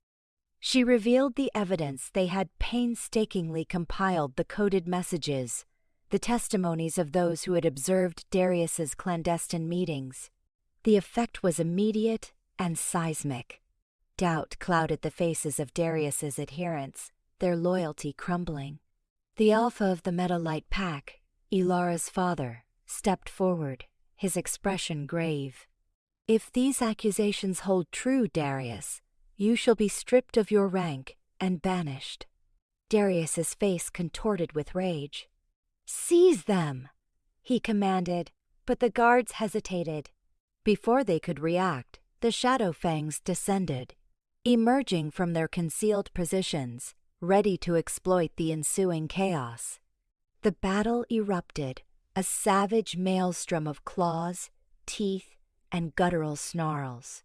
S1: She revealed the evidence they had painstakingly compiled, the coded messages, the testimonies of those who had observed Darius's clandestine meetings. The effect was immediate and seismic. Doubt clouded the faces of Darius's adherents, their loyalty crumbling. The Alpha of the Meta-Light Pack, Ilara's father, stepped forward, his expression grave. "If these accusations hold true, Darius, you shall be stripped of your rank and banished." Darius's face contorted with rage. "Seize them!" he commanded, but the guards hesitated. Before they could react, the Shadow Fangs descended, emerging from their concealed positions, ready to exploit the ensuing chaos. The battle erupted, a savage maelstrom of claws, teeth, and guttural snarls.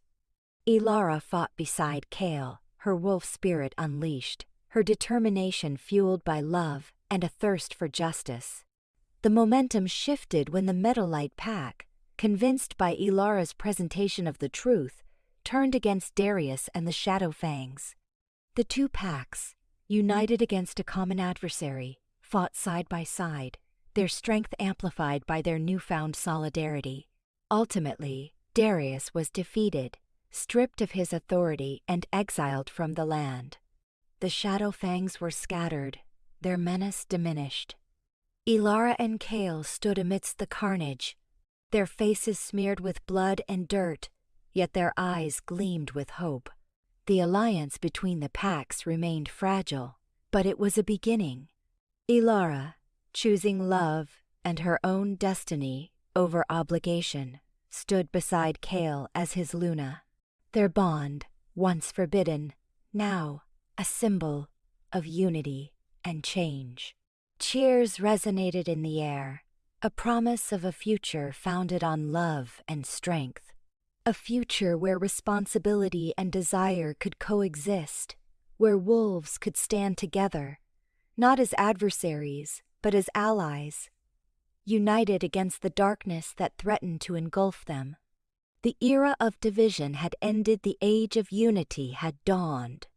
S1: Ilara fought beside Kael, her wolf spirit unleashed, her determination fueled by love and a thirst for justice. The momentum shifted when the Meta-Light Pack, convinced by Ilara's presentation of the truth, turned against Darius and the Shadow Fangs. The two packs, united against a common adversary, fought side by side, their strength amplified by their newfound solidarity. Ultimately, Darius was defeated, stripped of his authority and exiled from the land. The Shadow Fangs were scattered, their menace diminished. Ilara and Kael stood amidst the carnage, their faces smeared with blood and dirt, yet their eyes gleamed with hope. The alliance between the packs remained fragile, but it was a beginning. Ilara, choosing love and her own destiny over obligation, stood beside Kael as his Luna. Their bond, once forbidden, now a symbol of unity and change. Cheers resonated in the air, a promise of a future founded on love and strength. A future where responsibility and desire could coexist, where wolves could stand together, not as adversaries, but as allies, united against the darkness that threatened to engulf them. The era of division had ended, the age of unity had dawned.